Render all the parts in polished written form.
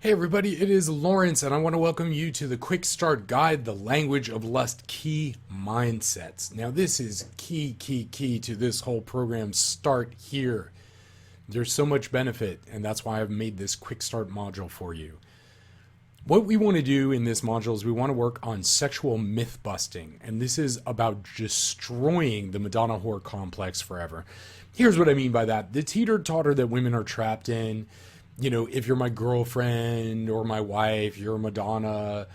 Hey everybody, it is Lawrence, and I want to welcome you to the Quick Start Guide, The Language of Lust Key Mindsets. Now, this is key to this whole program. Start here. There's so much benefit, and that's why I've made this Quick Start module for you. What we want to do in this module is we want to work on sexual myth busting, and this is about destroying the Madonna whore complex forever. Here's what I mean by that. The teeter-totter that women are trapped in, if you're my girlfriend or my wife, you're a Madonna,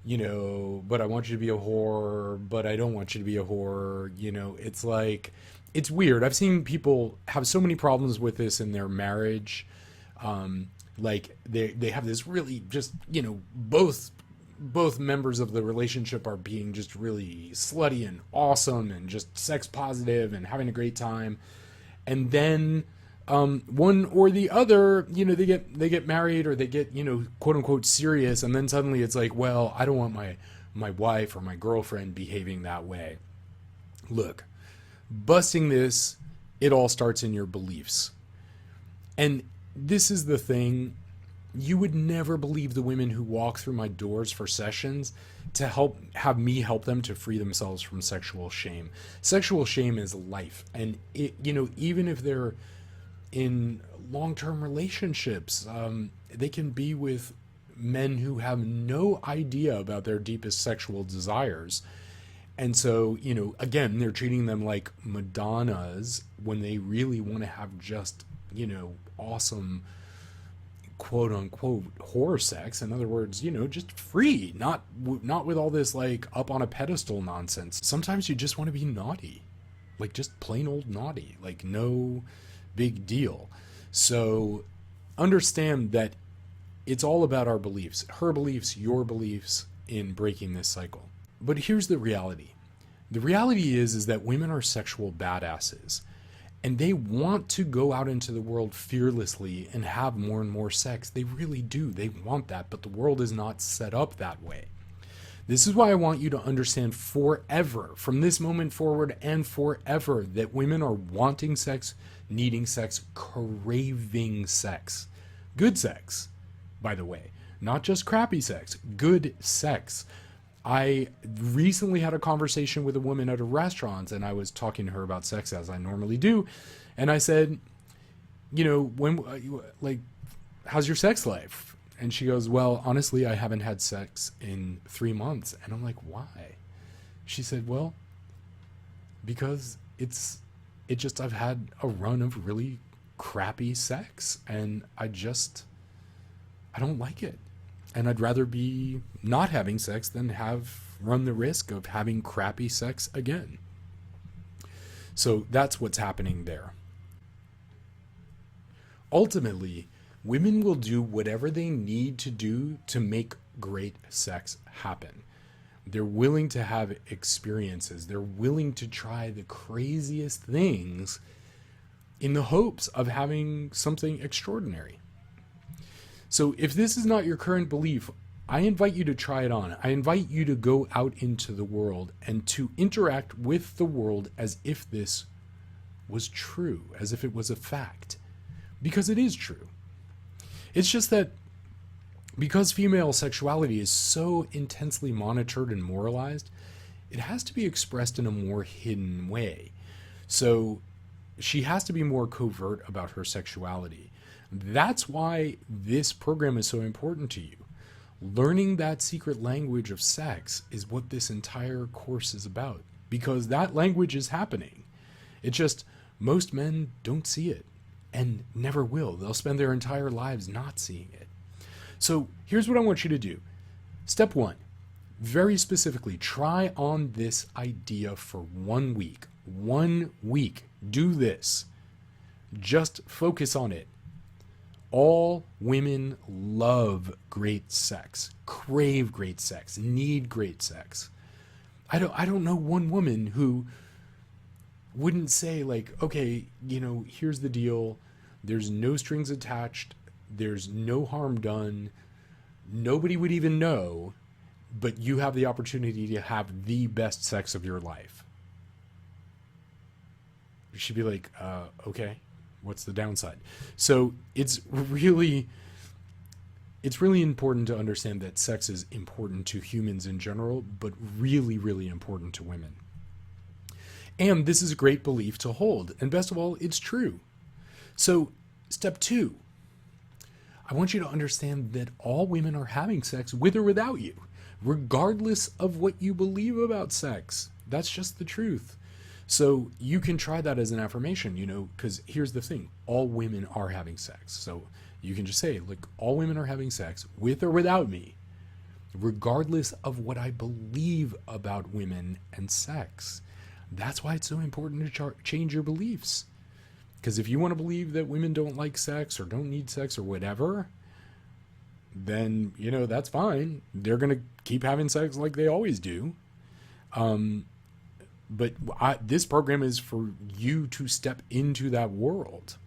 but I want you to be a whore, but I don't want you to be a whore. It's like, it's weird. I've seen people have so many problems with this in their marriage. Like they have this really just, both members of the relationship are being just really slutty and awesome and just sex positive and having a great time. And then one or the other, they get married or they get, quote unquote serious. And then suddenly it's like, well, I don't want my wife or my girlfriend behaving that way. Look, busting this, it all starts in your beliefs. And this is the thing. You would never believe the women who walk through my doors for sessions to have me help them to free themselves from sexual shame. Sexual shame is life. And even if they're in long-term relationships, they can be with men who have no idea about their deepest sexual desires. And so, again, they're treating them like Madonnas when they really want to have just, awesome, quote unquote, whore sex. In other words, just free, not with all this like up on a pedestal nonsense. Sometimes you just want to be naughty, like just plain old naughty, like no big deal. So understand that it's all about our beliefs, her beliefs, your beliefs in breaking this cycle. But here's the reality. The reality is that women are sexual badasses, and they want to go out into the world fearlessly and have more and more sex. They really do. They want that, but the world is not set up that way. This is why I want you to understand forever, from this moment forward and forever, that women are wanting sex, needing sex, craving sex. Good sex, by the way. Not just crappy sex, good sex. I recently had a conversation with a woman at a restaurant, and I was talking to her about sex as I normally do. And I said, how's your sex life? And she goes, well, honestly, I haven't had sex in 3 months. And I'm like, why? She said, well, because I've had a run of really crappy sex, and I don't like it. And I'd rather be not having sex than run the risk of having crappy sex again. So that's what's happening there. Ultimately, women will do whatever they need to do to make great sex happen. They're willing to have experiences. They're willing to try the craziest things in the hopes of having something extraordinary. So if this is not your current belief, I invite you to try it on. I invite you to go out into the world and to interact with the world as if this was true, as if it was a fact, because it is true. It's just that because female sexuality is so intensely monitored and moralized, it has to be expressed in a more hidden way. So she has to be more covert about her sexuality. That's why this program is so important to you. Learning that secret language of sex is what this entire course is about, because that language is happening. It's just most men don't see it and never will. They'll spend their entire lives not seeing it. So here's what I want you to do. Step 1, very specifically, try on this idea for 1 week. 1 week. Do this. Just focus on it. All women love great sex, crave great sex, need great sex. I don't know one woman who wouldn't say like, okay, here's the deal. There's no strings attached. There's no harm done. Nobody would even know, but you have the opportunity to have the best sex of your life. She'd be like, okay. What's the downside? So it's really it's really important to understand that sex is important to humans in general, but really, really important to women. And this is a great belief to hold. And best of all, it's true. So, step 2, I want you to understand that all women are having sex with or without you, regardless of what you believe about sex. That's just the truth. So you can try that as an affirmation, because here's the thing. All women are having sex. So you can just say, look, all women are having sex with or without me, regardless of what I believe about women and sex. That's why it's so important to change your beliefs. Because if you want to believe that women don't like sex or don't need sex or whatever, then, that's fine. They're going to keep having sex like they always do. But this program is for you to step into that world.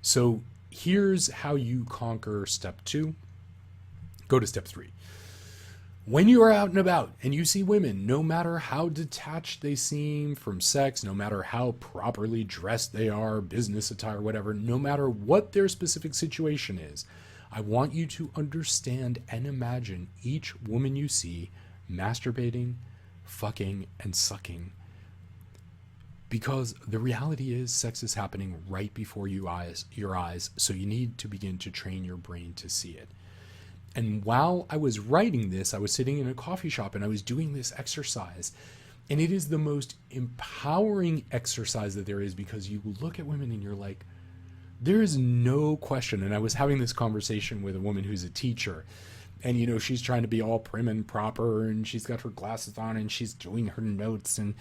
So here's how you conquer step 2. Go to step 3. When you are out and about and you see women, no matter how detached they seem from sex, no matter how properly dressed they are, business attire, whatever, no matter what their specific situation is, I want you to understand and imagine each woman you see masturbating, fucking, and sucking. Because the reality is sex is happening right before your eyes, so you need to begin to train your brain to see it. And while I was writing this, I was sitting in a coffee shop and I was doing this exercise. And it is the most empowering exercise that there is, because you look at women and you're like, there is no question. And I was having this conversation with a woman who's a teacher. And, she's trying to be all prim and proper, and she's got her glasses on and she's doing her notes. And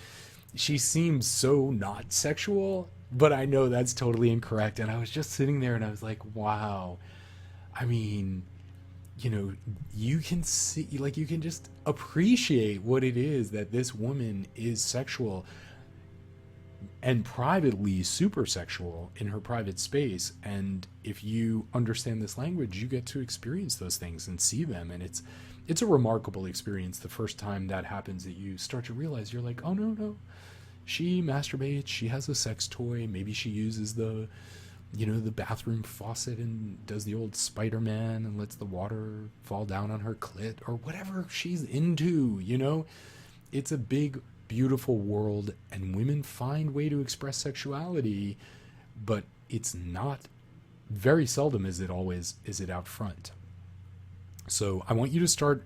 she seems so not sexual, but I know that's totally incorrect. And I was just sitting there and I was like, wow. I mean, you can see, you can just appreciate what it is that this woman is sexual and privately super sexual in her private space. And if you understand this language, you get to experience those things and see them. And it's a remarkable experience the first time that happens, that you start to realize, you're like, oh, no, she masturbates, she has a sex toy, maybe she uses the bathroom faucet and does the old Spider-Man and lets the water fall down on her clit, or whatever she's into, It's a big, beautiful world, and women find way to express sexuality, but it's not, very seldom is it out front. So I want you to start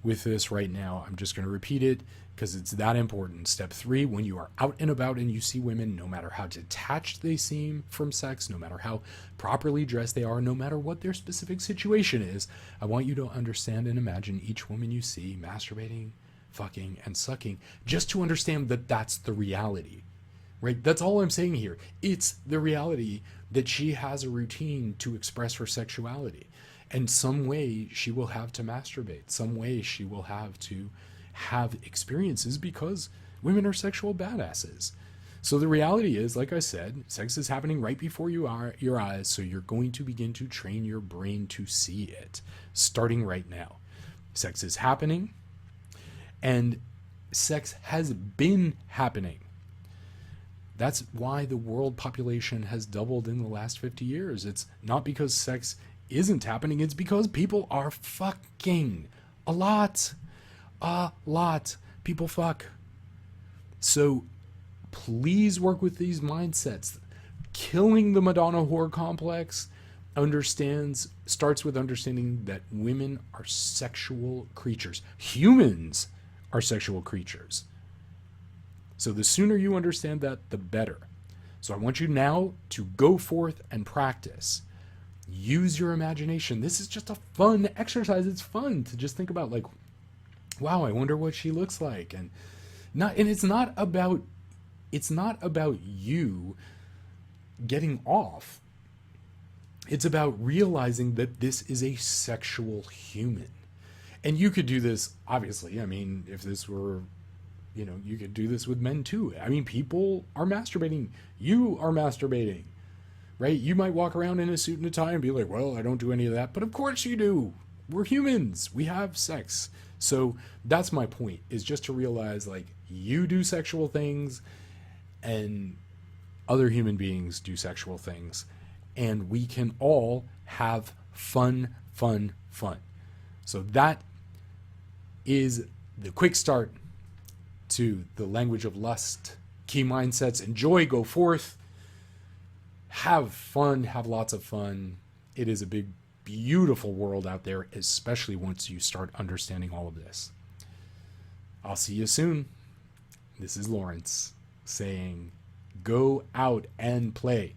with this right now. I'm just going to repeat it because it's that important. Step 3, when you are out and about and you see women, no matter how detached they seem from sex, no matter how properly dressed they are, no matter what their specific situation is, I want you to understand and imagine each woman you see masturbating, fucking, and sucking, just to understand that that's the reality, right? That's all I'm saying here. It's the reality that she has a routine to express her sexuality. And some way she will have to masturbate. Some way she will have to have experiences, because women are sexual badasses. So the reality is, like I said, sex is happening right before your eyes, so you're going to begin to train your brain to see it, starting right now. Sex is happening, and sex has been happening. That's why the world population has doubled in the last 50 years. It's not because sex isn't happening, it's because people are fucking a lot. People fuck. So please work with these mindsets. Killing the Madonna whore complex starts with understanding that women are sexual creatures. Humans are sexual creatures. So the sooner you understand that, the better. So I want you now to go forth and practice. Use your imagination. This is just a fun exercise. It's fun to just think about, like, wow, I wonder what she looks like. And it's not about you getting off. It's about realizing that this is a sexual human. And you could do this, obviously. I mean, if this were, you could do this with men too. I mean, people are masturbating. You are masturbating, right? You might walk around in a suit and a tie and be like, well, I don't do any of that. But of course you do. We're humans. We have sex. So that's my point, is just to realize, like, you do sexual things and other human beings do sexual things. And we can all have fun fun, fun. So that is the quick start to the language of lust. Key mindsets: enjoy, go forth, have fun, have lots of fun. It is a big, beautiful world out there, especially once you start understanding all of this. I'll see you soon. This is Lawrence saying, go out and play.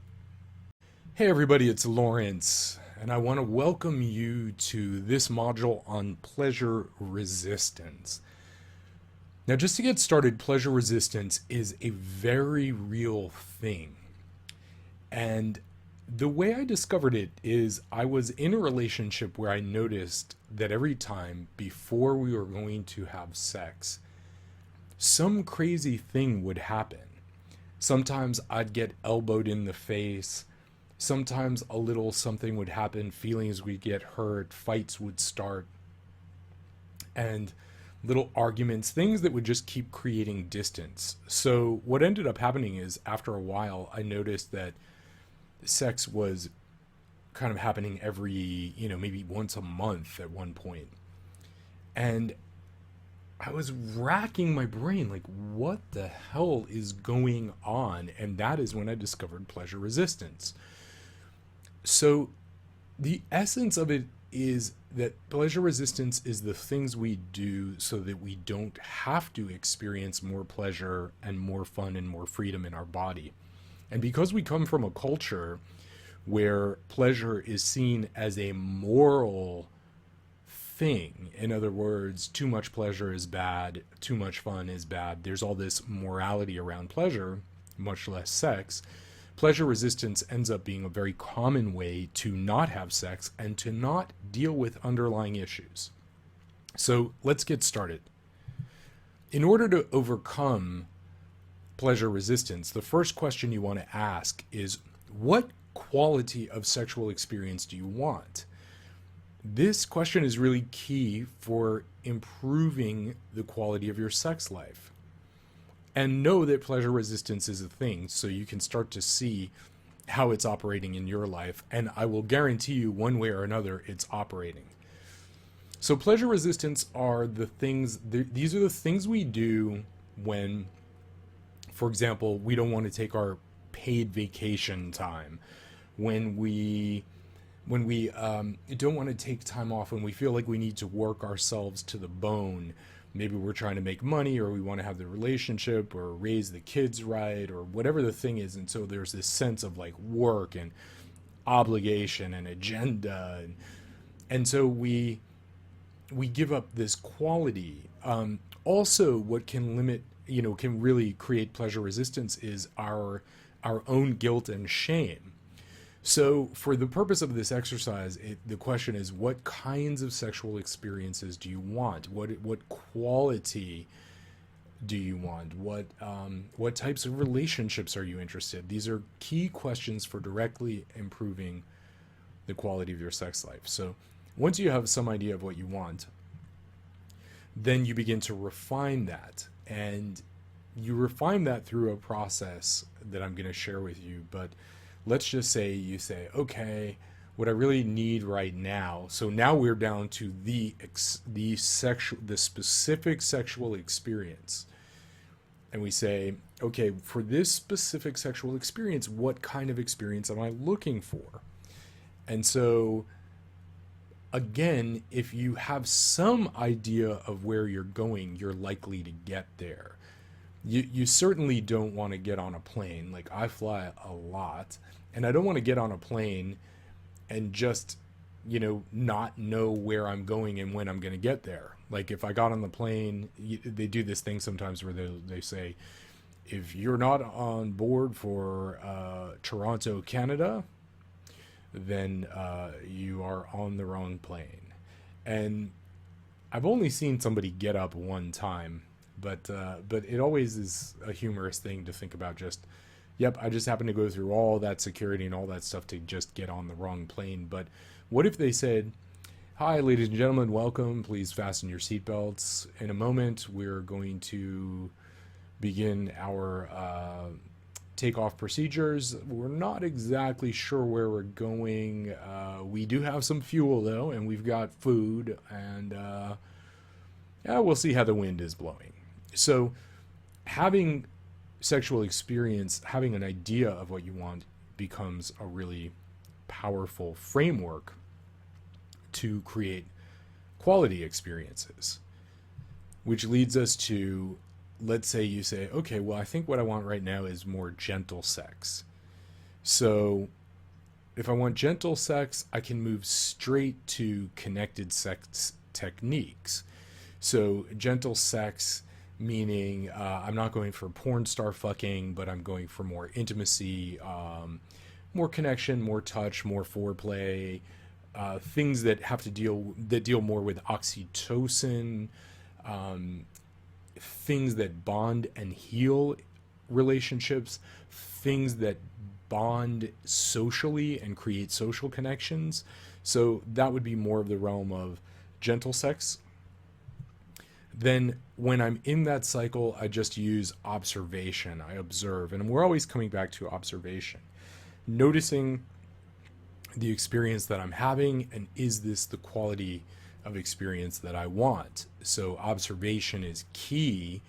Hey everybody, it's Lawrence, and I want to welcome you to this module on pleasure resistance. Now, just to get started, pleasure resistance is a very real thing. And the way I discovered it is I was in a relationship where I noticed that every time before we were going to have sex, some crazy thing would happen. Sometimes I'd get elbowed in the face. Sometimes a little something would happen, feelings would get hurt, fights would start, and little arguments, things that would just keep creating distance. So what ended up happening is after a while, I noticed that sex was kind of happening every, maybe once a month at one point. And I was racking my brain, like, what the hell is going on? And that is when I discovered pleasure resistance. So the essence of it is that pleasure resistance is the things we do so that we don't have to experience more pleasure and more fun and more freedom in our body. And because we come from a culture where pleasure is seen as a moral thing, in other words, too much pleasure is bad, too much fun is bad, there's all this morality around pleasure, much less sex. Pleasure resistance ends up being a very common way to not have sex and to not deal with underlying issues. So let's get started. In order to overcome pleasure resistance, the first question you want to ask is, what quality of sexual experience do you want? This question is really key for improving the quality of your sex life. And know that pleasure resistance is a thing, so you can start to see how it's operating in your life. And I will guarantee you, one way or another, it's operating. So pleasure resistance are the things, these are the things we do when, for example, we don't want to take our paid vacation time, when we don't want to take time off, when we feel like we need to work ourselves to the bone. Maybe we're trying to make money, or we want to have the relationship or raise the kids right, or whatever the thing is. And so there's this sense of like work and obligation and agenda. And so we give up this quality. Also, what can limit, can really create pleasure resistance is our own guilt and shame. So for the purpose of this exercise, the question is, what kinds of sexual experiences do you want? What quality do you want? What types of relationships are you interested in? These are key questions for directly improving the quality of your sex life. So once you have some idea of what you want, then you begin to refine that. And you refine that through a process that I'm going to share with you. But let's just say you say, okay, what I really need right now. So now we're down to the specific sexual experience. And we say, okay, for this specific sexual experience, what kind of experience am I looking for? And so again, if you have some idea of where you're going, you're likely to get there. You certainly don't want to get on a plane. Like, I fly a lot, and I don't want to get on a plane and just, not know where I'm going and when I'm going to get there. Like, if I got on the plane, they do this thing sometimes where they say, if you're not on board for Toronto, Canada, then you are on the wrong plane. And I've only seen somebody get up one time. But it always is a humorous thing to think about. Just, yep, I just happened to go through all that security and all that stuff to just get on the wrong plane. But what if they said, hi, ladies and gentlemen, welcome. Please fasten your seatbelts. In a moment, we're going to begin our take-off procedures. We're not exactly sure where we're going. We do have some fuel though, and we've got food, and yeah, we'll see how the wind is blowing. So having sexual experience, having an idea of what you want, becomes a really powerful framework to create quality experiences, which leads us to, let's say you say, okay, well, I think what I want right now is more gentle sex. So if I want gentle sex, I can move straight to connected sex techniques. So gentle sex meaning I'm not going for porn star fucking, but I'm going for more intimacy, more connection, more touch, more foreplay, things that have to deal more with oxytocin, things that bond and heal relationships, things that bond socially and create social connections. So that would be more of the realm of gentle sex. Then when I'm in that cycle, I just use observation. I observe, and we're always coming back to observation, noticing the experience that I'm having, and is this the quality of experience that I want? So observation is key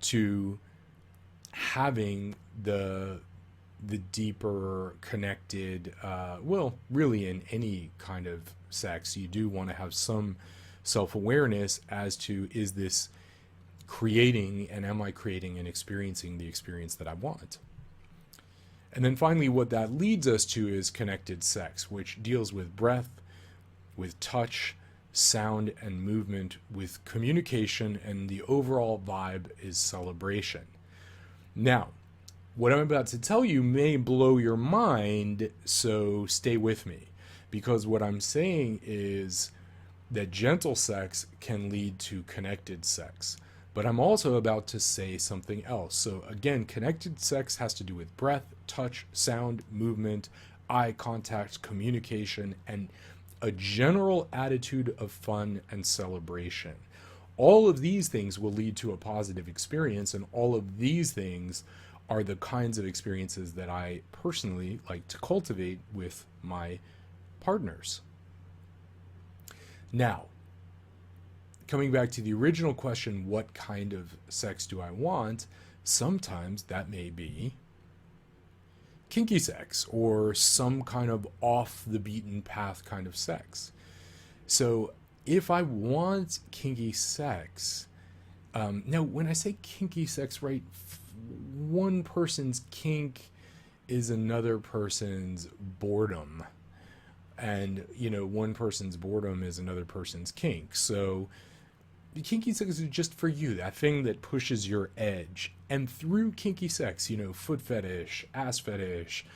to having the deeper connected, well, really in any kind of sex, you do want to have some self-awareness as to, is this creating, and am I creating and experiencing the experience that I want? And then finally, what that leads us to is connected sex, which deals with breath, with touch, sound, and movement, with communication, and the overall vibe is celebration. Now, what I'm about to tell you may blow your mind, so stay with me, because what I'm saying is that gentle sex can lead to connected sex. But I'm also about to say something else. So again, connected sex has to do with breath, touch, sound, movement, eye contact, communication, and a general attitude of fun and celebration. All of these things will lead to a positive experience, and all of these things are the kinds of experiences that I personally like to cultivate with my partners. Now, coming back to the original question, what kind of sex do I want? Sometimes that may be kinky sex or some kind of off the beaten path kind of sex. So if I want kinky sex, now when I say kinky sex, right, one person's kink is another person's boredom. And, one person's boredom is another person's kink. So the kinky sex is just for you, that thing that pushes your edge. And through kinky sex, foot fetish, ass fetish,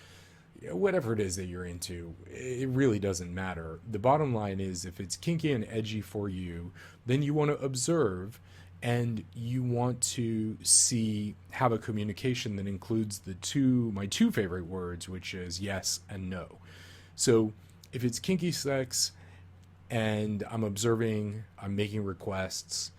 whatever it is that you're into, it really doesn't matter. The bottom line is, if it's kinky and edgy for you, then you want to observe, and you want to have a communication that includes my two favorite words, which is yes and no. So if it's kinky sex and I'm observing, I'm making requests,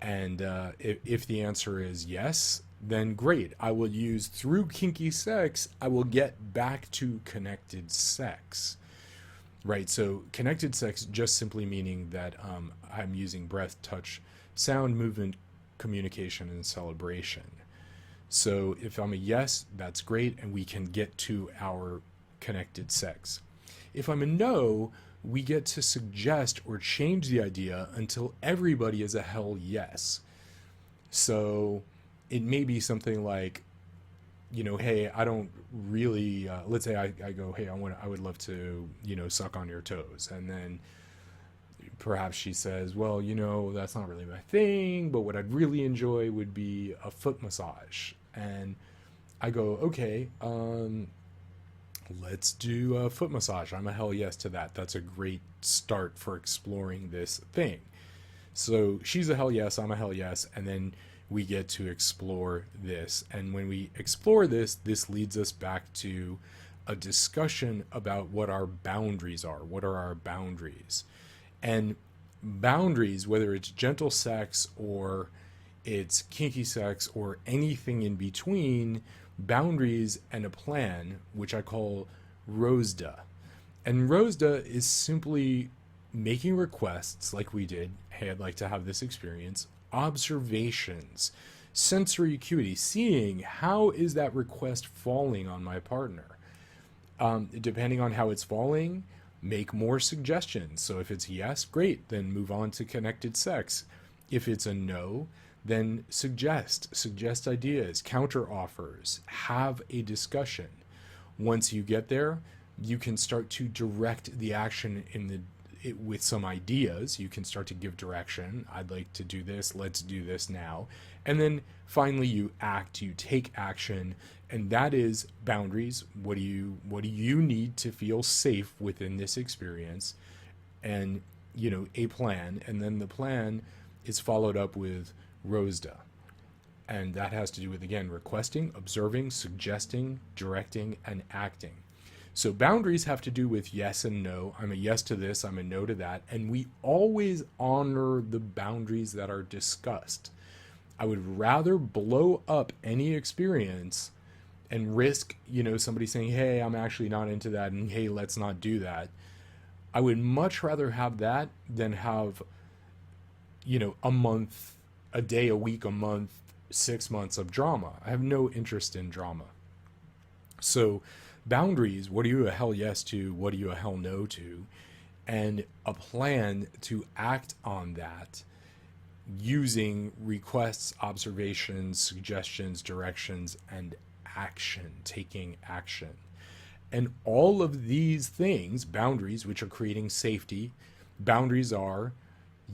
and if the answer is yes, then great. I will use, through kinky sex, I will get back to connected sex, right? So connected sex just simply meaning that I'm using breath, touch, sound, movement, communication, and celebration. So if I'm a yes, that's great, and we can get to our connected sex. If I'm a no, we get to suggest or change the idea until everybody is a hell yes. So it may be something like, hey, I don't really, let's say I go, hey, I would love to, suck on your toes. And then perhaps she says, well, that's not really my thing, but what I'd really enjoy would be a foot massage. And I go, okay, let's do a foot massage. I'm a hell yes to that. That's a great start for exploring this thing. So she's a hell yes, I'm a hell yes, and then we get to explore this. And when we explore this leads us back to a discussion about what our boundaries are. What are our boundaries? And boundaries, whether it's gentle sex or it's kinky sex or anything in between, boundaries and a plan, which I call ROSDA. And ROSDA is simply making requests like we did. Hey, I'd like to have this experience. Observations, sensory acuity, seeing how is that request falling on my partner. Depending on how it's falling, make more suggestions. So if it's yes, great, then move on to connected sex. If it's a no, then suggest ideas, counter offers, have a discussion. Once you get there, you can start to direct the action with some ideas. You can start to give direction. I'd like to do this. Let's do this now. And then finally you act, you take action, and that is boundaries. What do you need to feel safe within this experience? And, a plan. And then the plan is followed up with ROSDA. And that has to do with, again, requesting, observing, suggesting, directing, and acting. So boundaries have to do with yes and no. I'm a yes to this, I'm a no to that. And we always honor the boundaries that are discussed. I would rather blow up any experience and risk, somebody saying, hey, I'm actually not into that, and hey, let's not do that. I would much rather have that than have, a month, a day, a week, a month, 6 months of drama. I have no interest in drama. So boundaries, what are you a hell yes to? What are you a hell no to? And a plan to act on that using requests, observations, suggestions, directions, and action, taking action. And all of these things, boundaries, which are creating safety, boundaries are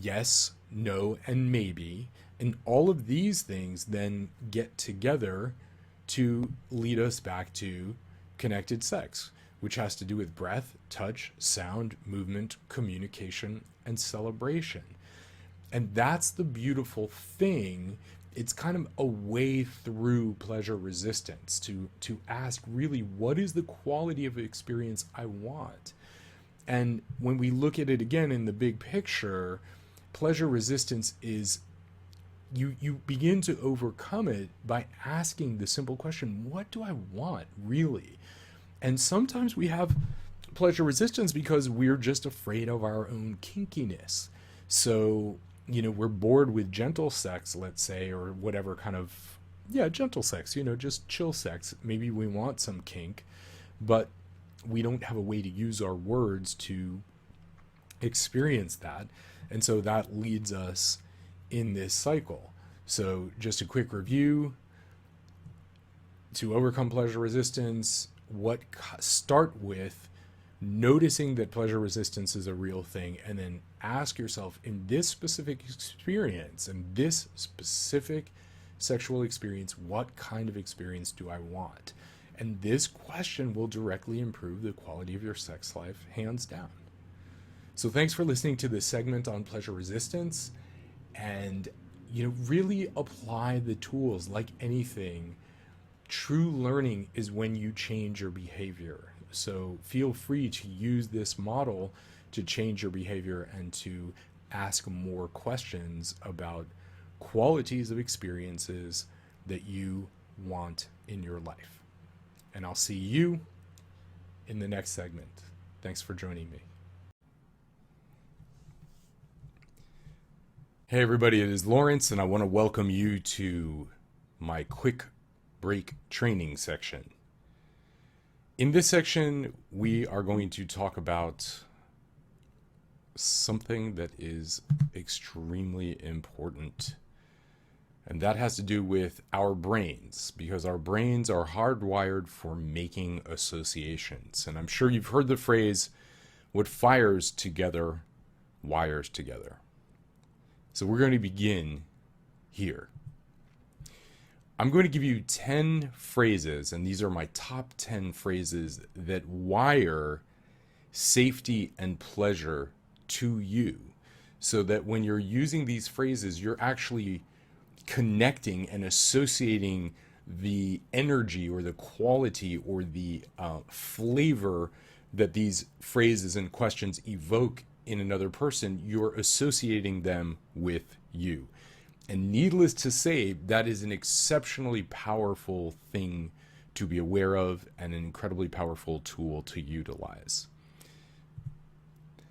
yes, no, and maybe. And all of these things then get together to lead us back to connected sex, which has to do with breath, touch, sound, movement, communication, and celebration. And that's the beautiful thing. It's kind of a way through pleasure resistance to ask really, what is the quality of experience I want? And when we look at it again in the big picture, pleasure resistance is you begin to overcome it by asking the simple question, what do I want really? And sometimes we have pleasure resistance because we're just afraid of our own kinkiness. So, we're bored with gentle sex, let's say, or whatever kind of, gentle sex, just chill sex. Maybe we want some kink, but we don't have a way to use our words to experience that. And so that leads us in this cycle. So just a quick review. To overcome pleasure resistance, start with noticing that pleasure resistance is a real thing, and then ask yourself, in this specific experience, in this specific sexual experience, what kind of experience do I want? And this question will directly improve the quality of your sex life, hands down. So thanks for listening to this segment on pleasure resistance, and really apply the tools. Like anything, true learning is when you change your behavior. So feel free to use this model to change your behavior and to ask more questions about qualities of experiences that you want in your life. And I'll see you in the next segment. Thanks for joining me. Hey everybody, it is Lawrence, and I want to welcome you to my quick break training section. In this section, we are going to talk about something that is extremely important. And that has to do with our brains, because our brains are hardwired for making associations. And I'm sure you've heard the phrase, what fires together, wires together. So we're going to begin here. I'm going to give you 10 phrases, and these are my top 10 phrases that wire safety and pleasure to you, so that when you're using these phrases, you're actually connecting and associating the energy or the quality or the flavor that these phrases and questions evoke in another person. You're associating them with you. And needless to say, that is an exceptionally powerful thing to be aware of and an incredibly powerful tool to utilize.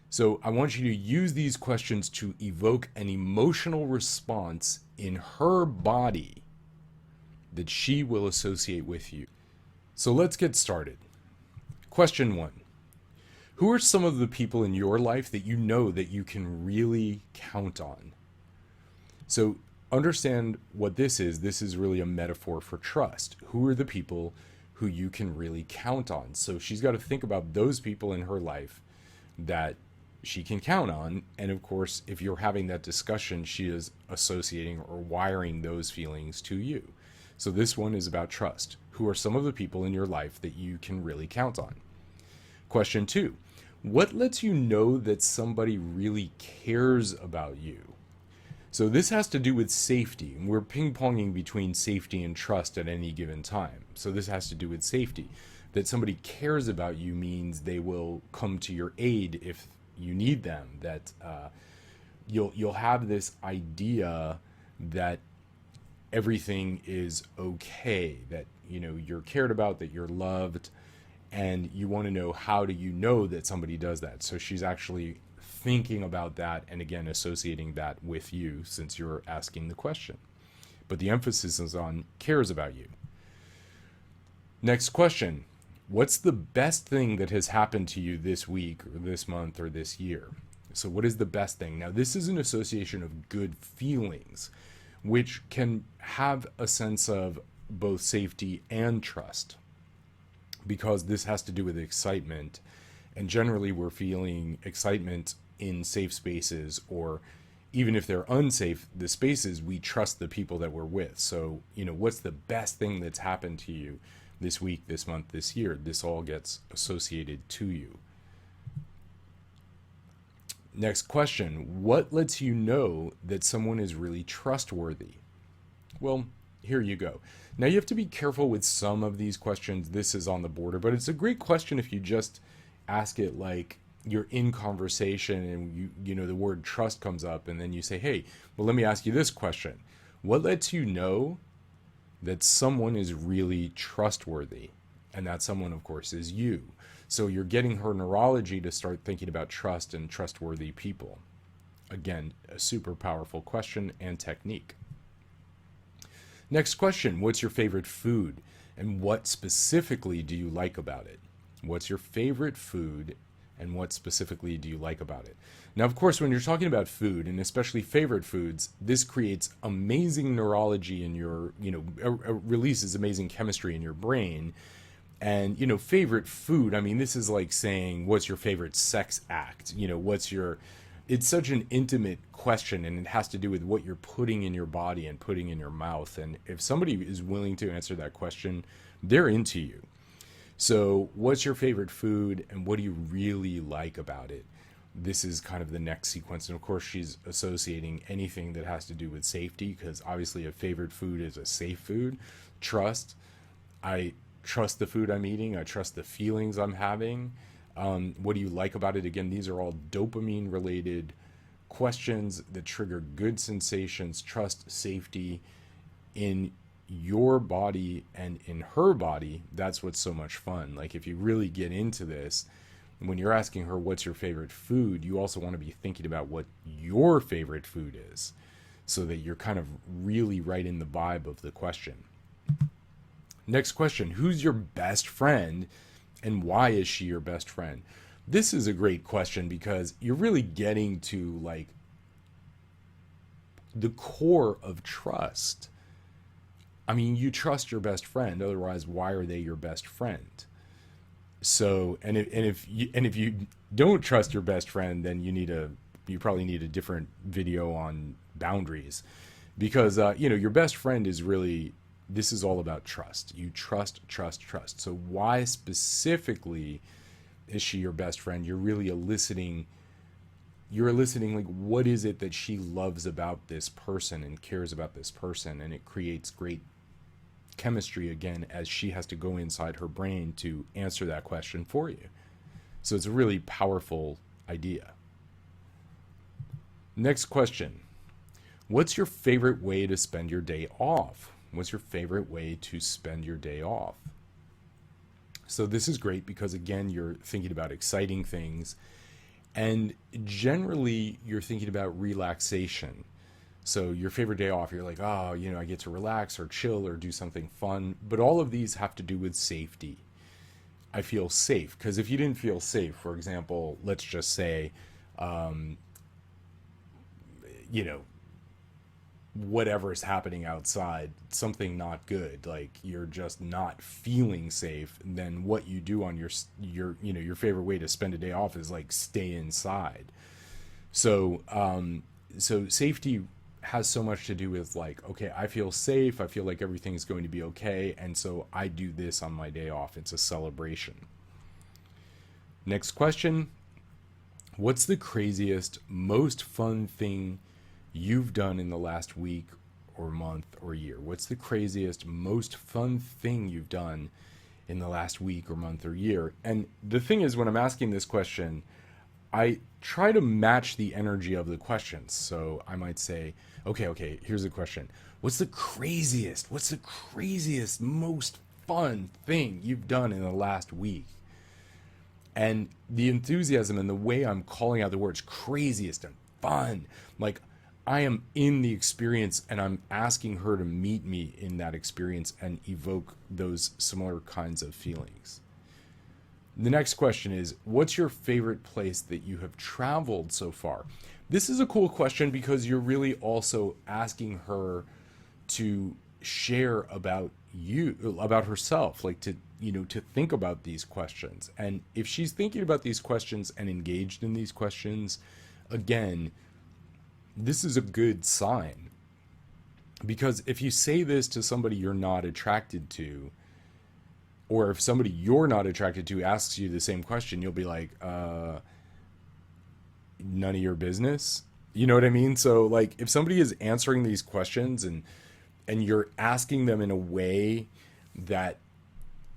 So I want you to use these questions to evoke an emotional response in her body that she will associate with you. So let's get started. Question 1. Who are some of the people in your life that you know that you can really count on? So understand what this is. This is really a metaphor for trust. Who are the people who you can really count on? So she's got to think about those people in her life that she can count on. And of course, if you're having that discussion, she is associating or wiring those feelings to you. So this one is about trust. Who are some of the people in your life that you can really count on? Question 2. What lets you know that somebody really cares about you? So this has to do with safety. We're ping-ponging between safety and trust at any given time. So this has to do with safety. That somebody cares about you means they will come to your aid if you need them. That you'll have this idea that everything is okay, that you're cared about, that you're loved, and you want to know, how do you know that somebody does that? So she's actually thinking about that and again associating that with you since you're asking the question. But the emphasis is on cares about you. Next question. What's the best thing that has happened to you this week or this month or this year? So what is the best thing? Now this is an association of good feelings, which can have a sense of both safety and trust, because this has to do with excitement. And generally we're feeling excitement in safe spaces, or even if they're unsafe, the spaces, we trust the people that we're with. So, what's the best thing that's happened to you this week, this month, this year? This all gets associated to you. Next question. What lets you know that someone is really trustworthy? Well, here you go. Now you have to be careful with some of these questions. This is on the border, but it's a great question if you just ask it like you're in conversation and you know the word trust comes up, and then you say, hey, well, let me ask you this question. What lets you know that someone is really trustworthy? And that someone, of course, is you. So you're getting her neurology to start thinking about trust and trustworthy people. Again, a super powerful question and technique. Next question. What's your favorite food? And what specifically do you like about it? What's your favorite food? And what specifically do you like about it? Now, of course, when you're talking about food, and especially favorite foods, this creates amazing neurology in your, releases amazing chemistry in your brain. And, favorite food, I mean, this is like saying, what's your favorite sex act? It's such an intimate question, and it has to do with what you're putting in your body and putting in your mouth. And if somebody is willing to answer that question, they're into you. So what's your favorite food and what do you really like about it? This is kind of the next sequence. And of course, she's associating anything that has to do with safety, because obviously a favorite food is a safe food. Trust. I trust the food I'm eating. I trust the feelings I'm having. What do you like about it? Again, these are all dopamine related questions that trigger good sensations, trust, safety in your body and in her body. That's what's so much fun. Like if you really get into this, when you're asking her what's your favorite food, you also want to be thinking about what your favorite food is, so that you're kind of really right in the vibe of the question. Next question. Who's your best friend and why is she your best friend? This is a great question because you're really getting to like the core of trust. I mean, you trust your best friend, otherwise why are they your best friend? So, and if you don't trust your best friend, then you probably need a different video on boundaries, because your best friend is really, this is all about trust. You trust. So why specifically is she your best friend? You're really eliciting like, what is it that she loves about this person and cares about this person? And it creates great chemistry again, as she has to go inside her brain to answer that question for you. So it's a really powerful idea. Next question. What's your favorite way to spend your day off? What's your favorite way to spend your day off? So this is great because, again, you're thinking about exciting things, and generally you're thinking about relaxation. So your favorite day off, you're like, oh, I get to relax or chill or do something fun. But all of these have to do with safety. I feel safe because if you didn't feel safe, for example, let's just say, um, you know, whatever is happening outside, something not good, like you're just not feeling safe, then what you do on your favorite way to spend a day off is like stay inside. So safety has so much to do with like, okay, I feel safe, I feel like everything is going to be okay, and so I do this on my day off. It's a celebration. Next question. What's the craziest, most fun thing you've done in the last week or month or year? What's the craziest, most fun thing you've done in the last week or month or year? And the thing is, when I'm asking this question, I try to match the energy of the questions. So I might say, okay, here's the question. What's the craziest, most fun thing you've done in the last week? And the enthusiasm and the way I'm calling out the words craziest and fun, like I am in the experience and I'm asking her to meet me in that experience and evoke those similar kinds of feelings. The next question is, what's your favorite place that you have traveled so far? This is a cool question because you're really also asking her to share about about herself, like to think about these questions. And if she's thinking about these questions and engaged in these questions, again, this is a good sign. Because if you say this to somebody you're not attracted to, or if somebody you're not attracted to asks you the same question, you'll be like, none of your business. You know what I mean? So like if somebody is answering these questions and you're asking them in a way that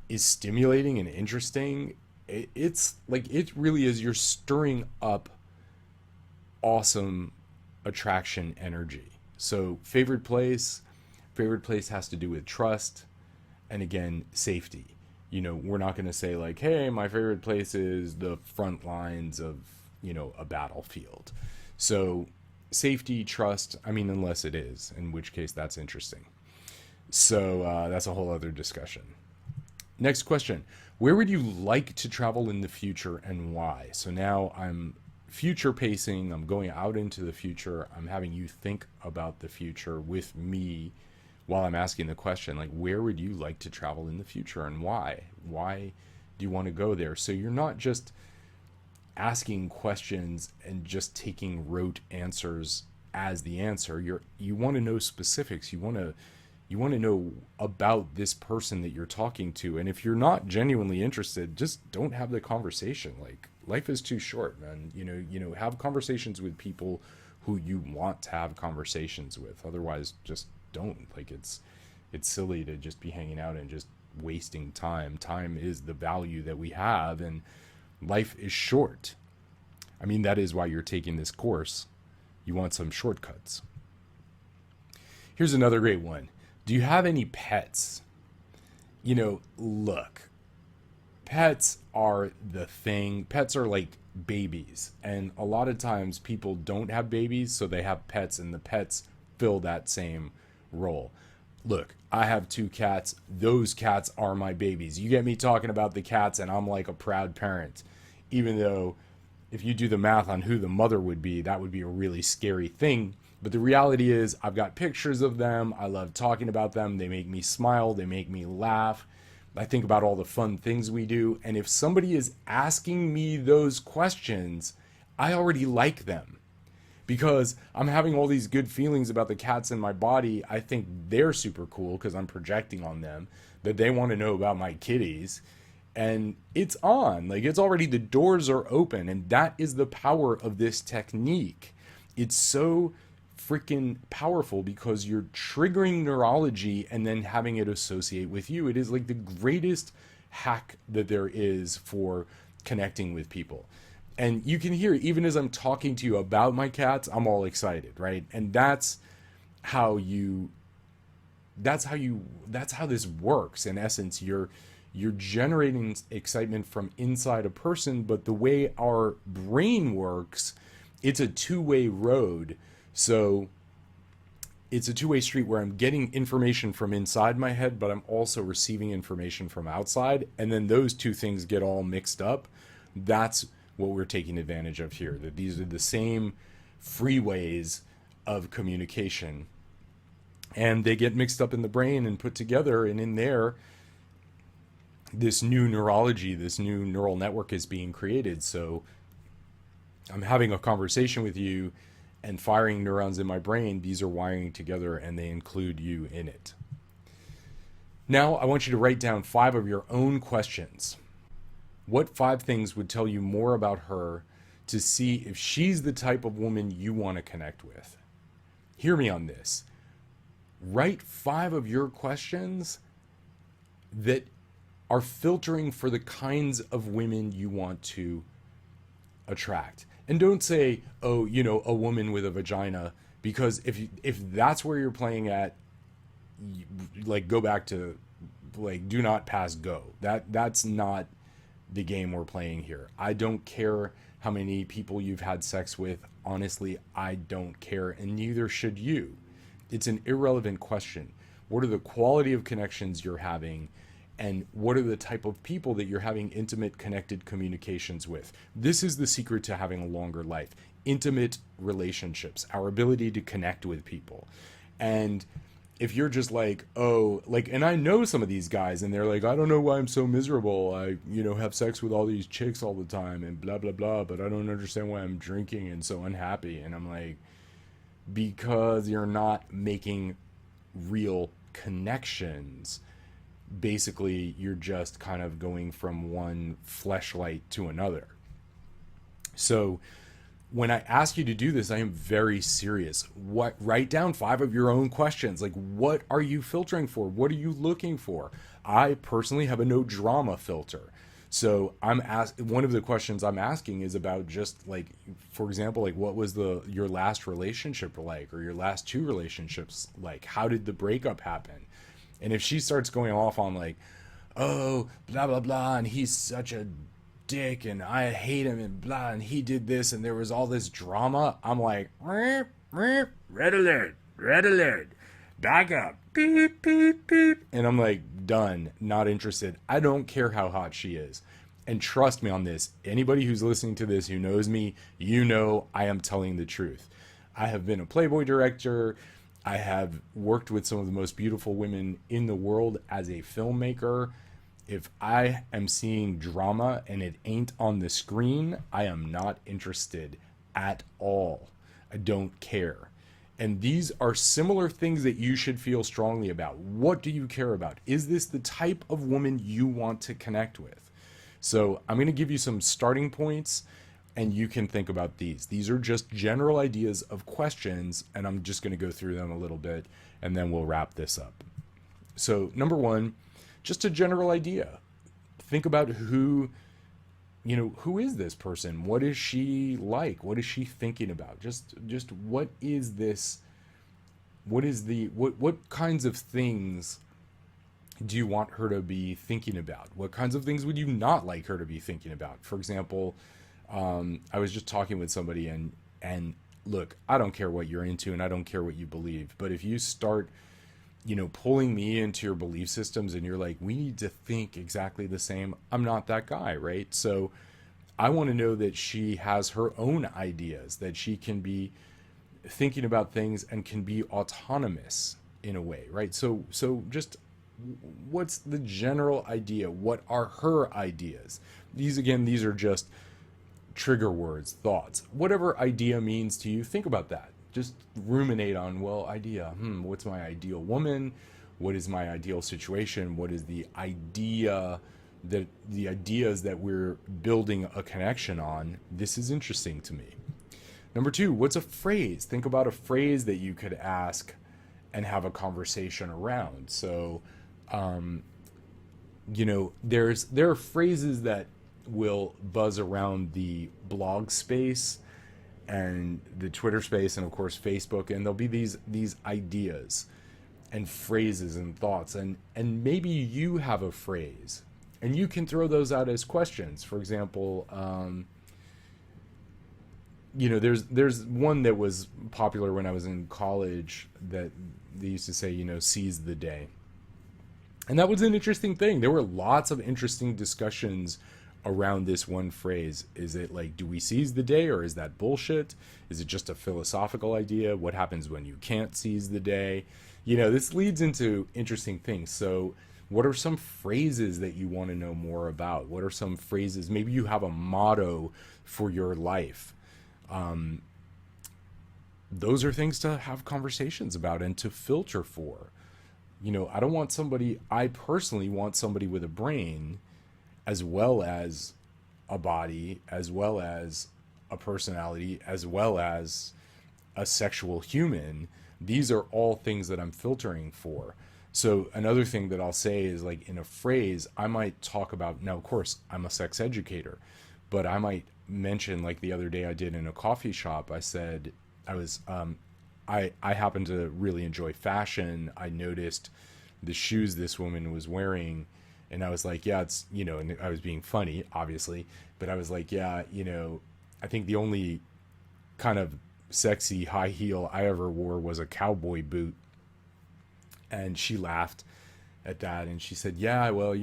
is stimulating and interesting, it's like, it really is, you're stirring up awesome attraction energy. So favorite place has to do with trust and, again, safety. We're not going to say like, hey, my favorite place is the front lines of a battlefield. So safety, trust, unless it is, in which case that's interesting. So that's a whole other discussion. Next question. Where would you like to travel in the future and why? So now I'm future pacing. I'm going out into the future. I'm having you think about the future with me while I'm asking the question, like, where would you like to travel in the future and why? Why do you want to go there? So you're not just asking questions and just taking rote answers as the answer. You want to know specifics. You want to know about this person that you're talking to. And if you're not genuinely interested, just don't have the conversation. Like, life is too short, man. Have conversations with people who you want to have conversations with. Otherwise, just don't. Like, it's silly to just be hanging out and just wasting time. Time is the value that we have, and life is short. That is why you're taking this course. You want some shortcuts. Here's another great one. Do you have any pets? Look, pets are the thing. Pets are like babies. And a lot of times people don't have babies, so they have pets, and the pets fill that same role. Look, I have 2 cats. Those cats are my babies. You get me talking about the cats, and I'm like a proud parent. Even though if you do the math on who the mother would be, that would be a really scary thing. But the reality is, I've got pictures of them. I love talking about them. They make me smile. They make me laugh. I think about all the fun things we do. And if somebody is asking me those questions, I already like them. Because I'm having all these good feelings about the cats in my body. I think they're super cool because I'm projecting on them that they want to know about my kitties. And it's on. Like, it's already, the doors are open. And that is the power of this technique. It's so freaking powerful because you're triggering neurology and then having it associate with you. It is like the greatest hack that there is for connecting with people. And you can hear, even as I'm talking to you about my cats, I'm all excited, right? And that's how this works. In essence, you're you're generating excitement from inside a person, but the way our brain works, it's a two-way road. So it's a two-way street where I'm getting information from inside my head, but I'm also receiving information from outside. And then those two things get all mixed up. That's what we're taking advantage of here, that these are the same freeways of communication. And they get mixed up in the brain and put together, and in there, this new neurology, this new neural network is being created. So I'm having a conversation with you and firing neurons in my brain. These are wiring together and they include you in it. Now I want you to write down 5 of your own questions. What 5 things would tell you more about her to see if she's the type of woman you want to connect with? Hear me on this. Write 5 of your questions that are filtering for the kinds of women you want to attract. And don't say, oh, you know, a woman with a vagina, because if that's where you're playing at, like, go back to, like, do not pass go. That's not the game we're playing here. I don't care how many people you've had sex with. Honestly, I don't care, and neither should you. It's an irrelevant question. What are the quality of connections you're having? And what are the type of people that you're having intimate, connected communications with? This is the secret to having a longer life. Intimate relationships, our ability to connect with people. And if you're just like, oh, like, and I know some of these guys and they're like, I don't know why I'm so miserable. I, you know, have sex with all these chicks all the time and blah, blah, blah, but I don't understand why I'm drinking and so unhappy. And I'm like, because you're not making real connections. Basically, you're just kind of going from one fleshlight to another. So when I ask you to do this, I am very serious. Write down 5 of your own questions. Like, what are you filtering for? What are you looking for? I personally have a no drama filter. So one of the questions I'm asking is about just, like, for example, like, what was your last relationship like, or your last 2 relationships like? How did the breakup happen? And if she starts going off on, like, oh, blah, blah, blah, and he's such a dick, and I hate him, and blah, and he did this, and there was all this drama, I'm like, red alert, back up, beep, beep, beep. And I'm like, done, not interested. I don't care how hot she is. And trust me on this, anybody who's listening to this who knows me, you know I am telling the truth. I have been a Playboy director. I have worked with some of the most beautiful women in the world as a filmmaker. If I am seeing drama and it ain't on the screen, I am not interested at all. I don't care. And these are similar things that you should feel strongly about. What do you care about? Is this the type of woman you want to connect with? So I'm going to give you some starting points, and you can think about these. These are just general ideas of questions, and I'm just going to go through them a little bit, and then we'll wrap this up. So number 1, just a general idea. Think about who is this person? What is she like? What is she thinking about? Just what is this? What kinds of things do you want her to be thinking about? What kinds of things would you not like her to be thinking about? For example, I was just talking with somebody and look, I don't care what you're into and I don't care what you believe, but if you start, pulling me into your belief systems and you're like, we need to think exactly the same, I'm not that guy, right? So I want to know that she has her own ideas, that she can be thinking about things and can be autonomous in a way, right? So just what's the general idea? What are her ideas? These are just trigger words, thoughts. Whatever idea means to you, think about that. Just ruminate on, idea. What's my ideal woman? What is my ideal situation? What is the ideas that we're building a connection on? This is interesting to me. Number 2, what's a phrase? Think about a phrase that you could ask and have a conversation around. So, there are phrases that will buzz around the blog space and the Twitter space and of course Facebook, and there'll be these ideas and phrases and thoughts, and maybe you have a phrase And you can throw those out as questions. For example, there's one that was popular when I was in college that they used to say, seize the day. And that was an interesting thing. There were lots of interesting discussions around this one phrase. Is it like, do we seize the day, or is that bullshit? Is it just a philosophical idea? What happens when you can't seize the day? This leads into interesting things. So what are some phrases that you want to know more about? What are some phrases? Maybe you have a motto for your life. Those are things to have conversations about and to filter for. I personally want somebody with a brain as well as a body, as well as a personality, as well as a sexual human. These are all things that I'm filtering for. So another thing that I'll say is, like, in a phrase, I might talk about, now of course I'm a sex educator, but I might mention, like the other day I did in a coffee shop, I said, I happen to really enjoy fashion. I noticed the shoes this woman was wearing, and I was like, yeah, it's, and I was being funny, obviously, but I was like, yeah, I think the only kind of sexy high heel I ever wore was a cowboy boot. And she laughed at that, and she said, yeah, well,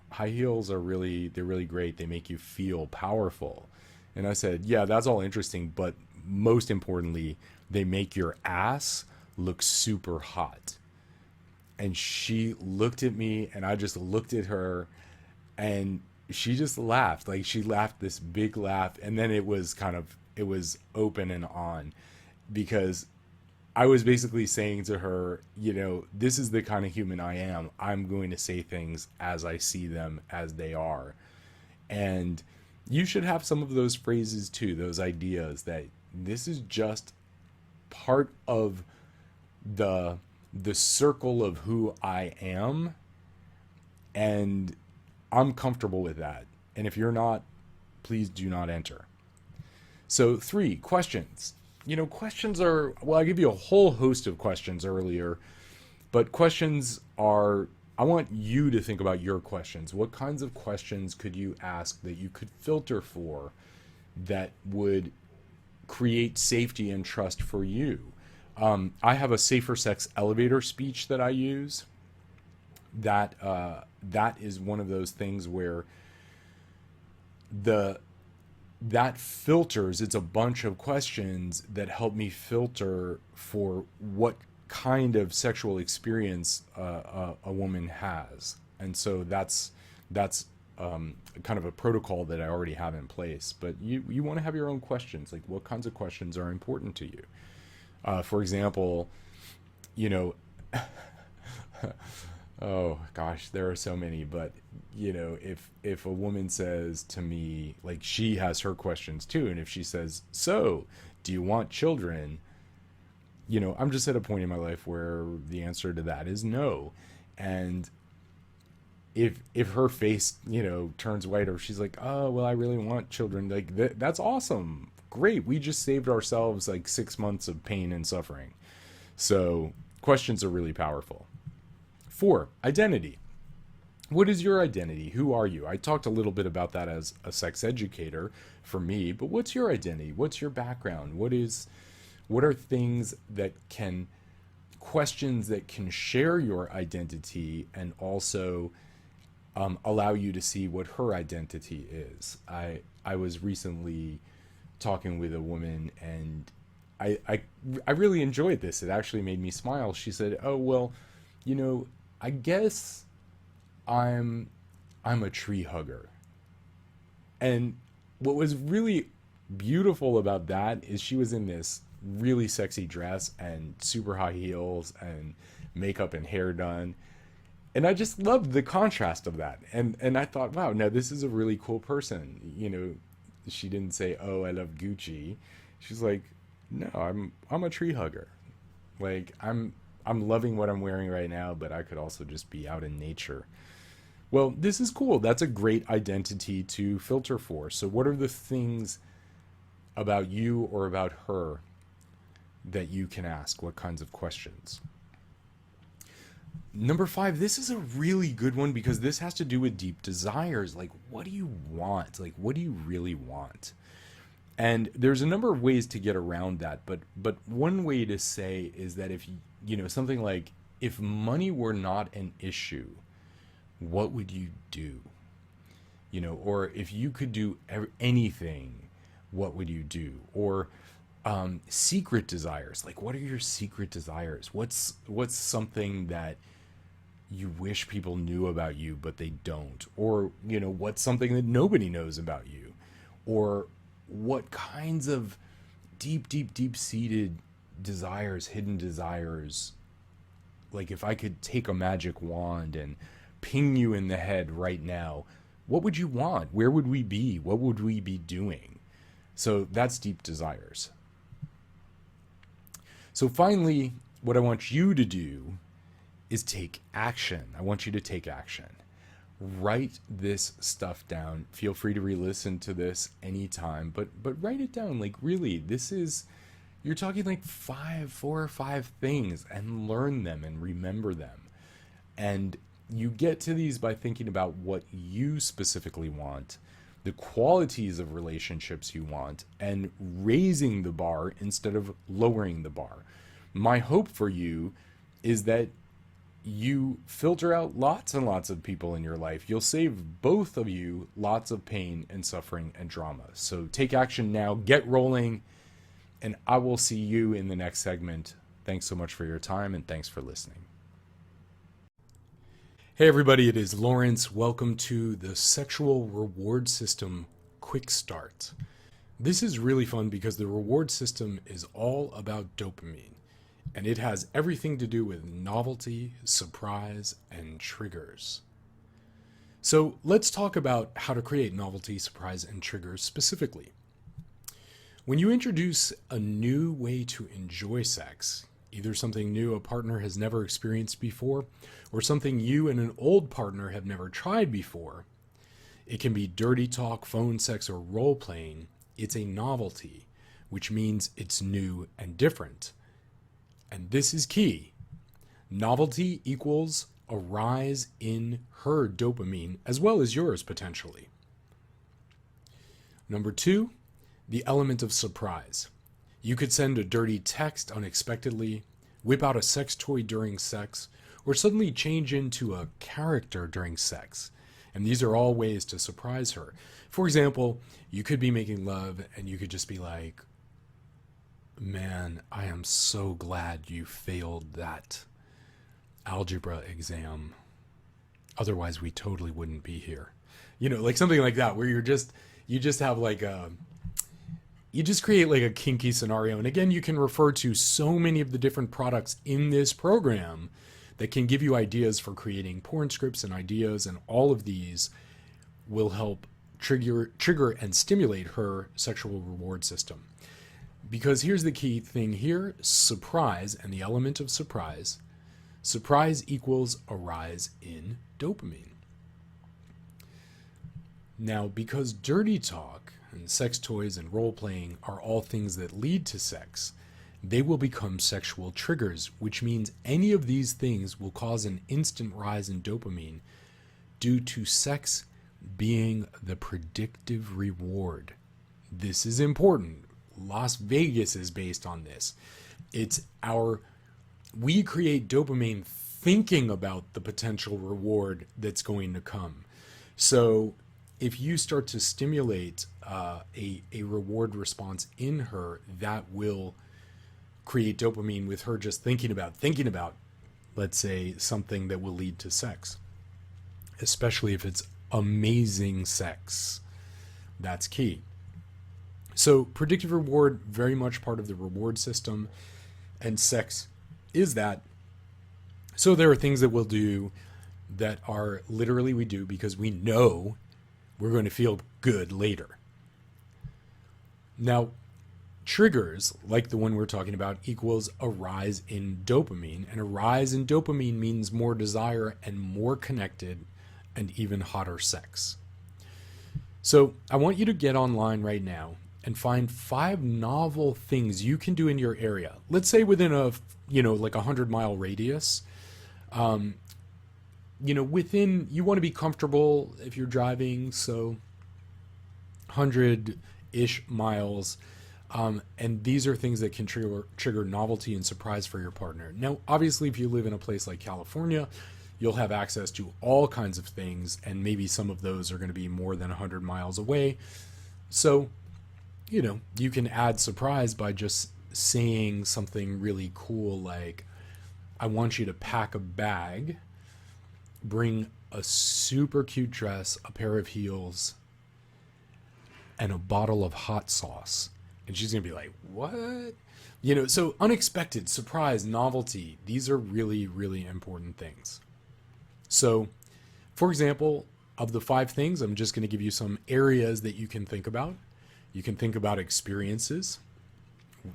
high heels they're really great. They make you feel powerful. And I said, yeah, that's all interesting, but most importantly, they make your ass look super hot. And she looked at me, and I just looked at her, and she just laughed. Like, she laughed this big laugh, and then it was open and on, because I was basically saying to her, this is the kind of human I am. I'm going to say things as I see them, as they are. And you should have some of those phrases too, those ideas that this is just part of the circle of who I am, and I'm comfortable with that. And if you're not, please do not enter. So 3, questions. Questions are, well, I gave you a whole host of questions earlier, but questions are, I want you to think about your questions. What kinds of questions could you ask that you could filter for that would create safety and trust for you? I have a safer sex elevator speech that I use. That is one of those things where that filters, it's a bunch of questions that help me filter for what kind of sexual experience a woman has. And so that's kind of a protocol that I already have in place. But you want to have your own questions. Like, what kinds of questions are important to you? For example, oh gosh, there are so many, but if a woman says to me, like, she has her questions too, and if she says, so do you want children? I'm just at a point in my life where the answer to that is no. And if her face, turns white, or she's like, oh, well, I really want children, like, that's awesome. Great. We just saved ourselves like 6 months of pain and suffering. So questions are really powerful. 4, identity. What is your identity? Who are you? I talked a little bit about that as a sex educator for me, but what's your identity? What's your background? What are things that questions that can share your identity and also allow you to see what her identity is? I was recently talking with a woman, and I really enjoyed this. It actually made me smile. She said, oh, well, I guess I'm a tree hugger. And what was really beautiful about that is she was in this really sexy dress and super high heels and makeup and hair done. And I just loved the contrast of that. And I thought, wow, now this is a really cool person. She didn't say, oh, I love Gucci. She's like, no, I'm a tree hugger. Like, I'm loving what I'm wearing right now, but I could also just be out in nature. Well, this is cool. That's a great identity to filter for. So what are the things about you or about her that you can ask? What kinds of questions? Number 5, this is a really good one because this has to do with deep desires. Like, what do you want? Like, what do you really want? And there's a number of ways to get around that, but one way to say is that if something like, if money were not an issue, what would you do? Or if you could do anything, what would you do? Or secret desires. Like, what are your secret desires? What's something that you wish people knew about you but they don't? Or what's something that nobody knows about you? Or what kinds of deep seated desires, hidden desires, like if I could take a magic wand and ping you in the head right now, what would you want? Where would we be? What would we be doing? So that's deep desires. So finally, what I want you to do is take action. I want you to take action. Write this stuff down. Feel free to re-listen to this anytime, but write it down. Like, really, you're talking like 4 or 5 things, and learn them and remember them. And you get to these by thinking about what you specifically want, the qualities of relationships you want, and raising the bar instead of lowering the bar. My hope for you is that you filter out lots and lots of people in your life. You'll save both of you lots of pain and suffering and drama. So take action now, get rolling, and I will see you in the next segment. Thanks so much for your time, and thanks for listening. Hey everybody, it is Lawrence. Welcome to the Sexual Reward System Quick Start. This is really fun because the reward system is all about dopamine. And it has everything to do with novelty, surprise, and triggers. So let's talk about how to create novelty, surprise, and triggers specifically. When you introduce a new way to enjoy sex, either something new a partner has never experienced before, or something you and an old partner have never tried before, it can be dirty talk, phone sex, or role-playing. It's a novelty, which means it's new and different. And this is key. Novelty equals a rise in her dopamine, as well as yours potentially. Number 2, the element of surprise. You could send a dirty text unexpectedly, whip out a sex toy during sex, or suddenly change into a character during sex. And these are all ways to surprise her. For example, you could be making love and you could just be like, man, I am so glad you failed that algebra exam. Otherwise, we totally wouldn't be here. Like something like that, where you just have you just create like a kinky scenario. And again, you can refer to so many of the different products in this program that can give you ideas for creating porn scripts and ideas. And all of these will help trigger and stimulate her sexual reward system. Because here's the key thing here, surprise and the element of surprise. Surprise equals a rise in dopamine. Now, because dirty talk and sex toys and role-playing are all things that lead to sex, they will become sexual triggers, which means any of these things will cause an instant rise in dopamine due to sex being the predictive reward. This is important. Las Vegas is based on this. We create dopamine thinking about the potential reward that's going to come. So if you start to stimulate a reward response in her, that will create dopamine with her just thinking about, let's say, something that will lead to sex, especially if it's amazing sex. That's key. So predictive reward, very much part of the reward system, and sex is that. So there are things that we'll do that are literally we do because we know we're going to feel good later. Now, triggers, like the one we're talking about, equals a rise in dopamine. And a rise in dopamine means more desire and more connected and even hotter sex. So I want you to get online right now and find 5 novel things you can do in your area. Let's say within a 100-mile radius. you want to be comfortable if you're driving, so 100-ish miles. And these are things that can trigger novelty and surprise for your partner. Now, obviously, if you live in a place like California, you'll have access to all kinds of things, and maybe some of those are going to be more than 100 miles away. So, you can add surprise by just saying something really cool like, I want you to pack a bag, bring a super cute dress, a pair of heels, and a bottle of hot sauce. And she's going to be like, what? So unexpected, surprise, novelty, these are really, really important things. So, for example, of the 5 things, I'm just going to give you some areas that you can think about. You can think about experiences.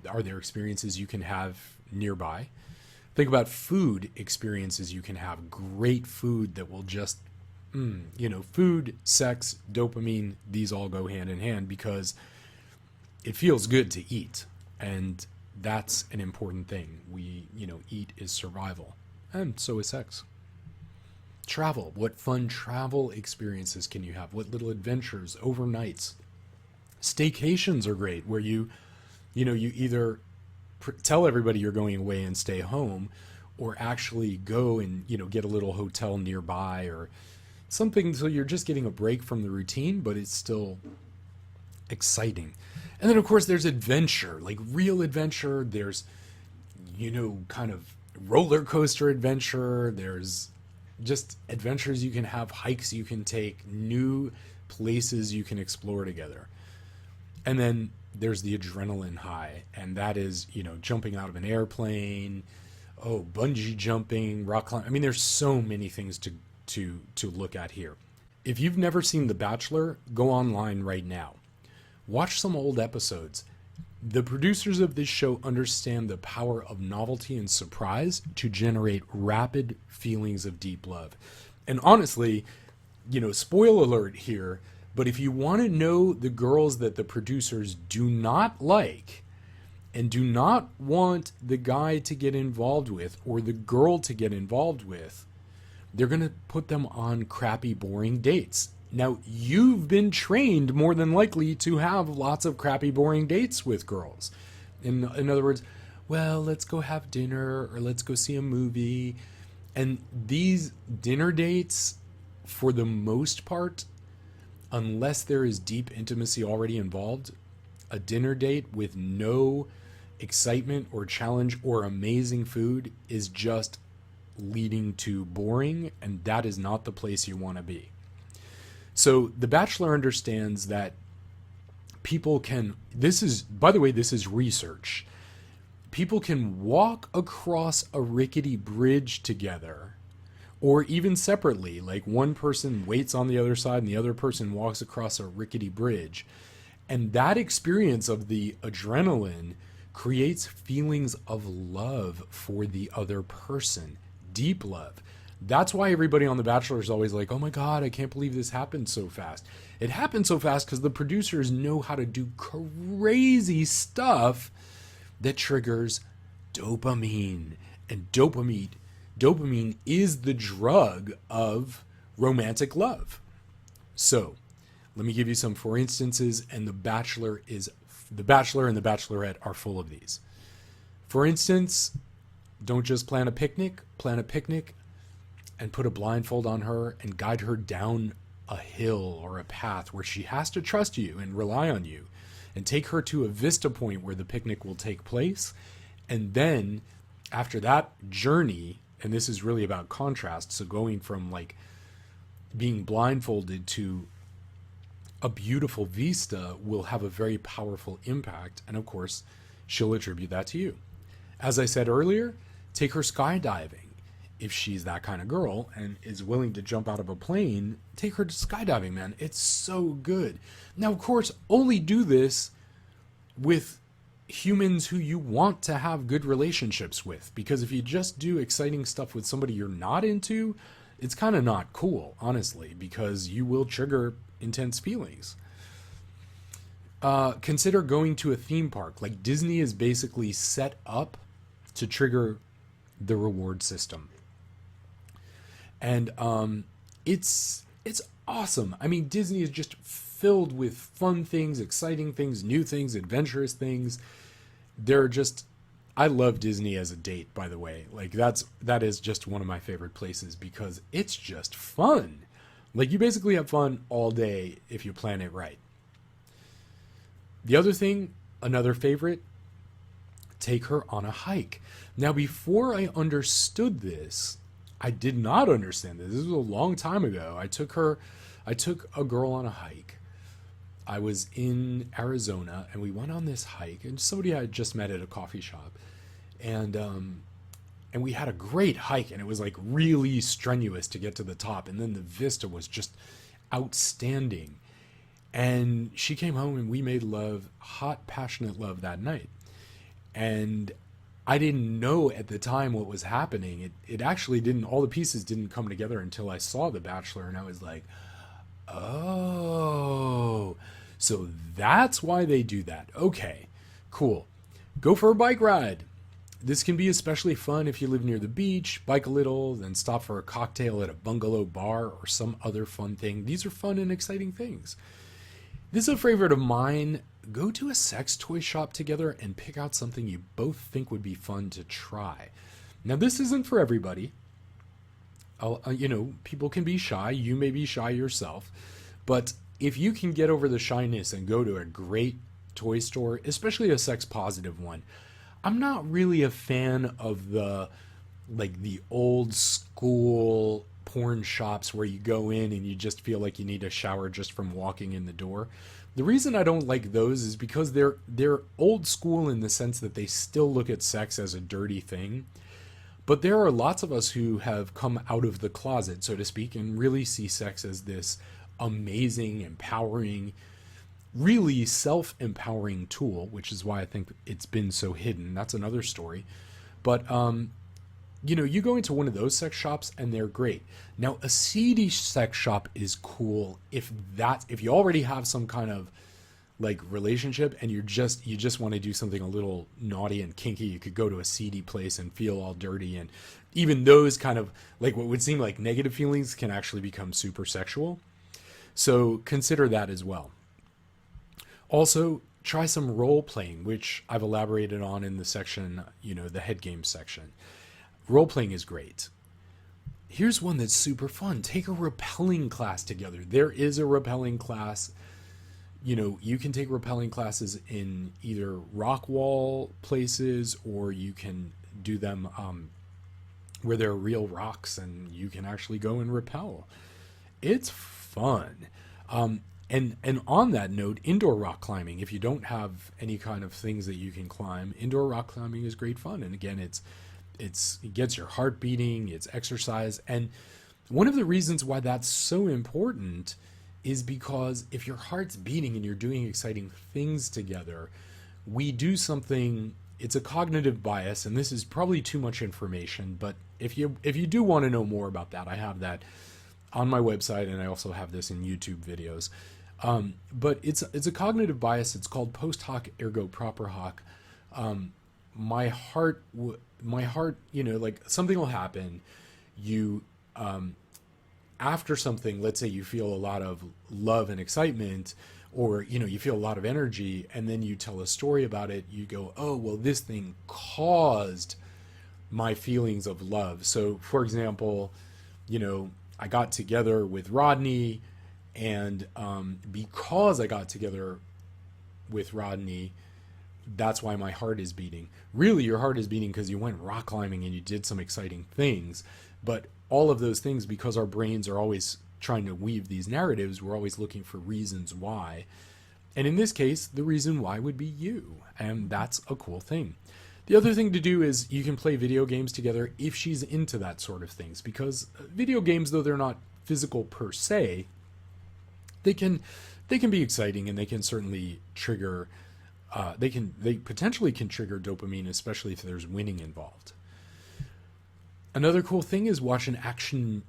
Are there experiences you can have nearby? Think about food experiences you can have. Great food that will just, food, sex, dopamine, these all go hand in hand because it feels good to eat. And that's an important thing. Eat is survival. And so is sex. Travel. What fun travel experiences can you have? What little adventures, overnights? Staycations are great where you either tell everybody you're going away and stay home, or actually go and get a little hotel nearby or something, so you're just getting a break from the routine, but it's still exciting. And then of course there's adventure, like real adventure. There's kind of roller coaster adventure. There's just adventures you can have, hikes you can take, new places you can explore together. And then there's the adrenaline high, and that is, jumping out of an airplane, bungee jumping, rock climbing. I mean, there's so many things to look at here. If you've never seen The Bachelor, go online right now. Watch some old episodes. The producers of this show understand the power of novelty and surprise to generate rapid feelings of deep love. And honestly, spoil alert here, but if you want to know the girls that the producers do not like and do not want the guy to get involved with or the girl to get involved with, they're going to put them on crappy, boring dates. Now, you've been trained more than likely to have lots of crappy, boring dates with girls. In other words, well, let's go have dinner or let's go see a movie. And these dinner dates, for the most part, unless there is deep intimacy already involved, a dinner date with no excitement or challenge or amazing food is just leading to boring, and that is not the place you want to be. So The Bachelor understands that people can, by the way, this is research. People can walk across a rickety bridge together, or even separately, like one person waits on the other side and the other person walks across a rickety bridge. And that experience of the adrenaline creates feelings of love for the other person, deep love. That's why everybody on The Bachelor is always like, oh my God, I can't believe this happened so fast. It happened so fast because the producers know how to do crazy stuff that triggers dopamine. And dopamine is the drug of romantic love. So let me give you some for instances, and The Bachelor and The Bachelorette are full of these. For instance, don't just plan a picnic and put a blindfold on her and guide her down a hill or a path where she has to trust you and rely on you, and take her to a vista point where the picnic will take place. And then after that journey, and this is really about contrast, so going from like being blindfolded to a beautiful vista will have a very powerful impact. And of course, she'll attribute that to you. As I said earlier, take her skydiving. If she's that kind of girl and is willing to jump out of a plane, take her to skydiving, man. It's so good. Now, of course, only do this with humans who you want to have good relationships with. Because if you just do exciting stuff with somebody you're not into, it's kind of not cool, honestly, because you will trigger intense feelings. Consider going to a theme park. Like, Disney is basically set up to trigger the reward system. And it's awesome. I mean, Disney is just filled with fun things, exciting things, new things, adventurous things. They're just, I love Disney as a date, by the way. Like that is just one of my favorite places because it's just fun. Like you basically have fun all day if you plan it right. The other thing, another favorite, take her on a hike. Now, before I understood this, I did not understand this. This was a long time ago. I took a girl on a hike. I was in Arizona and we went on this hike, and somebody I had just met at a coffee shop. And we had a great hike, and it was like really strenuous to get to the top, and then the vista was just outstanding. And she came home and we made love, hot, passionate love that night. And I didn't know at the time what was happening. It actually didn't, all the pieces didn't come together until I saw The Bachelor, and I was like, oh, so that's why they do that. Okay, cool. Go for a bike ride. This can be especially fun if you live near the beach, bike a little, then stop for a cocktail at a bungalow bar or some other fun thing. These are fun and exciting things. This is a favorite of mine. Go to a sex toy shop together and pick out something you both think would be fun to try. Now, this isn't for everybody. People can be shy. You may be shy yourself. But if you can get over the shyness and go to a great toy store, especially a sex positive one, I'm not really a fan of the old school porn shops where you go in and you just feel like you need a shower just from walking in the door. The reason I don't like those is because they're old school in the sense that they still look at sex as a dirty thing. But there are lots of us who have come out of the closet, so to speak, and really see sex as this amazing, empowering, really self-empowering tool, which is why I think it's been so hidden. That's another story. But you go into one of those sex shops and they're great. Now, a seedy sex shop is cool if you already have some kind of like relationship and you just want to do something a little naughty and kinky. You could go to a seedy place and feel all dirty, and even those kind of like what would seem like negative feelings can actually become super sexual. So consider that as well. Also, try some role playing, which I've elaborated on in the section, the head game section. Role playing is great. Here's one that's super fun. Take a rappelling class together. There is a rappelling class. You can take rappelling classes in either rock wall places, or you can do them where there are real rocks and you can actually go and rappel. It's fun. And on that note, indoor rock climbing, if you don't have any kind of things that you can climb, indoor rock climbing is great fun. And again, it gets your heart beating, it's exercise. And one of the reasons why that's so important is because if your heart's beating and you're doing exciting things together, we do something, it's a cognitive bias, and this is probably too much information, but if you do want to know more about that, I have that on my website, and I also have this in YouTube videos. But it's a cognitive bias. It's called post hoc ergo propter hoc. My heart, like something will happen. You, after something, let's say you feel a lot of love and excitement, or, you feel a lot of energy, and then you tell a story about it. You go, oh, well, this thing caused my feelings of love. So, for example, I got together with Rodney, and because I got together with Rodney, that's why my heart is beating. Really, your heart is beating because you went rock climbing and you did some exciting things. But all of those things, because our brains are always trying to weave these narratives, we're always looking for reasons why. And in this case, the reason why would be you. And that's a cool thing. The other thing to do is you can play video games together if she's into that sort of things, because video games, though they're not physical per se, they can be exciting, and they can certainly trigger they potentially can trigger dopamine, especially if there's winning involved. Another cool thing is watch an action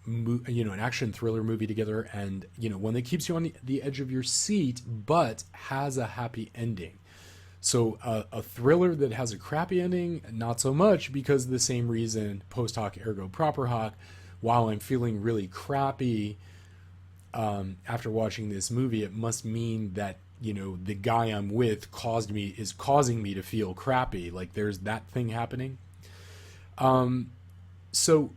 thriller movie together, and one that keeps you on the edge of your seat but has a happy ending. So a thriller that has a crappy ending, not so much, because the same reason, post hoc ergo propter hoc, wow, I'm feeling really crappy after watching this movie, it must mean that, you know, the guy I'm with is causing me to feel crappy. Like there's that thing happening. So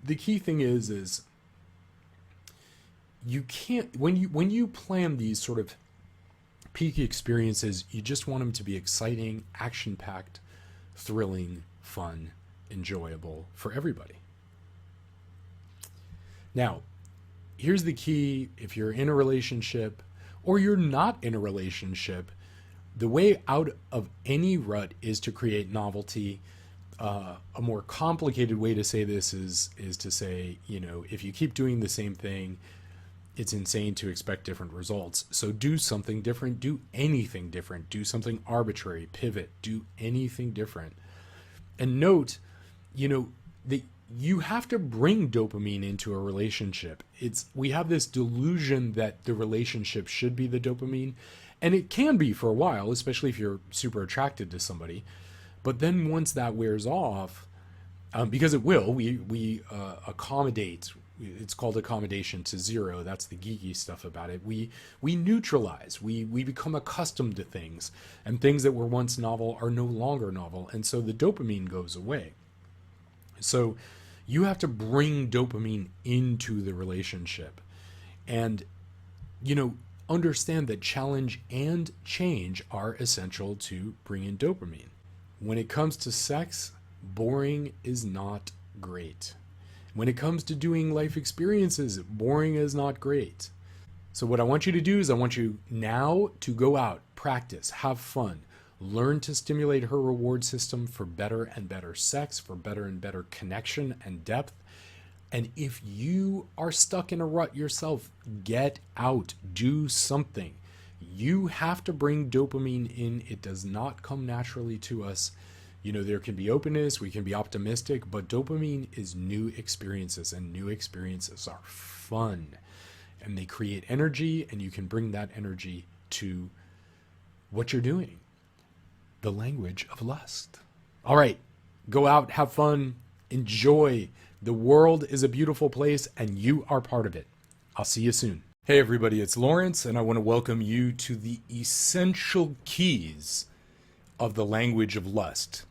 the key thing is you can't, when you plan these sort of peak experiences, you just want them to be exciting, action-packed, thrilling, fun, enjoyable for everybody. Now, here's the key. If you're in a relationship or you're not in a relationship, the way out of any rut is to create novelty. A more complicated way to say this is to say, you know, if you keep doing the same thing, it's insane to expect different results. So do something different, do anything different, do something arbitrary, pivot, do anything different. And note, you know, that you have to bring dopamine into a relationship. We have this delusion that the relationship should be the dopamine, and it can be for a while, especially if you're super attracted to somebody. But then once that wears off, because it will, we accommodate. It's called accommodation to zero. That's the geeky stuff about it. We neutralize. We become accustomed to things, and things that were once novel are no longer novel, and so the dopamine goes away. So you have to bring dopamine into the relationship, and you know, understand that challenge and change are essential to bring in dopamine. When it comes to sex, boring is not great. When it comes to doing life experiences, boring is not great. So what I want you to do is I want you now to go out, practice, have fun, learn to stimulate her reward system for better and better sex, for better and better connection and depth. And if you are stuck in a rut yourself, get out, do something. You have to bring dopamine in. It does not come naturally to us. You know, there can be openness, we can be optimistic, but dopamine is new experiences, and new experiences are fun. And they create energy, and you can bring that energy to what you're doing. The language of lust. All right, go out, have fun, enjoy. The world is a beautiful place, and you are part of it. I'll see you soon. Hey everybody, it's Lawrence, and I want to welcome you to the essential keys of the language of lust.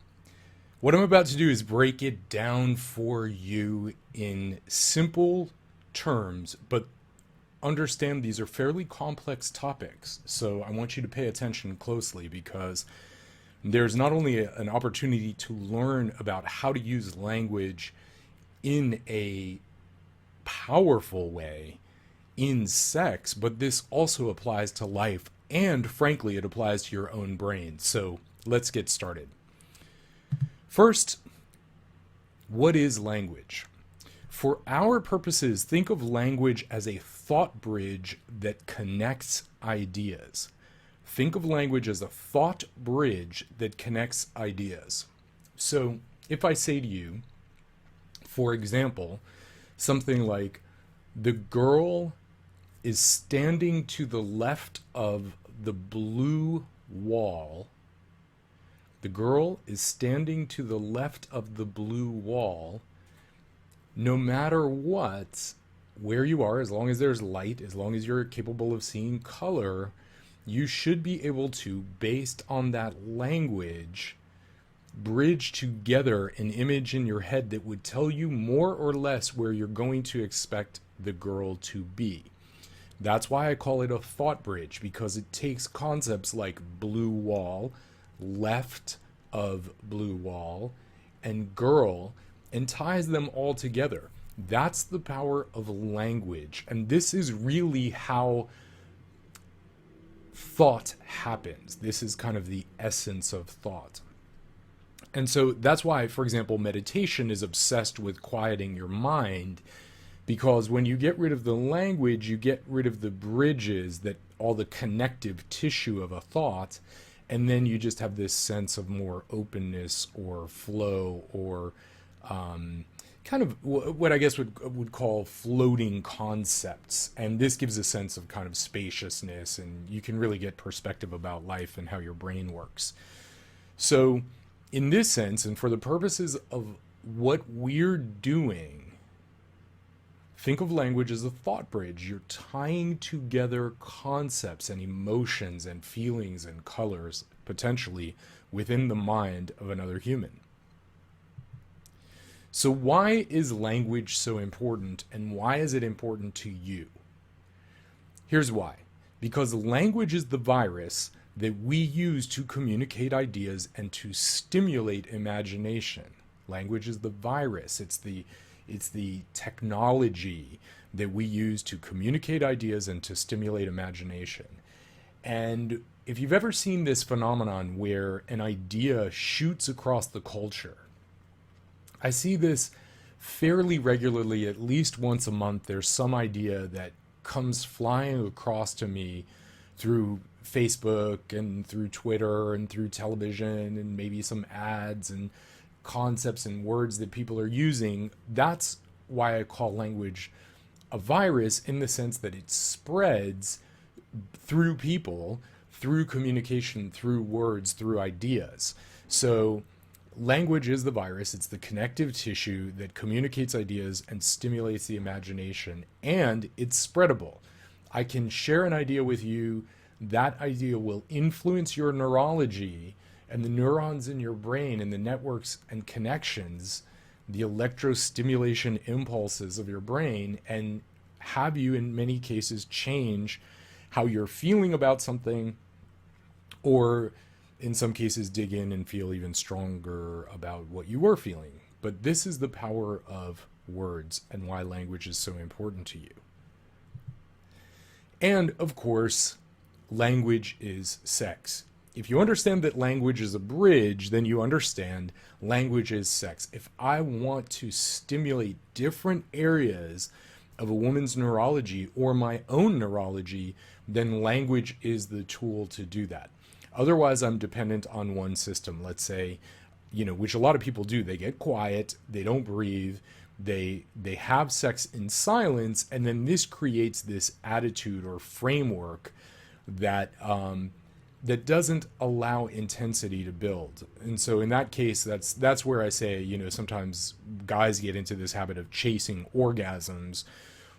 What I'm about to do is break it down for you in simple terms, but understand these are fairly complex topics. So I want you to pay attention closely, because there's not only an opportunity to learn about how to use language in a powerful way in sex, but this also applies to life, and frankly, it applies to your own brain. So let's get started. First, what is language? For our purposes, think of language as a thought bridge that connects ideas. Think of language as a thought bridge that connects ideas. So if I say to you, for example, something like, the girl is standing to the left of the blue wall. The girl is standing to the left of the blue wall. No matter what, where you are, as long as there's light, as long as you're capable of seeing color, you should be able to, based on that language, bridge together an image in your head that would tell you more or less where you're going to expect the girl to be. That's why I call it a thought bridge, because it takes concepts like blue wall, left of blue wall, and girl, and ties them all together. That's the power of language. And this is really how thought happens. This is kind of the essence of thought. And so that's why, for example, meditation is obsessed with quieting your mind, because when you get rid of the language, you get rid of the bridges, that all the connective tissue of a thought, and then you just have this sense of more openness or flow, or kind of what I guess would call floating concepts. And this gives a sense of kind of spaciousness, and you can really get perspective about life and how your brain works. So in this sense, and for the purposes of what we're doing, Think of language as a thought bridge. You're tying together concepts and emotions and feelings and colors, potentially, within the mind of another human. So why is language so important, and why is it important to you? Here's why. Because language is the virus that we use to communicate ideas and to stimulate imagination. Language is the virus. It's the technology that we use to communicate ideas and to stimulate imagination. And if you've ever seen this phenomenon where an idea shoots across the culture, I see this fairly regularly. At least once a month, there's some idea that comes flying across to me through Facebook and through Twitter and through television and maybe some ads and concepts and words that people are using. That's why I call language a virus, in the sense that it spreads through people, through communication, through words, through ideas. So language is the virus. It's the connective tissue that communicates ideas and stimulates the imagination, and it's spreadable. I can share an idea with you. That idea will influence your neurology and the neurons in your brain and the networks and connections, the electrostimulation impulses of your brain, and have you, in many cases, change how you're feeling about something, or in some cases dig in and feel even stronger about what you were feeling. But this is the power of words and why language is so important to you. And of course, language is sex. If you understand that language is a bridge, then you understand language is sex. If I want to stimulate different areas of a woman's neurology or my own neurology, then language is the tool to do that. Otherwise, I'm dependent on one system. Let's say, which a lot of people do. They get quiet, they don't breathe, they have sex in silence, and then this creates this attitude or framework that that doesn't allow intensity to build. And so in that case, that's where I say, sometimes guys get into this habit of chasing orgasms.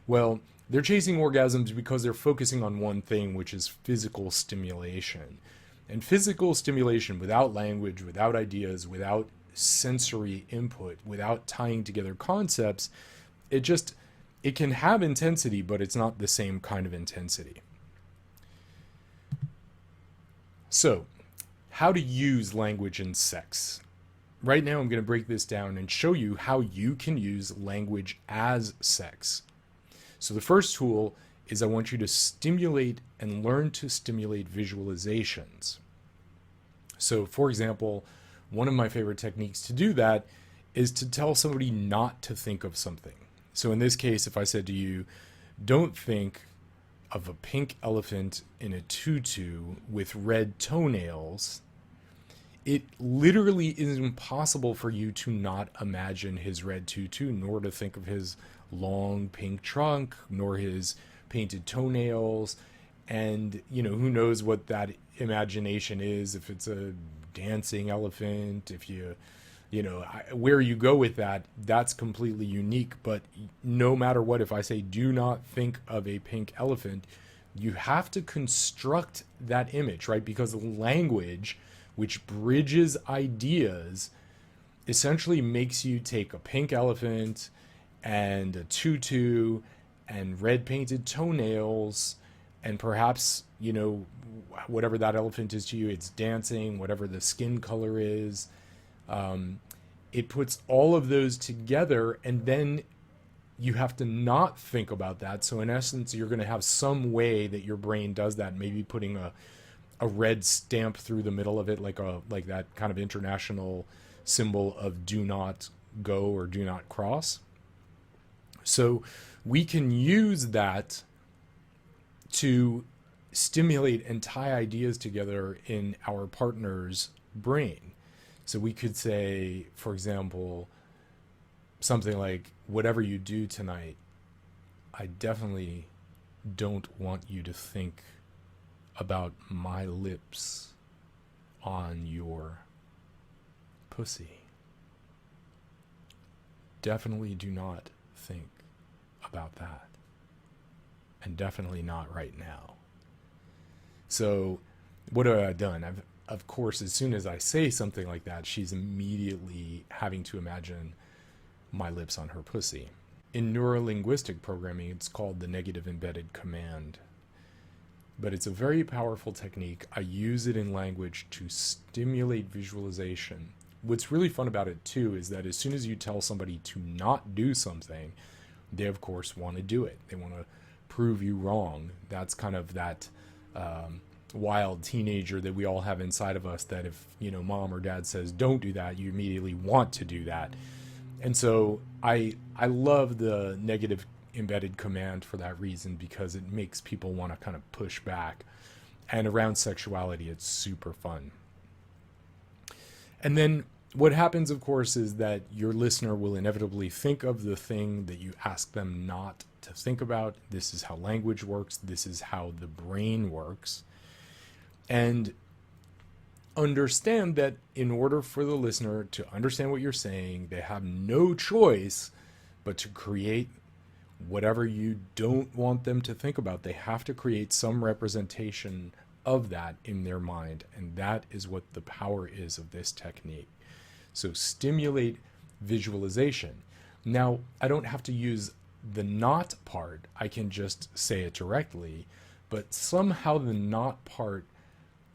Well, they're chasing orgasms because they're focusing on one thing, which is physical stimulation. And physical stimulation without language, without ideas, without sensory input, without tying together concepts, it can have intensity, but it's not the same kind of intensity. So, how to use language in sex. Right now I'm going to break this down and show you how you can use language as sex. So the first tool is I want you to stimulate and learn to stimulate visualizations. So for example, one of my favorite techniques to do that is to tell somebody not to think of something. So in this case, if I said to you, don't think of a pink elephant in a tutu with red toenails, it literally is impossible for you to not imagine his red tutu, nor to think of his long pink trunk, nor his painted toenails. And, who knows what that imagination is, if it's a dancing elephant, if where you go with that, that's completely unique. But no matter what, if I say do not think of a pink elephant, you have to construct that image, right? Because language, which bridges ideas, essentially makes you take a pink elephant and a tutu and red painted toenails, and perhaps, whatever that elephant is to you, it's dancing, whatever the skin color is. It puts all of those together, and then you have to not think about that. So in essence, you're going to have some way that your brain does that, maybe putting a red stamp through the middle of it, like that kind of international symbol of do not go or do not cross. So we can use that to stimulate and tie ideas together in our partner's brain. So we could say, for example, something like, whatever you do tonight, I definitely don't want you to think about my lips on your pussy. Definitely do not think about that. And definitely not right now. So what have I done? Of course, as soon as I say something like that, she's immediately having to imagine my lips on her pussy. In neurolinguistic programming, it's called the negative embedded command. But it's a very powerful technique. I use it in language to stimulate visualization. What's really fun about it too is that as soon as you tell somebody to not do something, they of course want to do it. They want to prove you wrong. That's kind of that wild teenager that we all have inside of us, that if, mom or dad says don't do that, you immediately want to do that. And so I love the negative embedded command for that reason, because it makes people want to kind of push back. And around sexuality, it's super fun. And then what happens, of course, is that your listener will inevitably think of the thing that you ask them not to think about. This is how language works. This is how the brain works. And understand that in order for the listener to understand what you're saying, they have no choice but to create whatever you don't want them to think about. They have to create some representation of that in their mind. And that is what the power is of this technique. So stimulate visualization. Now, I don't have to use the not part. I can just say it directly. But somehow the not part,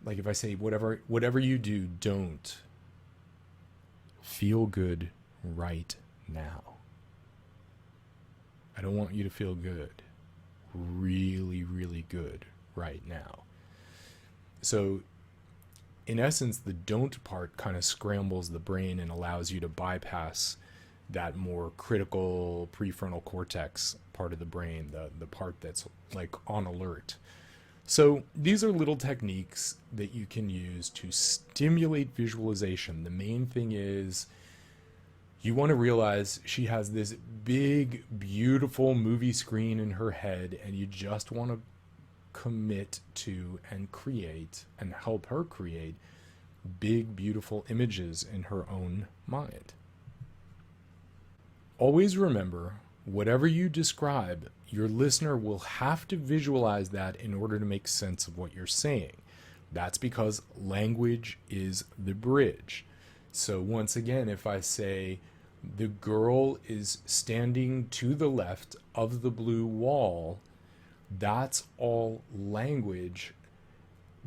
like if I say whatever you do, don't feel good right now. I don't want you to feel good, really, really good right now. So in essence, the don't part kind of scrambles the brain and allows you to bypass that more critical prefrontal cortex part of the brain, the part that's like on alert. So these are little techniques that you can use to stimulate visualization. The main thing is you want to realize she has this big, beautiful movie screen in her head, and you just want to commit to and create and help her create big, beautiful images in her own mind. Always remember, whatever you describe, your listener will have to visualize that in order to make sense of what you're saying. That's because language is the bridge. So once again, if I say the girl is standing to the left of the blue wall, that's all language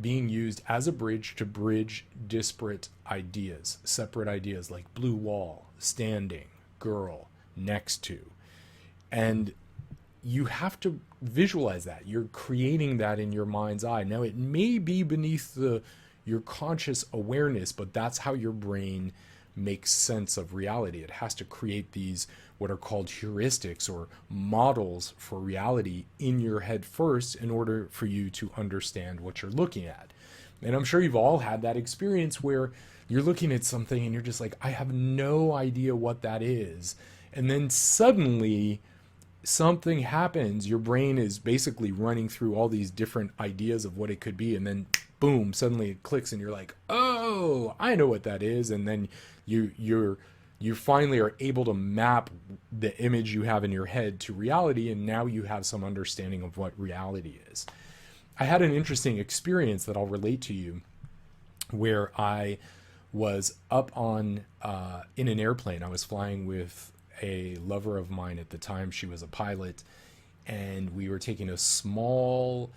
being used as a bridge to bridge disparate ideas, separate ideas like blue wall, standing, girl, next to. And you have to visualize that. You're creating that in your mind's eye. Now, it may be beneath your conscious awareness, but that's how your brain makes sense of reality. It has to create these what are called heuristics or models for reality in your head first in order for you to understand what you're looking at. And I'm sure you've all had that experience where you're looking at something and you're just like, I have no idea what that is. And then suddenly something happens. Your brain is basically running through all these different ideas of what it could be. And then boom, suddenly it clicks and you're like, oh, I know what that is. And then you finally are able to map the image you have in your head to reality. And now you have some understanding of what reality is. I had an interesting experience that I'll relate to you where I was up on in an airplane. I was flying with a lover of mine at the time. She was a pilot, and we were taking a small,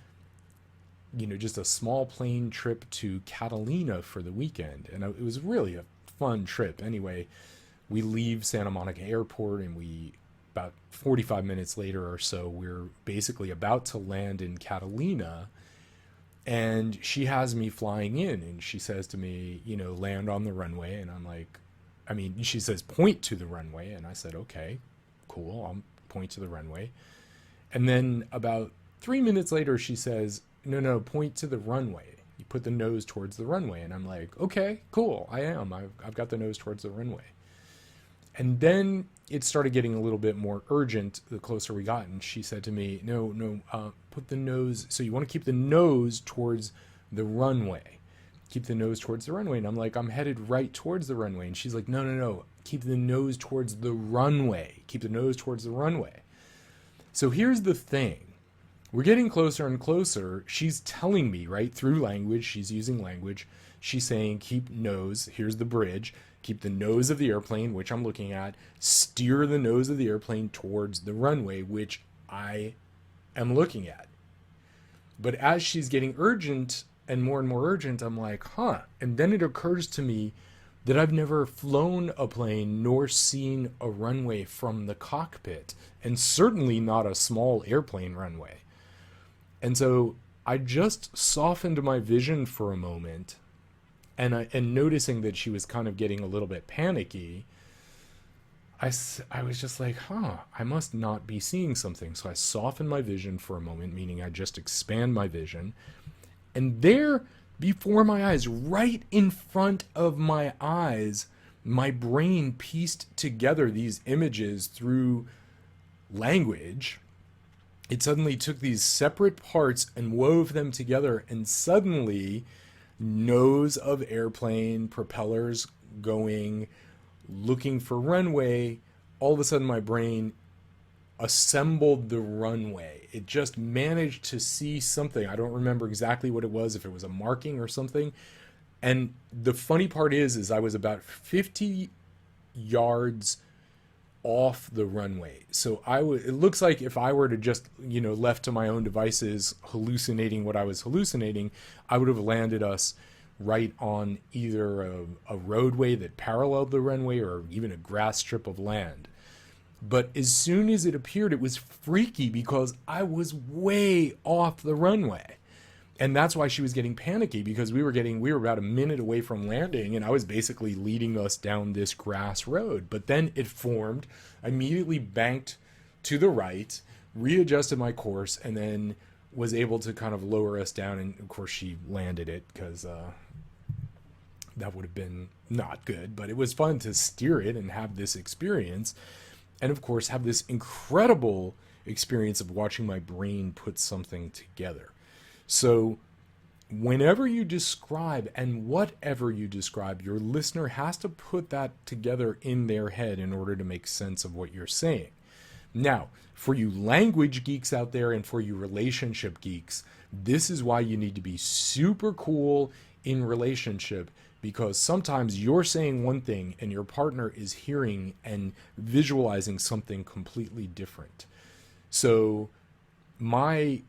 just a small plane trip to Catalina for the weekend. And it was really a fun trip. Anyway, we leave Santa Monica Airport, and about 45 minutes later or so, we're basically about to land in Catalina, and she has me flying in, and she says to me, land on the runway. And I'm like, she says, point to the runway. And I said, okay, cool. I'll point to the runway. And then about 3 minutes later, she says, no, point to the runway. You put the nose towards the runway. And I'm like, okay, cool. I am. I've got the nose towards the runway. And then it started getting a little bit more urgent the closer we got. And she said to me, no, put the nose. So you want to keep the nose towards the runway. Keep the nose towards the runway. And I'm like, I'm headed right towards the runway. And she's like, no, keep the nose towards the runway. Keep the nose towards the runway. So here's the thing. We're getting closer and closer. She's telling me, right, through language, she's using language. She's saying, keep nose, here's the bridge, keep the nose of the airplane, which I'm looking at, steer the nose of the airplane towards the runway, which I am looking at. But as she's getting urgent and more urgent, I'm like, huh. And then it occurs to me that I've never flown a plane nor seen a runway from the cockpit, and certainly not a small airplane runway. And so I just softened my vision for a moment, and noticing that she was kind of getting a little bit panicky, I was just like, I must not be seeing something. So I softened my vision for a moment, meaning I just expand my vision. And there, before my eyes, right in front of my eyes, my brain pieced together these images through language. It suddenly took these separate parts and wove them together, and suddenly, nose of airplane, propellers going, looking for runway, all of a sudden my brain assembled the runway. It just managed to see something. I don't remember exactly what it was, if it was a marking or something. And the funny part is I was about 50 yards off the runway. So it looks like if I were to just, left to my own devices, hallucinating what I was hallucinating, I would have landed us right on either a roadway that paralleled the runway or even a grass strip of land. But as soon as it appeared, it was freaky because I was way off the runway. And that's why she was getting panicky, because we were about a minute away from landing, and I was basically leading us down this grass road. But then it formed, I immediately banked to the right, readjusted my course, and then was able to kind of lower us down. And of course she landed it, because that would have been not good, but it was fun to steer it and have this experience. And of course have this incredible experience of watching my brain put something together. So whenever you describe, and whatever you describe, your listener has to put that together in their head in order to make sense of what you're saying. Now, for you language geeks out there and for you relationship geeks, this is why you need to be super cool in relationship, because sometimes you're saying one thing and your partner is hearing and visualizing something completely different. So my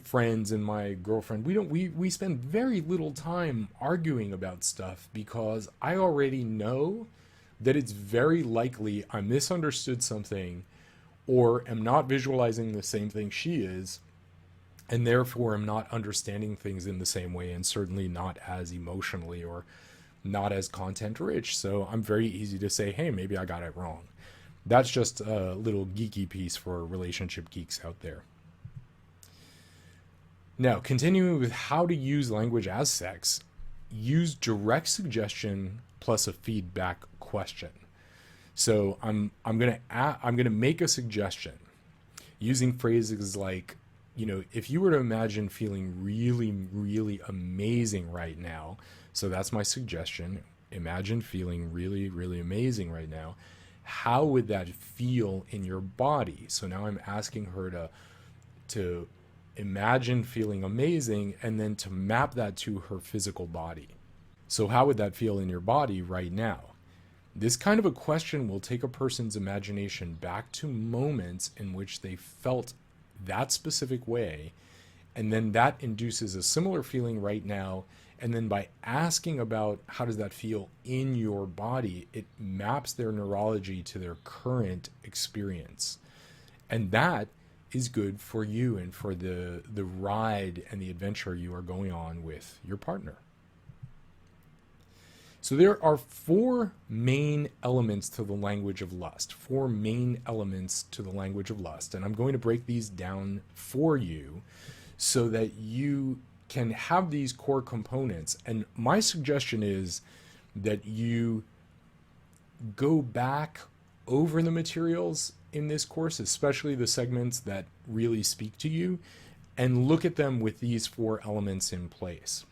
friends and my girlfriend, we spend very little time arguing about stuff, because I already know that it's very likely I misunderstood something or am not visualizing the same thing she is, and therefore am not understanding things in the same way, and certainly not as emotionally or not as content rich. So I'm very easy to say, hey, maybe I got it wrong. That's just a little geeky piece for relationship geeks out there. Now, continuing with how to use language as sex, use direct suggestion plus a feedback question. So I'm gonna make a suggestion using phrases like, if you were to imagine feeling really, really amazing right now, so that's my suggestion. Imagine feeling really, really amazing right now. How would that feel in your body? So now I'm asking her to imagine feeling amazing and then to map that to her physical body. So how would that feel in your body right now? This kind of a question will take a person's imagination back to moments in which they felt that specific way, and then that induces a similar feeling right now. And then by asking about how does that feel in your body, it maps their neurology to their current experience. And that is good for you and for the ride and the adventure you are going on with your partner. So there are 4 main elements to the language of lust, 4 main elements to the language of lust. And I'm going to break these down for you so that you can have these core components. And my suggestion is that you go back over the materials in this course, especially the segments that really speak to you, and look at them with these 4 elements in place.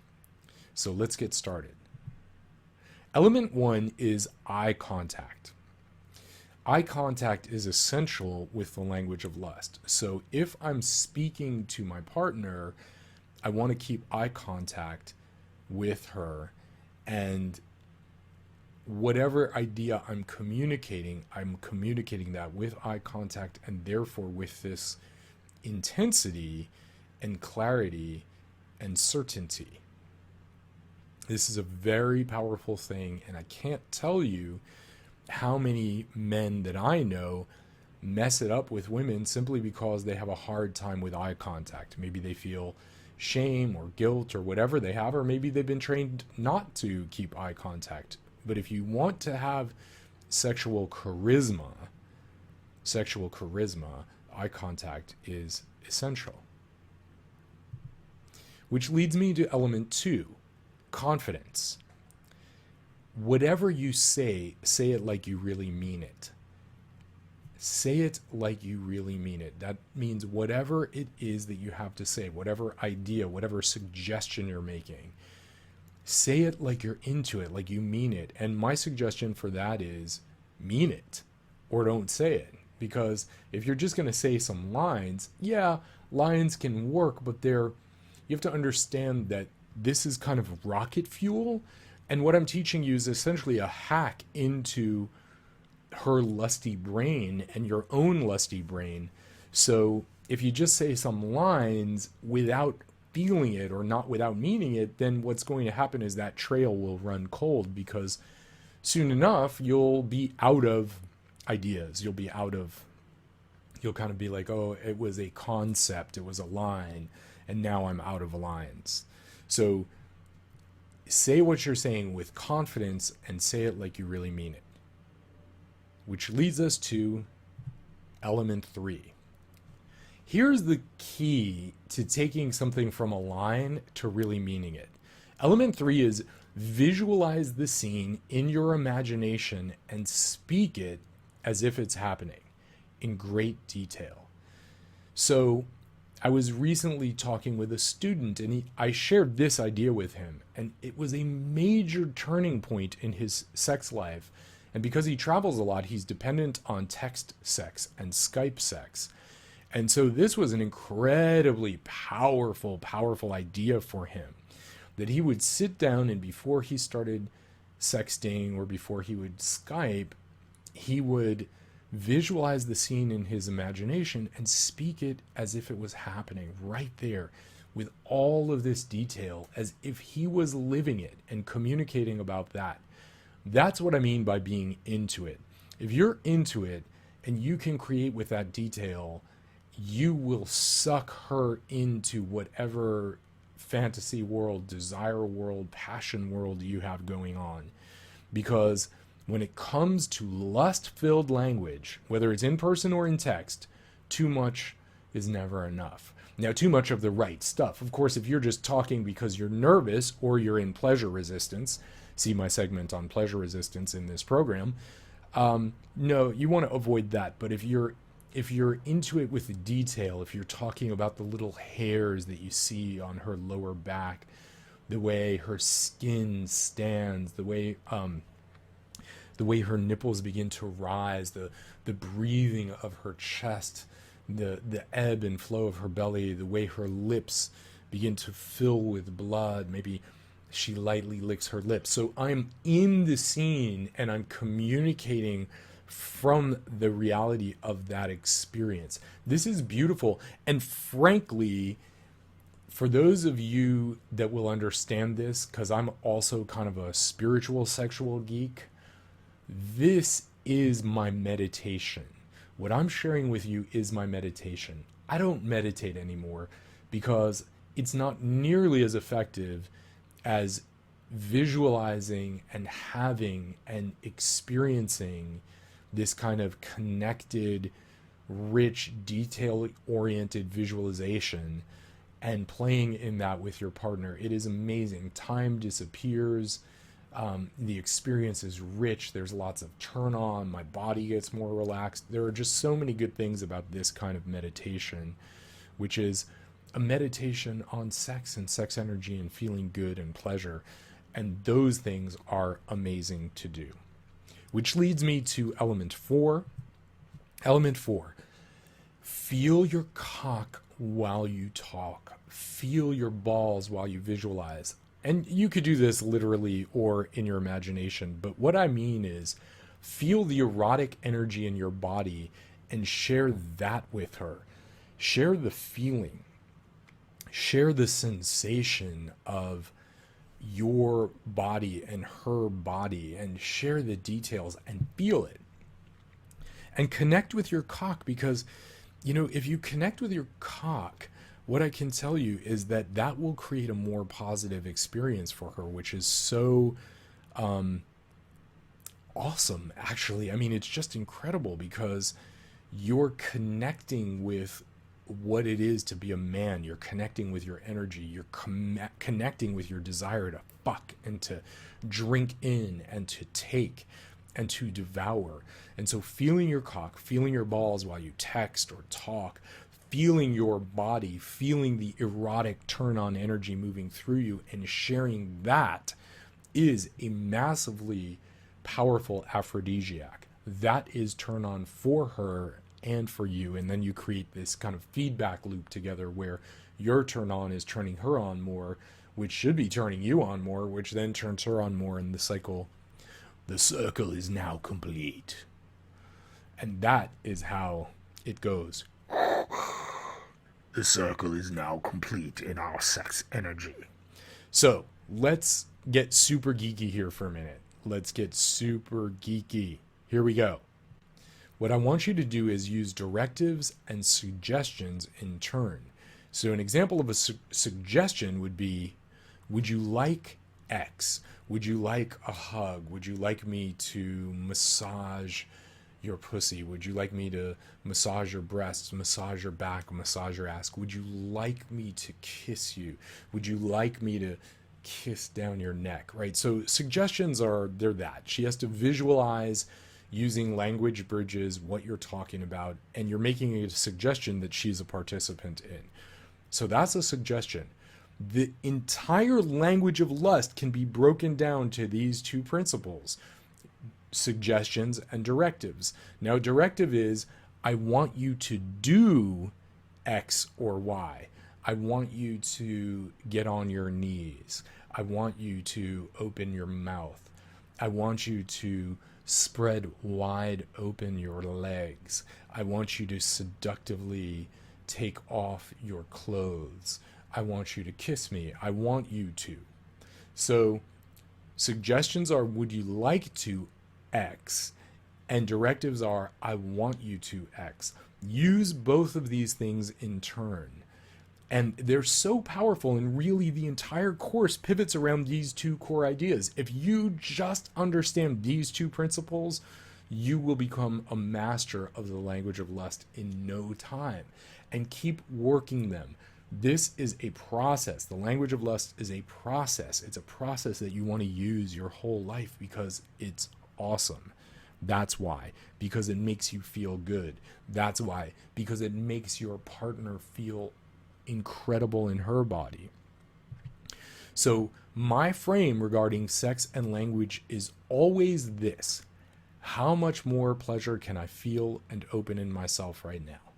So let's get started. Element 1 is eye contact. Eye contact is essential with the language of lust. So if I'm speaking to my partner, I want to keep eye contact with her, and whatever idea I'm communicating that with eye contact, and therefore with this intensity and clarity and certainty. This is a very powerful thing, and I can't tell you how many men that I know mess it up with women simply because they have a hard time with eye contact. Maybe they feel shame or guilt or whatever they have, or maybe they've been trained not to keep eye contact. But if you want to have sexual charisma, eye contact is essential. Which leads me to element 2, confidence. Whatever you say it like you really mean it. Say it like you really mean it. That means whatever it is that you have to say, whatever idea, whatever suggestion you're making, say it like you're into it, like you mean it. And my suggestion for that is mean it, or don't say it. Because if you're just going to say some lines, yeah, lines can work, but you have to understand that this is kind of rocket fuel. And what I'm teaching you is essentially a hack into her lusty brain and your own lusty brain. So if you just say some lines without feeling it or not without meaning it, then what's going to happen is that trail will run cold, because soon enough you'll be out of ideas. You'll kind of be like, oh, it was a concept, it was a line, and now I'm out of lines. So say what you're saying with confidence and say it like you really mean it. Which leads us to element 3. Here's the key to taking something from a line to really meaning it. Element 3 is visualize the scene in your imagination and speak it as if it's happening in great detail. So I was recently talking with a student, and I shared this idea with him, and it was a major turning point in his sex life. And because he travels a lot, he's dependent on text sex and Skype sex. And so this was an incredibly powerful idea for him, that he would sit down, and before he started sexting or before he would Skype, he would visualize the scene in his imagination and speak it as if it was happening right there, with all of this detail, as if he was living it and communicating about that. That's what I mean by being into it. If you're into it and you can create with that detail, you will suck her into whatever fantasy world, desire world, passion world you have going on. Because when it comes to lust-filled language, whether it's in person or in text, too much is never enough. Now, too much of the right stuff. Of course, if you're just talking because you're nervous or you're in pleasure resistance, see my segment on pleasure resistance in this program, no, you want to avoid that. But if you're into it with the detail, if you're talking about the little hairs that you see on her lower back, the way her skin stands, the way her nipples begin to rise, the breathing of her chest, the ebb and flow of her belly, the way her lips begin to fill with blood, maybe she lightly licks her lips. So I'm in the scene and I'm communicating from the reality of that experience. This is beautiful. And frankly, for those of you that will understand this, because I'm also kind of a spiritual sexual geek, this is my meditation. What I'm sharing with you is my meditation. I don't meditate anymore because it's not nearly as effective as visualizing and having and experiencing this kind of connected, rich, detail-oriented visualization and playing in that with your partner. It is amazing. Time disappears. The experience is rich. There's lots of turn on. My body gets more relaxed. There are just so many good things about this kind of meditation, which is a meditation on sex and sex energy and feeling good and pleasure. And those things are amazing to do. which leads me to element 4. Element 4, feel your cock while you talk. Feel your balls while you visualize. And you could do this literally or in your imagination, but what I mean is feel the erotic energy in your body and share that with her. Share the feeling. Share the sensation of your body and her body, and share the details and feel it. And connect with your cock, because, you know, if you connect with your cock, what I can tell you is that that will create a more positive experience for her, which is so awesome, actually. I mean, it's just incredible because you're connecting with what it is to be a man. You're connecting with your energy. You're connecting with your desire to fuck and to drink in and to take and to devour. And so feeling your cock, feeling your balls while you text or talk, feeling your body, feeling the erotic turn on energy moving through you, and sharing that is a massively powerful aphrodisiac. That is turn on for her and for you. And then you create this kind of feedback loop together where your turn on is turning her on more, which should be turning you on more, which then turns her on more, and the circle is now complete. And that is how it goes. The circle is now complete in our sex energy. So let's get super geeky here for a minute. Let's get super geeky. Here we go. What I want you to do is use directives and suggestions in turn. So an example of a suggestion would be, would you like X? Would you like a hug? Would you like me to massage your pussy? Would you like me to massage your breasts, massage your back, massage your ass? Would you like me to kiss you? Would you like me to kiss down your neck, right? So suggestions they're that. She has to visualize using language bridges what you're talking about, and you're making a suggestion that she's a participant in. So that's a suggestion. The entire language of lust can be broken down to these two principles: suggestions and directives. Now, directive is, I want you to do X or Y. I want you to get on your knees. I want you to open your mouth. I want you to spread wide open your legs. I want you to seductively take off your clothes. I want you to kiss me. I want you to. So suggestions are, would you like to X? And directives are, I want you to X. Use both of these things in turn. And they're so powerful, and really the entire course pivots around these two core ideas. If you just understand these two principles, you will become a master of the language of lust in no time. And keep working them. This is a process. The language of lust is a process. It's a process that you want to use your whole life because it's awesome. That's why. Because it makes you feel good. That's why. Because it makes your partner feel incredible in her body. So my frame regarding sex and language is always this: how much more pleasure can I feel and open in myself right now?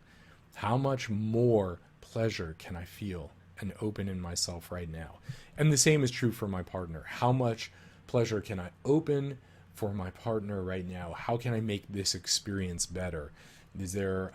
How much more pleasure can I feel and open in myself right now? And the same is true for my partner. How much pleasure can I open for my partner right now? How can I make this experience better? Is there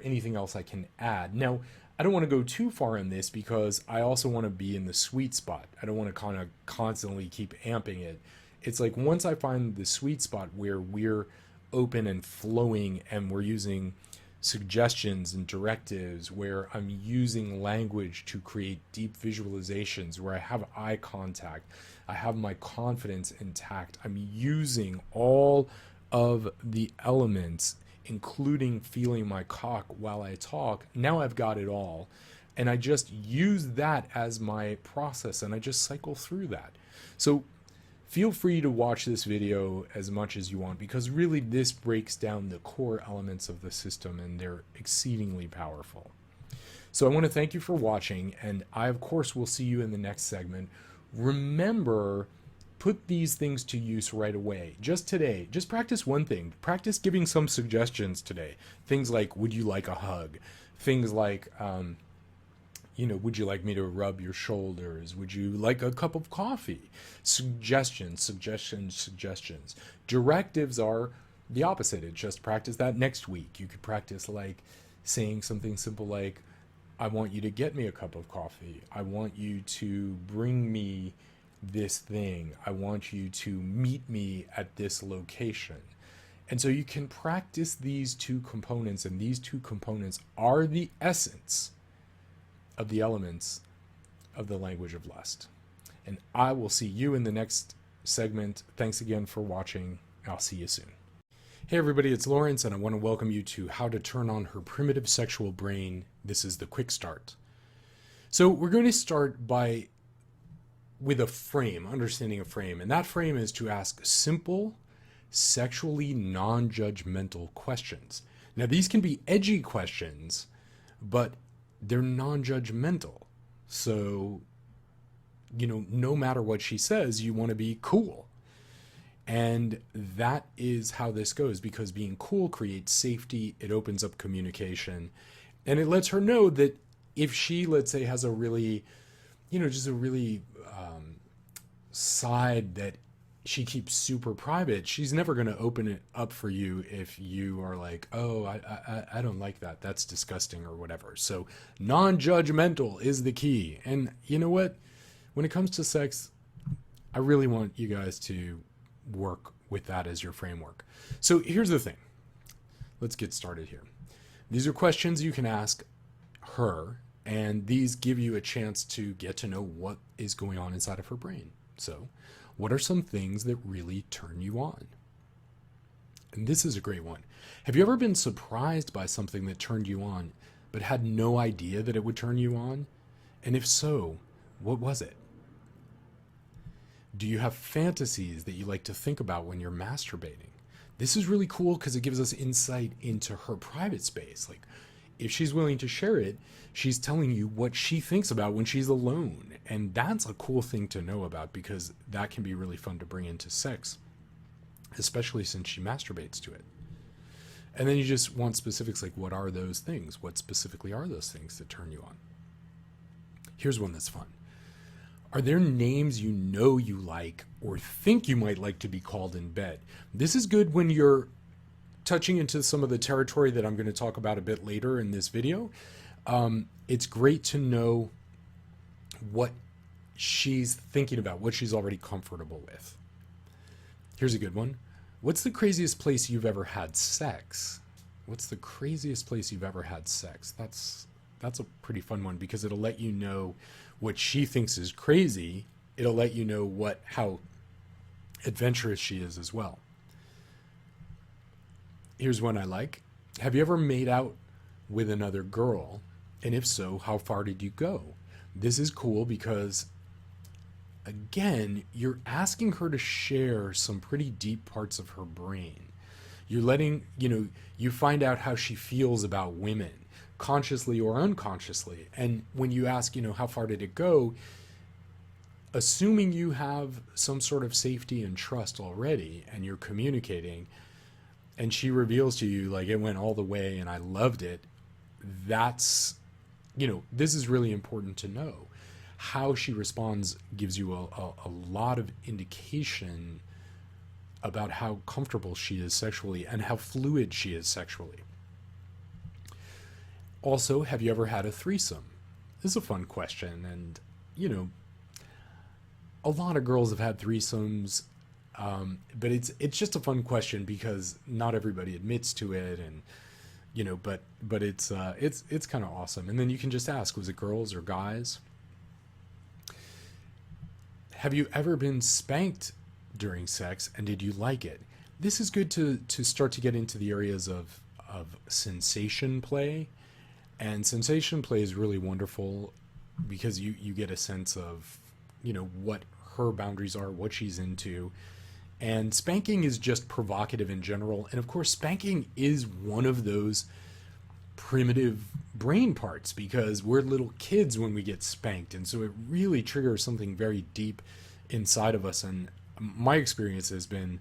anything else I can add? Now, I don't want to go too far in this because I also want to be in the sweet spot. I don't want to kind of constantly keep amping it. It's like once I find the sweet spot where we're open and flowing and we're using suggestions and directives, where I'm using language to create deep visualizations, where I have eye contact, I have my confidence intact, I'm using all of the elements, including feeling my cock while I talk. Now I've got it all. And I just use that as my process, and I just cycle through that. So feel free to watch this video as much as you want, because really this breaks down the core elements of the system, and they're exceedingly powerful. So I want to thank you for watching, and I, of course, will see you in the next segment. Remember put these things to use right away. Just today, just practice one thing. Practice giving some suggestions today. Things like, would you like a hug? Things like, would you like me to rub your shoulders? Would you like a cup of coffee? Suggestions, suggestions, suggestions. Directives are the opposite. It's just practice that next week. You could practice like saying something simple like, I want you to get me a cup of coffee. I want you to bring me this thing. I want you to meet me at this location. And so you can practice these two components, and these two components are the essence of the elements of the language of lust. And I will see you in the next segment. Thanks again for watching. I'll see you soon. Hey everybody, it's Lawrence, and I want to welcome you to How to Turn on Her Primitive Sexual Brain. This is the quick start. So we're going to start with a frame, understanding a frame. And that frame is to ask simple, sexually non-judgmental questions. Now these can be edgy questions, but they're non-judgmental. So, no matter what she says, you want to be cool. And that is how this goes, because being cool creates safety, it opens up communication, and it lets her know that if she, let's say, has a really, just a really side that she keeps super private, she's never going to open it up for you if you are like, oh, I don't like that. That's disgusting or whatever. So non-judgmental is the key. And you know what? When it comes to sex, I really want you guys to work with that as your framework. So here's the thing. Let's get started here. These are questions you can ask her, and these give you a chance to get to know what is going on inside of her brain. So, what are some things that really turn you on? And this is a great one. Have you ever been surprised by something that turned you on, but had no idea that it would turn you on? And if so, what was it? Do you have fantasies that you like to think about when you're masturbating? This is really cool because it gives us insight into her private space. Like, if she's willing to share it, she's telling you what she thinks about when she's alone. And that's a cool thing to know about, because that can be really fun to bring into sex, especially since she masturbates to it. And then you just want specifics like, what are those things? What specifically are those things that turn you on? Here's one that's fun. Are there names you know you like or think you might like to be called in bed? This is good when you're touching into some of the territory that I'm going to talk about a bit later in this video. It's great to know what she's thinking about, what she's already comfortable with. Here's a good one. What's the craziest place you've ever had sex? What's the craziest place you've ever had sex? That's a pretty fun one, because it'll let you know what she thinks is crazy. It'll let you know how adventurous she is as well. Here's one I like. Have you ever made out with another girl? And if so, how far did you go? This is cool because, again, you're asking her to share some pretty deep parts of her brain. You're letting, you find out how she feels about women, consciously or unconsciously. And when you ask, how far did it go? Assuming you have some sort of safety and trust already, and you're communicating, and she reveals to you, like, it went all the way and I loved it, that's, this is really important to know. How she responds gives you a lot of indication about how comfortable she is sexually and how fluid she is sexually. Also, have you ever had a threesome? This is a fun question, and, a lot of girls have had threesomes. But it's just a fun question because not everybody admits to it, and but it's kind of awesome. And then you can just ask, was it girls or guys? Have you ever been spanked during sex, and did you like it? This is good to start to get into the areas of sensation play, and sensation play is really wonderful because you get a sense of what her boundaries are, what she's into. And spanking is just provocative in general. And of course, spanking is one of those primitive brain parts, because we're little kids when we get spanked. And so it really triggers something very deep inside of us. And my experience has been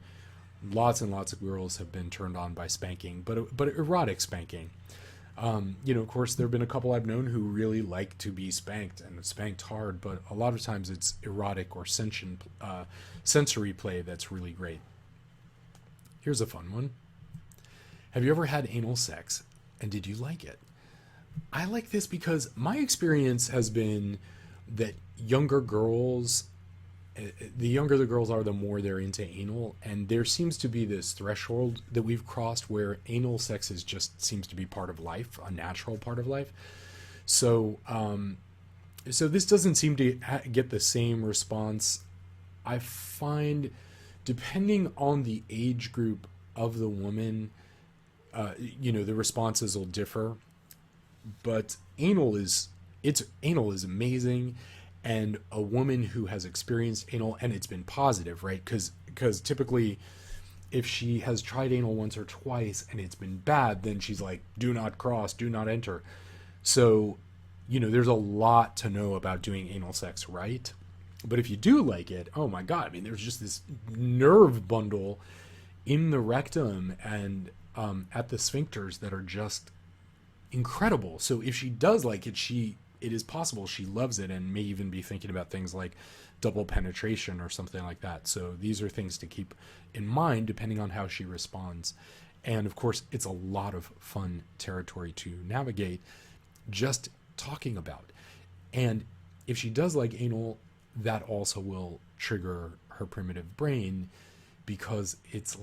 lots and lots of girls have been turned on by spanking, but erotic spanking. Of course, there have been a couple I've known who really like to be spanked and spanked hard, but a lot of times it's erotic or sensory play that's really great. Here's a fun one. Have you ever had anal sex, and did you like it? I like this because my experience has been that younger girls, the younger the girls are, the more they're into anal, and there seems to be this threshold that we've crossed where anal sex is just seems to be part of life, a natural part of life. So, so this doesn't seem to get the same response. I find, depending on the age group of the woman, the responses will differ. But anal is amazing, and a woman who has experienced anal and it's been positive, right? Because typically, if she has tried anal once or twice and it's been bad, then she's like, do not cross, do not enter. So, there's a lot to know about doing anal sex right. But if you do like it, oh my God, I mean, there's just this nerve bundle in the rectum and at the sphincters that are just incredible. So if she does like it, it is possible she loves it and may even be thinking about things like double penetration or something like that. So these are things to keep in mind depending on how she responds. And of course, it's a lot of fun territory to navigate just talking about. And if she does like anal, that also will trigger her primitive brain, because it's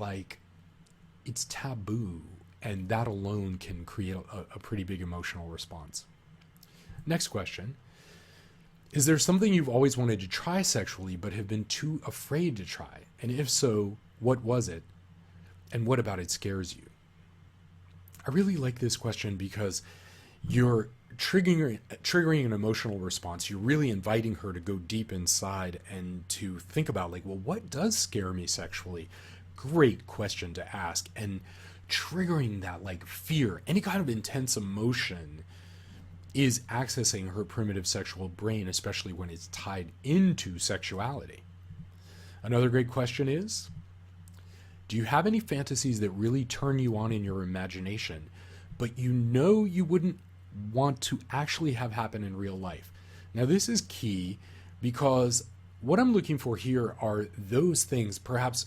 taboo, and that alone can create a pretty big emotional response. Next question. Is there something you've always wanted to try sexually but have been too afraid to try? And if so, what was it? And what about it scares you? I really like this question because you're triggering an emotional response. You're really inviting her to go deep inside and to think about what does scare me sexually? Great question to ask. And triggering that fear, any kind of intense emotion, is accessing her primitive sexual brain, especially when it's tied into sexuality. Another great question is, do you have any fantasies that really turn you on in your imagination, but you wouldn't want to actually have happen in real life? Now, this is key because what I'm looking for here are those things, perhaps,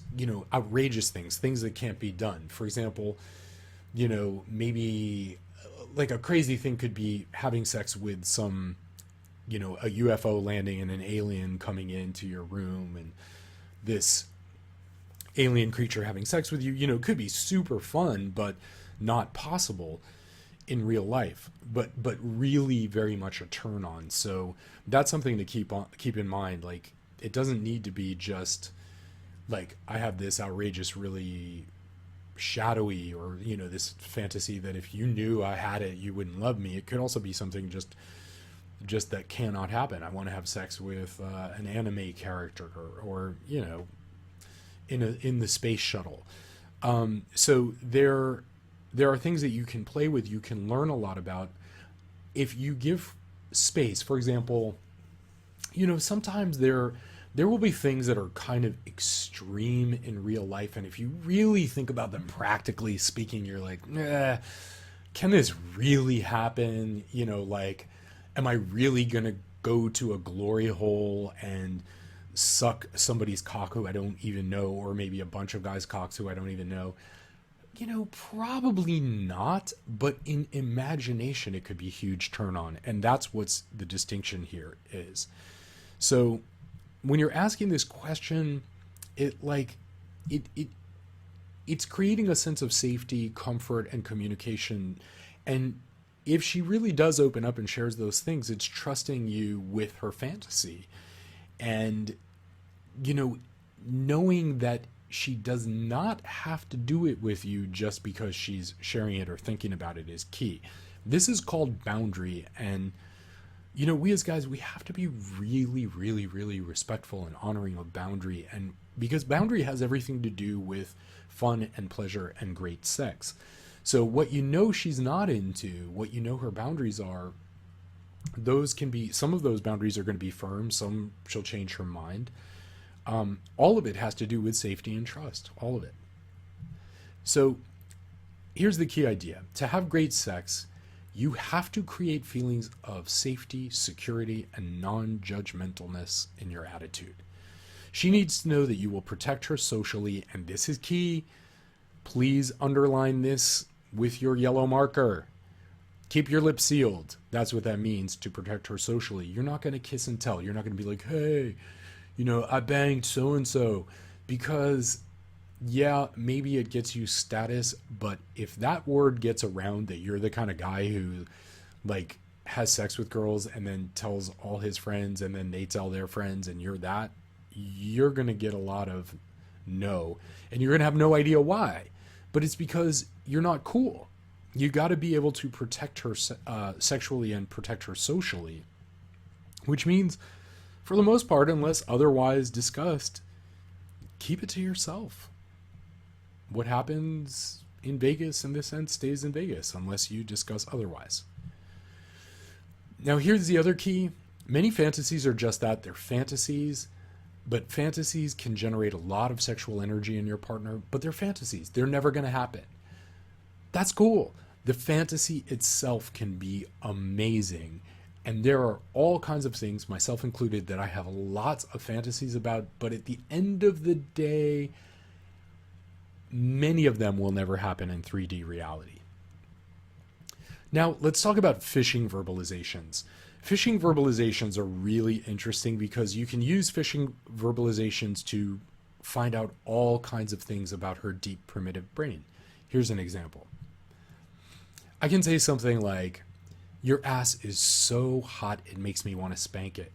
outrageous things that can't be done. For example, maybe a crazy thing could be having sex with some, a UFO landing and an alien coming into your room, and this alien creature having sex with you, could be super fun, but not possible in real life, but really very much a turn on. So that's something to keep in mind. It doesn't need to be just I have this outrageous, really shadowy, or this fantasy that if you knew I had it, you wouldn't love me. It could also be something just that cannot happen. I want to have sex with an anime character, or in the space shuttle. So there are things that you can play with, you can learn a lot about if you give space. For example, sometimes there will be things that are kind of extreme in real life, and if you really think about them practically speaking, you're like, can this really happen? Am I really gonna go to a glory hole and suck somebody's cock who I don't even know, or maybe a bunch of guys' cocks who I don't even know? Probably not, but in imagination it could be a huge turn on, and that's what's the distinction here is. So when you're asking this question, it's creating a sense of safety, comfort, and communication. And if she really does open up and shares those things, it's trusting you with her fantasy. And, knowing that she does not have to do it with you just because she's sharing it or thinking about it is key. This is called boundary. And we as guys, we have to be really, really, really respectful and honoring of boundary. And because boundary has everything to do with fun and pleasure and great sex. So what she's not into, what her boundaries are, those can be, some of those boundaries are going to be firm, some she'll change her mind. All of it has to do with safety and trust, all of it. So here's the key idea. To have great sex, you have to create feelings of safety, security, and non-judgmentalness in your attitude. She needs to know that you will protect her socially, and this is key. Please underline this with your yellow marker. Keep your lips sealed. That's what that means, to protect her socially. You're not going to kiss and tell. You're not going to be like, hey, I banged so-and-so. Because, yeah, maybe it gets you status, but if that word gets around that you're the kind of guy who, like, has sex with girls and then tells all his friends and then they tell their friends and you're going to get a lot of no. And you're going to have no idea why. But it's because you're not cool. You got to be able to protect her sexually and protect her socially, which means, for the most part, unless otherwise discussed, keep it to yourself. What happens in Vegas, in this sense, stays in Vegas, unless you discuss otherwise. Now, here's the other key. Many fantasies are just that. They're fantasies, but fantasies can generate a lot of sexual energy in your partner, but they're fantasies. They're never going to happen. That's cool. The fantasy itself can be amazing. And there are all kinds of things, myself included, that I have lots of fantasies about. But at the end of the day, many of them will never happen in 3D reality. Now, let's talk about phishing verbalizations. Phishing verbalizations are really interesting because you can use phishing verbalizations to find out all kinds of things about her deep primitive brain. Here's an example. I can say something like, your ass is so hot it makes me want to spank it,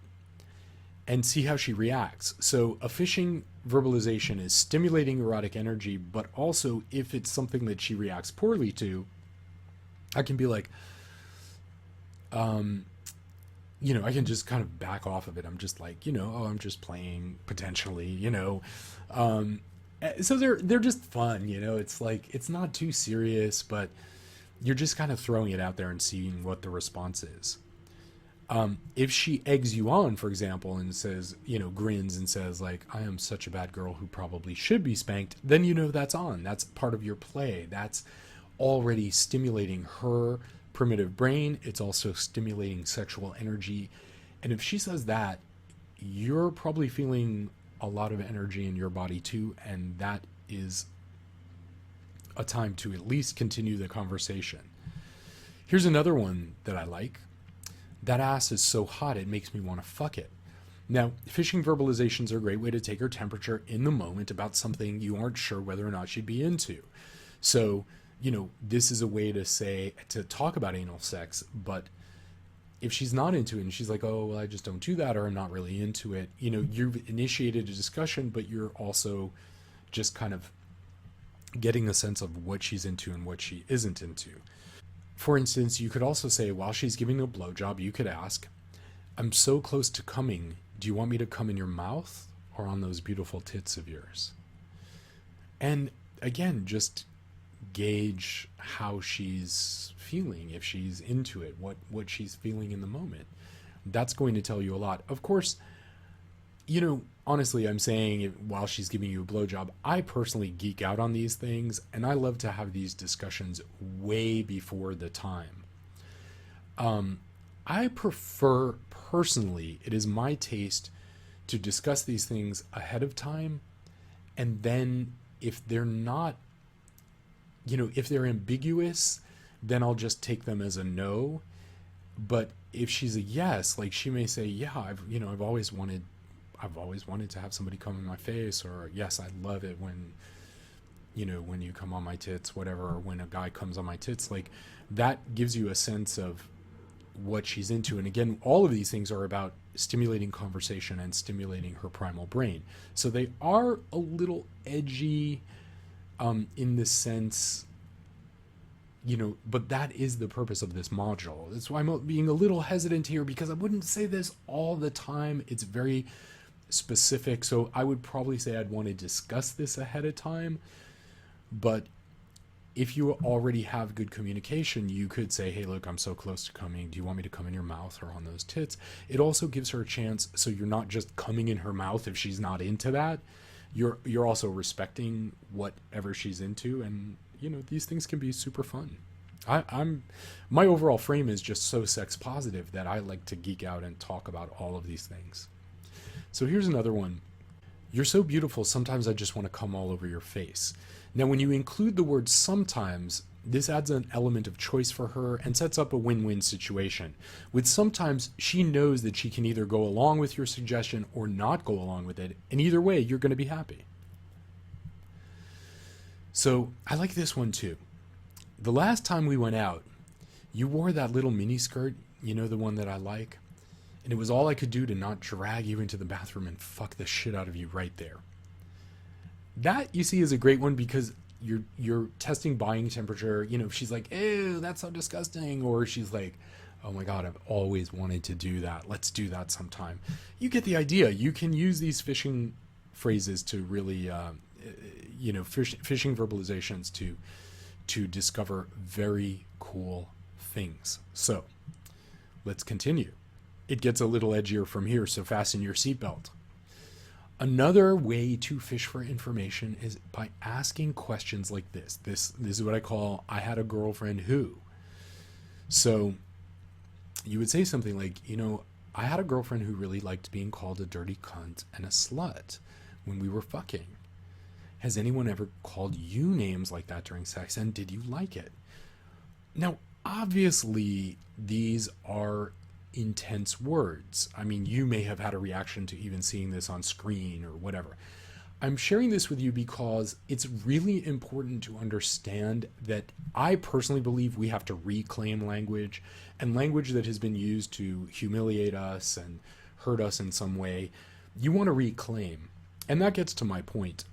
and see how she reacts. So a phishing verbalization is stimulating erotic energy, but also if it's something that she reacts poorly to, I can be like, I can just kind of back off of it. I'm just like, I'm just playing potentially, so they're just fun, it's like, it's not too serious, but you're just kind of throwing it out there and seeing what the response is. If she eggs you on, for example, and says, grins and says like, I am such a bad girl who probably should be spanked, then that's on. That's part of your play. That's already stimulating her primitive brain. It's also stimulating sexual energy. And if she says that, you're probably feeling a lot of energy in your body too, and that is a time to at least continue the conversation. Here's another one that I like. That ass is so hot it makes me want to fuck it. Now, phishing verbalizations are a great way to take her temperature in the moment about something you aren't sure whether or not she'd be into. So, this is a way to talk about anal sex, but if she's not into it and she's like, oh, well, I just don't do that, or I'm not really into it, you've initiated a discussion, but you're also just kind of getting a sense of what she's into and what she isn't into. For instance, you could also say, while she's giving a blowjob, you could ask, I'm so close to coming. Do you want me to come in your mouth or on those beautiful tits of yours? And again, just gauge how she's feeling, if she's into it, what she's feeling in the moment. That's going to tell you a lot. Of course, honestly, I'm saying while she's giving you a blowjob, I personally geek out on these things, and I love to have these discussions way before the time. I prefer, personally, it is my taste to discuss these things ahead of time, and then if they're not, if they're ambiguous, then I'll just take them as a no. But if she's a yes, like she may say, yeah, I've always wanted to have somebody come in my face, or yes, I love it when you come on my tits, whatever, or when a guy comes on my tits. Like, that gives you a sense of what she's into. And again, all of these things are about stimulating conversation and stimulating her primal brain. So they are a little edgy in the sense, but that is the purpose of this module. That's why I'm being a little hesitant here, because I wouldn't say this all the time. It's very specific. So I would probably say I'd want to discuss this ahead of time. But if you already have good communication, you could say, hey, look, I'm so close to coming. Do you want me to come in your mouth or on those tits? It also gives her a chance, so you're not just coming in her mouth if she's not into that. You're also respecting whatever she's into, and these things can be super fun. My overall frame is just so sex positive that I like to geek out and talk about all of these things. So here's another one. You're so beautiful, sometimes I just want to come all over your face. Now, when you include the word sometimes, this adds an element of choice for her and sets up a win-win situation. With sometimes, she knows that she can either go along with your suggestion or not go along with it, and either way, you're going to be happy. So I like this one too. The last time we went out, you wore that little mini skirt, the one that I like, and it was all I could do to not drag you into the bathroom and fuck the shit out of you right there. That, you see, is a great one because you're testing buying temperature. She's like, ew, that's so disgusting. Or she's like, oh my God, I've always wanted to do that. Let's do that sometime. You get the idea. You can use these fishing phrases to really, fishing verbalizations to discover very cool things. So let's continue. It gets a little edgier from here, so fasten your seatbelt. Another way to fish for information is by asking questions like this. This is what I call, I had a girlfriend who. So you would say something like, I had a girlfriend who really liked being called a dirty cunt and a slut when we were fucking. Has anyone ever called you names like that during sex, and did you like it? Now, obviously, these are intense words. I mean, you may have had a reaction to even seeing this on screen or whatever. I'm sharing this with you because it's really important to understand that I personally believe we have to reclaim language, and language that has been used to humiliate us and hurt us in some way, you want to reclaim. And that gets to my point.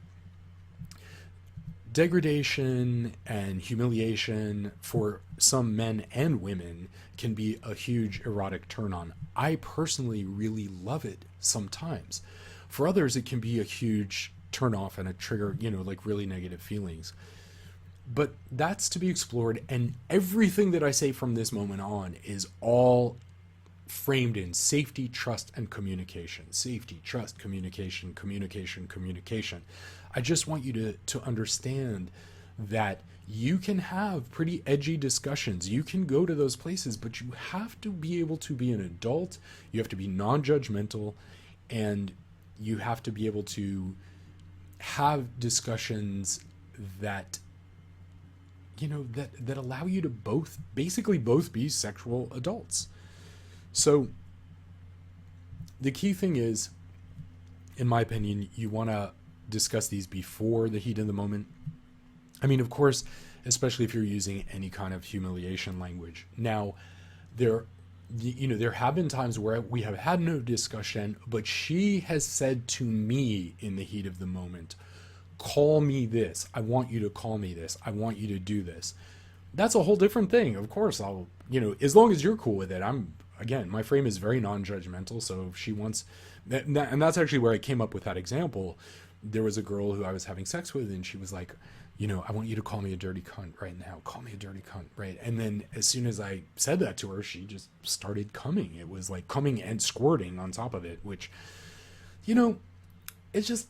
Degradation and humiliation for some men and women can be a huge erotic turn on. I personally really love it sometimes. For others, it can be a huge turn off and a trigger, like really negative feelings. But that's to be explored, and everything that I say from this moment on is all framed in safety, trust, and communication. Safety, trust, communication, communication, communication. I just want you to understand that you can have pretty edgy discussions. You can go to those places, but you have to be able to be an adult. You have to be non-judgmental, and you have to be able to have discussions that that allow you to both be sexual adults. So the key thing is, in my opinion, you want to discuss these before the heat of the moment. I mean, of course, especially if you're using any kind of humiliation language. Now, there have been times where we have had no discussion, but she has said to me in the heat of the moment, call me this. I want you to call me this. I want you to do this. That's a whole different thing. Of course, I'll, as long as you're cool with it, again, my frame is very non-judgmental. So if she wants that, and that's actually where I came up with that example. There was a girl who I was having sex with, and she was like, I want you to call me a dirty cunt right now. Call me a dirty cunt, right? And then as soon as I said that to her, she just started coming. It was like coming and squirting on top of it, which, it's just,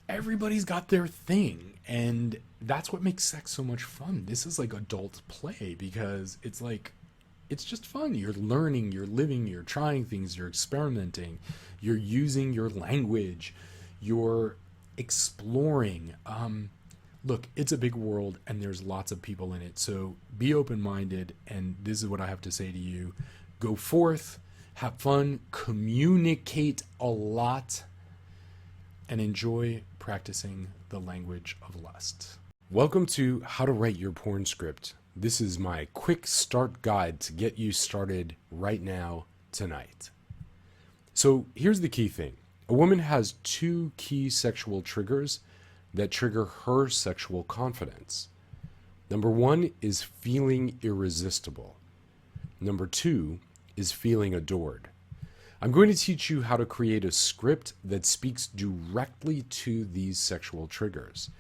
everybody's got their thing. And that's what makes sex so much fun. This is like adult play because it's like, it's just fun. You're learning, you're living, you're trying things, you're experimenting, you're using your language, you're exploring. Look, it's a big world and there's lots of people in it. So be open-minded, and this is what I have to say to you. Go forth, have fun, communicate a lot, and enjoy practicing the language of lust. Welcome to How to Write Your Porn Script. This is my quick start guide to get you started right now, tonight. So here's the key thing. A woman has two key sexual triggers that trigger her sexual confidence. Number one is feeling irresistible. Number two is feeling adored. I'm going to teach you how to create a script that speaks directly to these sexual triggers.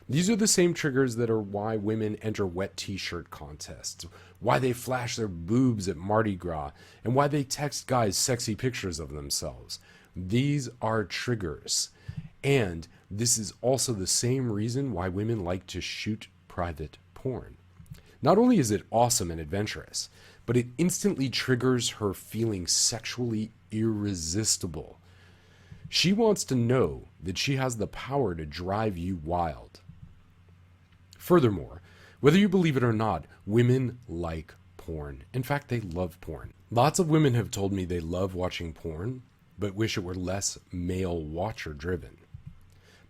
These are the same triggers that are why women enter wet t-shirt contests, why they flash their boobs at Mardi Gras, and why they text guys sexy pictures of themselves. These are triggers. And this is also the same reason why women like to shoot private porn. Not only is it awesome and adventurous, but it instantly triggers her feeling sexually irresistible. She wants to know that she has the power to drive you wild. Furthermore, whether you believe it or not, women like porn. In fact, they love porn. Lots of women have told me they love watching porn, but wish it were less male watcher driven.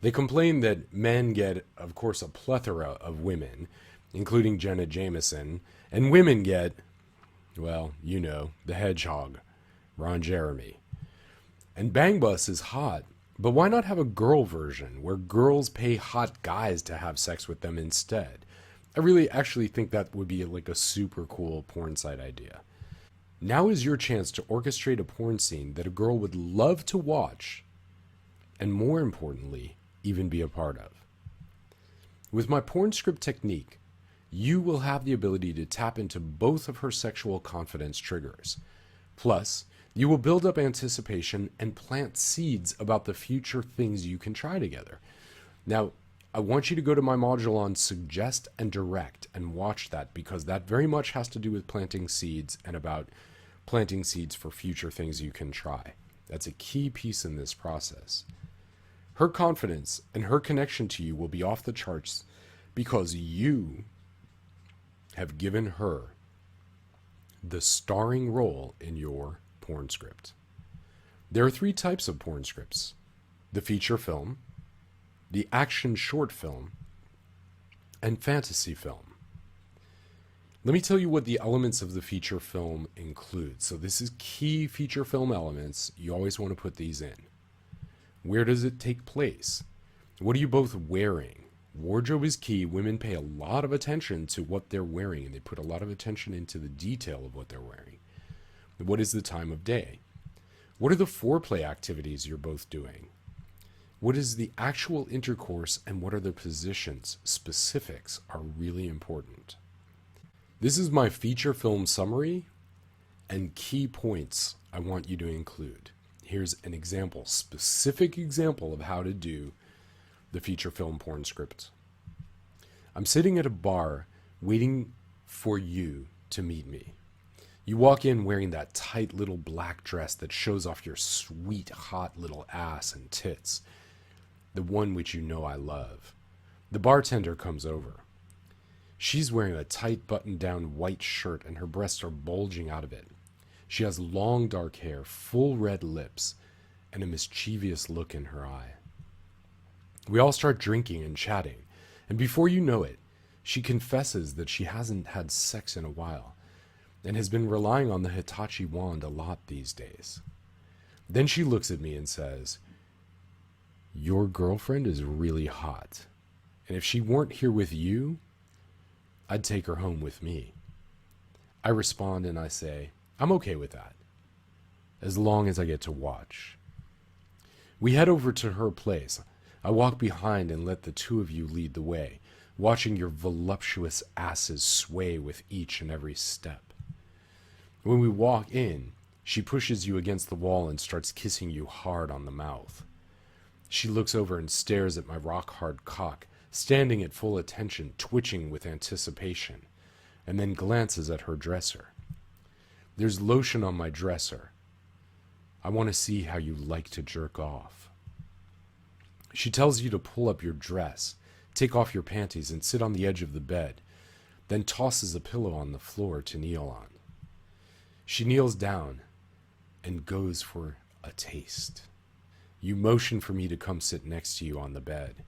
They complain that men get, of course, a plethora of women, including Jenna Jameson, and women get, well, you know, the hedgehog, Ron Jeremy. And Bang Bus is hot, but why not have a girl version where girls pay hot guys to have sex with them instead? I really actually think that would be like a super cool porn site idea. Now is your chance to orchestrate a porn scene that a girl would love to watch, and more importantly, even be a part of. With my porn script technique, you will have the ability to tap into both of her sexual confidence triggers. Plus, you will build up anticipation and plant seeds about the future things you can try together. Now, I want you to go to my module on Suggest and Direct and watch that, because that very much has to do with planting seeds and about planting seeds for future things you can try. That's a key piece in this process. Her confidence and her connection to you will be off the charts because you have given her the starring role in your porn script. There are 3 types of porn scripts: the feature film, the action short film, and fantasy film. Let me tell you what the elements of the feature film include. So this is key feature film elements. You always want to put these in. Where does it take place? What are you both wearing? Wardrobe is key. Women pay a lot of attention to what they're wearing, and they put a lot of attention into the detail of what they're wearing. What is the time of day? What are the foreplay activities you're both doing? What is the actual intercourse, and what are the positions? Specifics are really important. This is my feature film summary and key points I want you to include. Here's an example, specific example of how to do the feature film porn script. I'm sitting at a bar waiting for you to meet me. You walk in wearing that tight little black dress that shows off your sweet, hot little ass and tits, the one which you know I love. The bartender comes over. She's wearing a tight button-down white shirt and her breasts are bulging out of it. She has long dark hair, full red lips, and a mischievous look in her eye. We all start drinking and chatting, and before you know it, she confesses that she hasn't had sex in a while and has been relying on the Hitachi wand a lot these days. Then she looks at me and says, "Your girlfriend is really hot, and if she weren't here with you, I'd take her home with me." I respond and I say, "I'm okay with that, as long as I get to watch." We head over to her place. I walk behind and let the 2 of you lead the way, watching your voluptuous asses sway with each and every step. When we walk in, she pushes you against the wall and starts kissing you hard on the mouth. She looks over and stares at my rock-hard cock, standing at full attention, twitching with anticipation, and then glances at her dresser. There's lotion on my dresser. I want to see how you like to jerk off. She tells you to pull up your dress, take off your panties, and sit on the edge of the bed, then tosses a pillow on the floor to kneel on. She kneels down and goes for a taste. You motion for me to come sit next to you on the bed.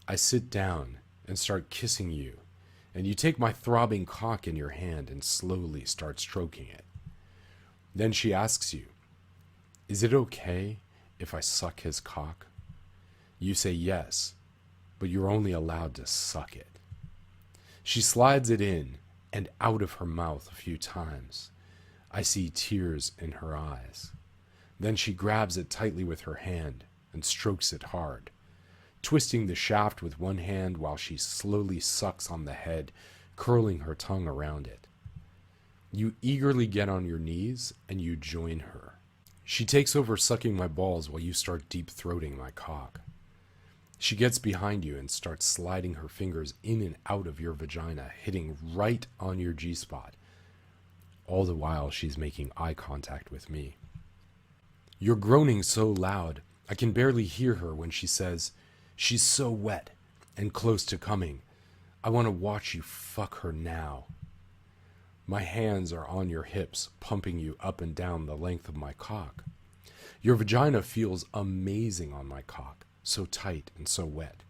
I sit down and start kissing you, and you take my throbbing cock in your hand and slowly start stroking it. Then she asks you, "Is it okay if I suck his cock?" You say yes, but you're only allowed to suck it. She slides it in and out of her mouth a few times. I see tears in her eyes. Then she grabs it tightly with her hand and strokes it hard, twisting the shaft with one hand while she slowly sucks on the head, curling her tongue around it. You eagerly get on your knees and you join her. She takes over sucking my balls while you start deep-throating my cock. She gets behind you and starts sliding her fingers in and out of your vagina, hitting right on your G-spot. All the while she's making eye contact with me. You're groaning so loud, I can barely hear her when she says, "She's so wet and close to coming. I want to watch you fuck her now." My hands are on your hips, pumping you up and down the length of my cock. Your vagina feels amazing on my cock, so tight and so wet.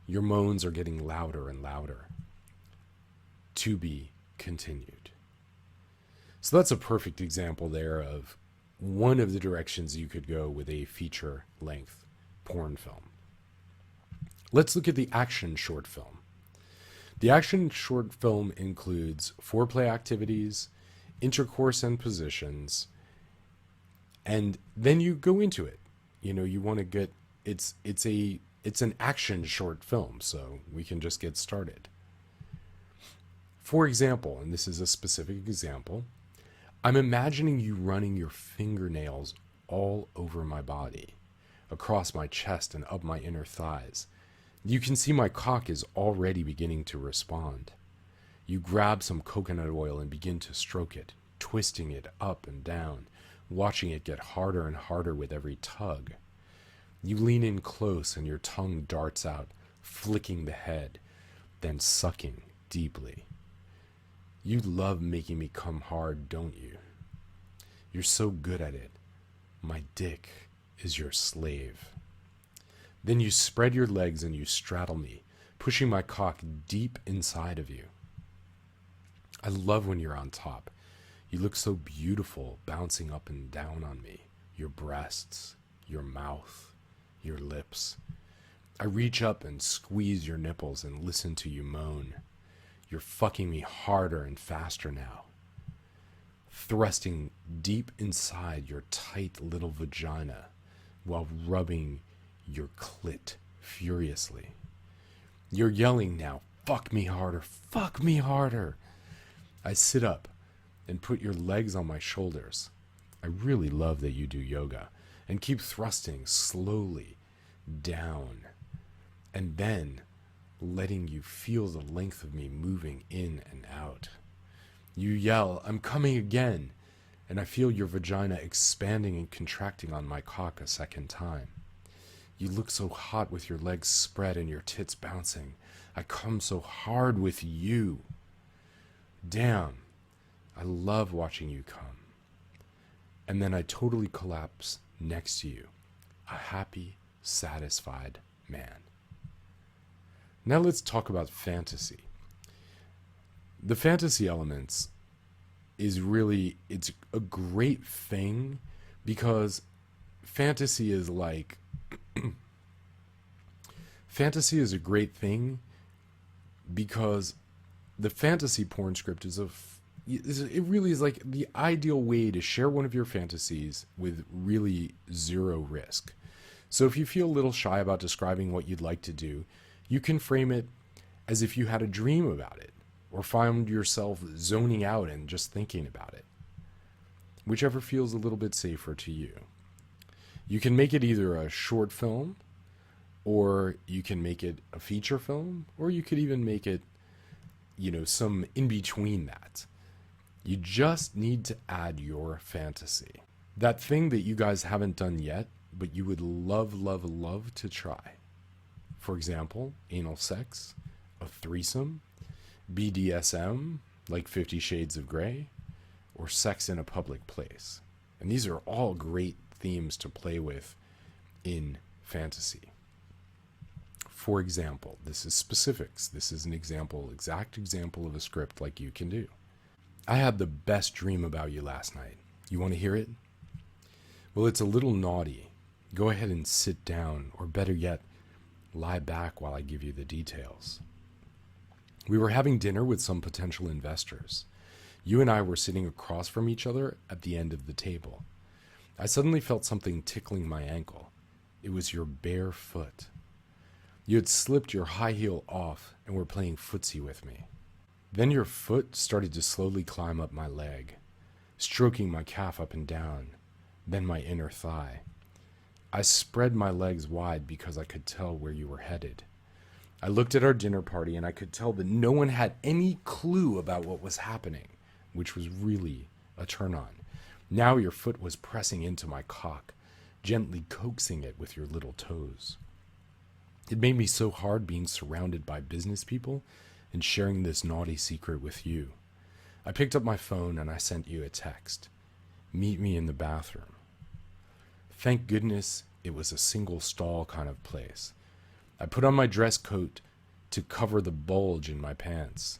Your moans are getting louder and louder. To be continued. So that's a perfect example there of one of the directions you could go with a feature-length porn film. Let's look at the action short film. The action short film includes foreplay activities, intercourse and positions, and then you go into it. You know, you want to get, it's an action short film, so we can just get started. For example, and this is a specific example, I'm imagining you running your fingernails all over my body, across my chest and up my inner thighs. You can see my cock is already beginning to respond. You grab some coconut oil and begin to stroke it, twisting it up and down, watching it get harder and harder with every tug. You lean in close and your tongue darts out, flicking the head, then sucking deeply. You love making me come hard, don't you? You're so good at it. My dick is your slave. Then you spread your legs and you straddle me, pushing my cock deep inside of you. I love when you're on top. You look so beautiful, bouncing up and down on me. Your breasts, your mouth, your lips. I reach up and squeeze your nipples and listen to you moan. You're fucking me harder and faster now, thrusting deep inside your tight little vagina while rubbing your clit furiously. You're yelling now, "Fuck me harder, fuck me harder." I sit up and put your legs on my shoulders. I really love that you do yoga, and keep thrusting slowly down, and then letting you feel the length of me moving in and out. You yell, "I'm coming again," and I feel your vagina expanding and contracting on my cock a second time. You look so hot with your legs spread and your tits bouncing. I come so hard with you. Damn, I love watching you come. And then I totally collapse next to you, a happy, satisfied man. Now let's talk about fantasy. The fantasy elements is really, it's a great thing because fantasy is like, fantasy is a great thing because the fantasy porn script it really is like the ideal way to share one of your fantasies with really zero risk. So if you feel a little shy about describing what you'd like to do, you can frame it as if you had a dream about it or found yourself zoning out and just thinking about it, whichever feels a little bit safer to you. You can make it either a short film, or you can make it a feature film, or you could even make it, some in between that. You just need to add your fantasy. That thing that you guys haven't done yet, but you would love, love, love to try. For example, anal sex, a threesome, BDSM, like 50 Shades of Grey, or sex in a public place. And these are all great themes to play with in fantasy. For example, this is specifics. This is an exact example of a script like you can do. I had the best dream about you last night. You want to hear it? Well, it's a little naughty. Go ahead and sit down, or better yet, lie back while I give you the details. We were having dinner with some potential investors. You and I were sitting across from each other at the end of the table. I suddenly felt something tickling my ankle. It was your bare foot. You had slipped your high heel off and were playing footsie with me. Then your foot started to slowly climb up my leg, stroking my calf up and down, then my inner thigh. I spread my legs wide because I could tell where you were headed. I looked at our dinner party and I could tell that no one had any clue about what was happening, which was really a turn on. Now your foot was pressing into my cock, gently coaxing it with your little toes. It made me so hard being surrounded by business people and sharing this naughty secret with you. I picked up my phone and I sent you a text. Meet me in the bathroom. Thank goodness it was a single stall kind of place. I put on my dress coat to cover the bulge in my pants.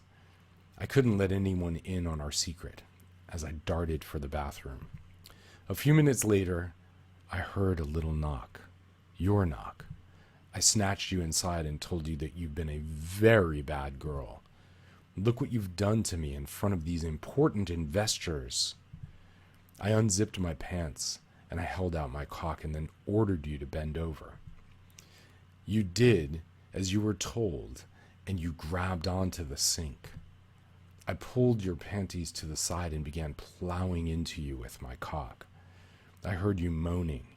I couldn't let anyone in on our secret as I darted for the bathroom. A few minutes later, I heard a little knock. Your knock. I snatched you inside and told you that you've been a very bad girl. Look what you've done to me in front of these important investors. I unzipped my pants and I held out my cock and then ordered you to bend over. You did as you were told and you grabbed onto the sink. I pulled your panties to the side and began plowing into you with my cock. I heard you moaning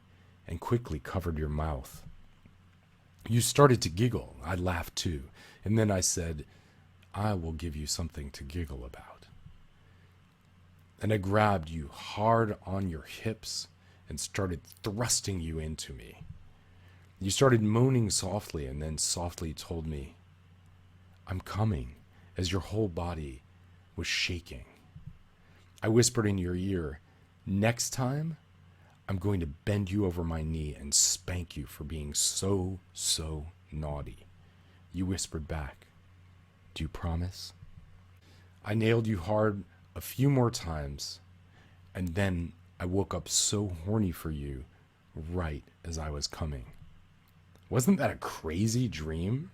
and quickly covered your mouth. You started to giggle. I laughed too. And then I said, I will give you something to giggle about. And I grabbed you hard on your hips and started thrusting you into me. You started moaning softly and then softly told me, I'm coming, as your whole body was shaking. I whispered in your ear, next time, I'm going to bend you over my knee and spank you for being so naughty. You whispered back, do you promise? I nailed you hard a few more times, and then I woke up so horny for you right as I was coming. Wasn't that a crazy dream?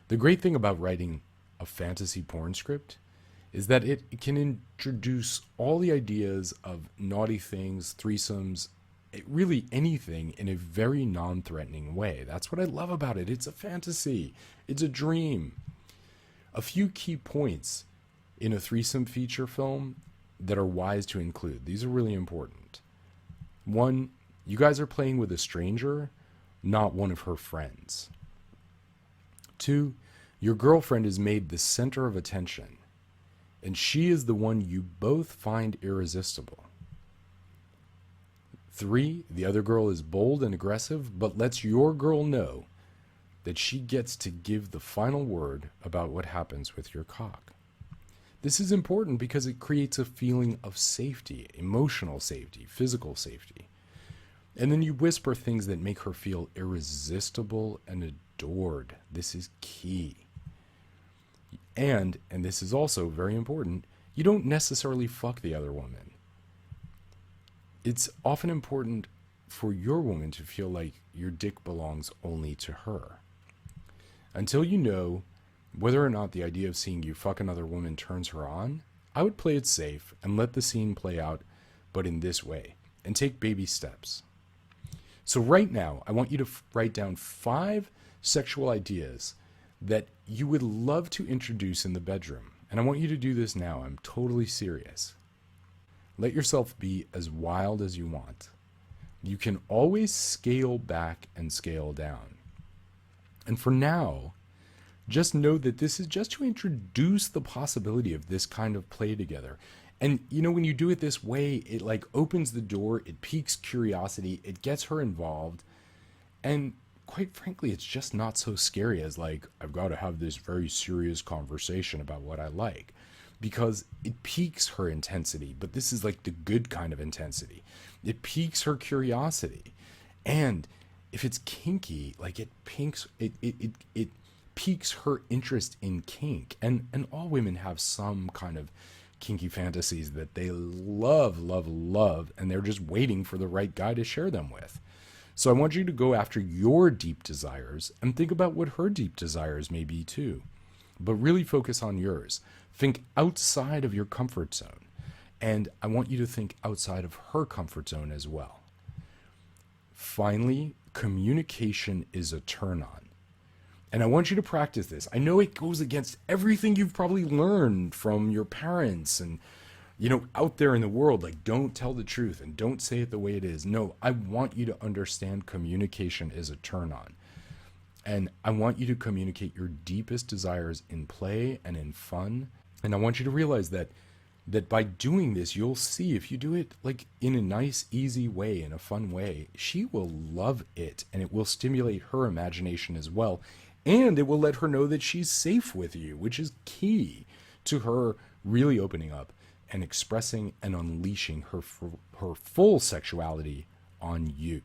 The great thing about writing a fantasy porn script is that it can introduce all the ideas of naughty things, threesomes, really anything in a very non-threatening way. That's what I love about it. It's a fantasy. It's a dream. A few key points in a threesome feature film that are wise to include. These are really important. One, you guys are playing with a stranger, not one of her friends. Two, your girlfriend is made the center of attention, and she is the one you both find irresistible. Three, the other girl is bold and aggressive, but lets your girl know that she gets to give the final word about what happens with your cock. This is important because it creates a feeling of safety, emotional safety, physical safety. And then you whisper things that make her feel irresistible and adored. This is key. And this is also very important, you don't necessarily fuck the other woman. It's often important for your woman to feel like your dick belongs only to her. Until you know whether or not the idea of seeing you fuck another woman turns her on, I would play it safe and let the scene play out, but in this way, and take baby steps. So right now, I want you to write down 5 sexual ideas that you would love to introduce in the bedroom. And I want you to do this now. I'm totally serious. Let yourself be as wild as you want. You can always scale back and scale down. And for now, just know that this is just to introduce the possibility of this kind of play together. And you know, when you do it this way, it like opens the door, it piques curiosity, it gets her involved. And quite frankly, it's just not so scary as like, I've got to have this very serious conversation about what I like. Because it piques her intensity, but this is like the good kind of intensity. It piques her curiosity. And if it's kinky, like it piques her interest in kink. And all women have some kind of kinky fantasies that they love, and they're just waiting for the right guy to share them with. So I want you to go after your deep desires and think about what her deep desires may be too. But really focus on yours. Think outside of your comfort zone. And I want you to think outside of her comfort zone as well. Finally, communication is a turn on. And I want you to practice this. I know it goes against everything you've probably learned from your parents and, out there in the world. Like, don't tell the truth and don't say it the way it is. No, I want you to understand communication is a turn on. And I want you to communicate your deepest desires in play and in fun. And I want you to realize that by doing this, you'll see, if you do it like in a nice, easy way, in a fun way, she will love it, and it will stimulate her imagination as well. And it will let her know that she's safe with you, which is key to her really opening up and expressing and unleashing her full sexuality on you.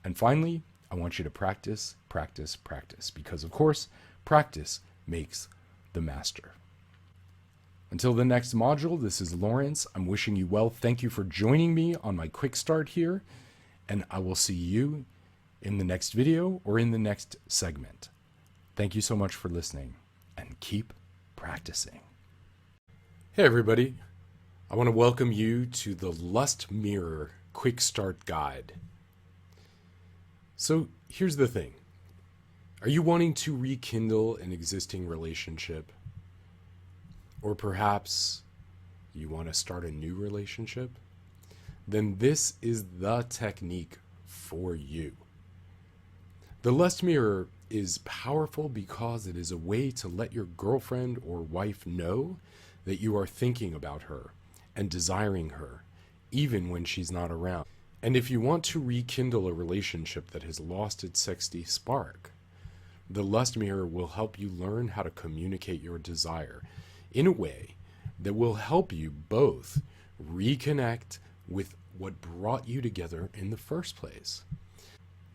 And finally, I want you to practice, practice, practice, because of course, practice makes the master. Until the next module, this is Lawrence. I'm wishing you well. Thank you for joining me on my quick start here, and I will see you in the next video or in the next segment. Thank you so much for listening, and keep practicing. Hey everybody, I want to welcome you to the Lust Mirror Quick Start Guide. So here's the thing. Are you wanting to rekindle an existing relationship? Or perhaps you want to start a new relationship? Then this is the technique for you. The Lust Mirror is powerful because it is a way to let your girlfriend or wife know that you are thinking about her and desiring her, even when she's not around. And if you want to rekindle a relationship that has lost its sexy spark, the Lust Mirror will help you learn how to communicate your desire in a way that will help you both reconnect with what brought you together in the first place.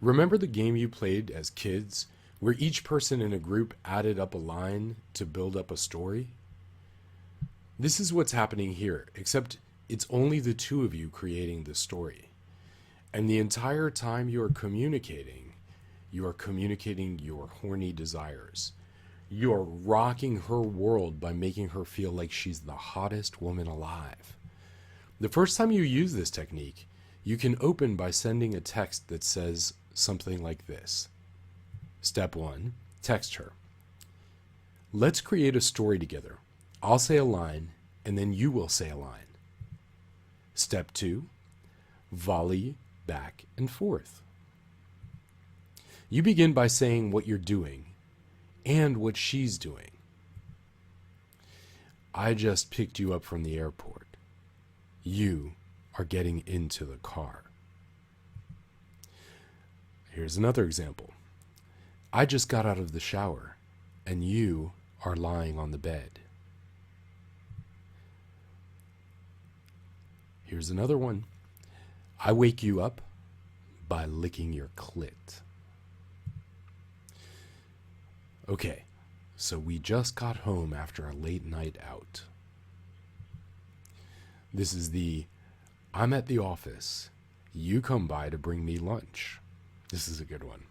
Remember the game you played as kids, where each person in a group added up a line to build up a story? This is what's happening here, except it's only the two of you creating the story. And the entire time you are communicating your horny desires. You are rocking her world by making her feel like she's the hottest woman alive. The first time you use this technique, you can open by sending a text that says something like this. Step 1, text her. Let's create a story together. I'll say a line, and then you will say a line. Step 2, volley back and forth. You begin by saying what you're doing and what she's doing. I just picked you up from the airport. You are getting into the car. Here's another example. I just got out of the shower, and you are lying on the bed. Here's another one. I wake you up by licking your clit. Okay, so we just got home after a late night out. This is the, I'm at the office. You come by to bring me lunch. This is a good one.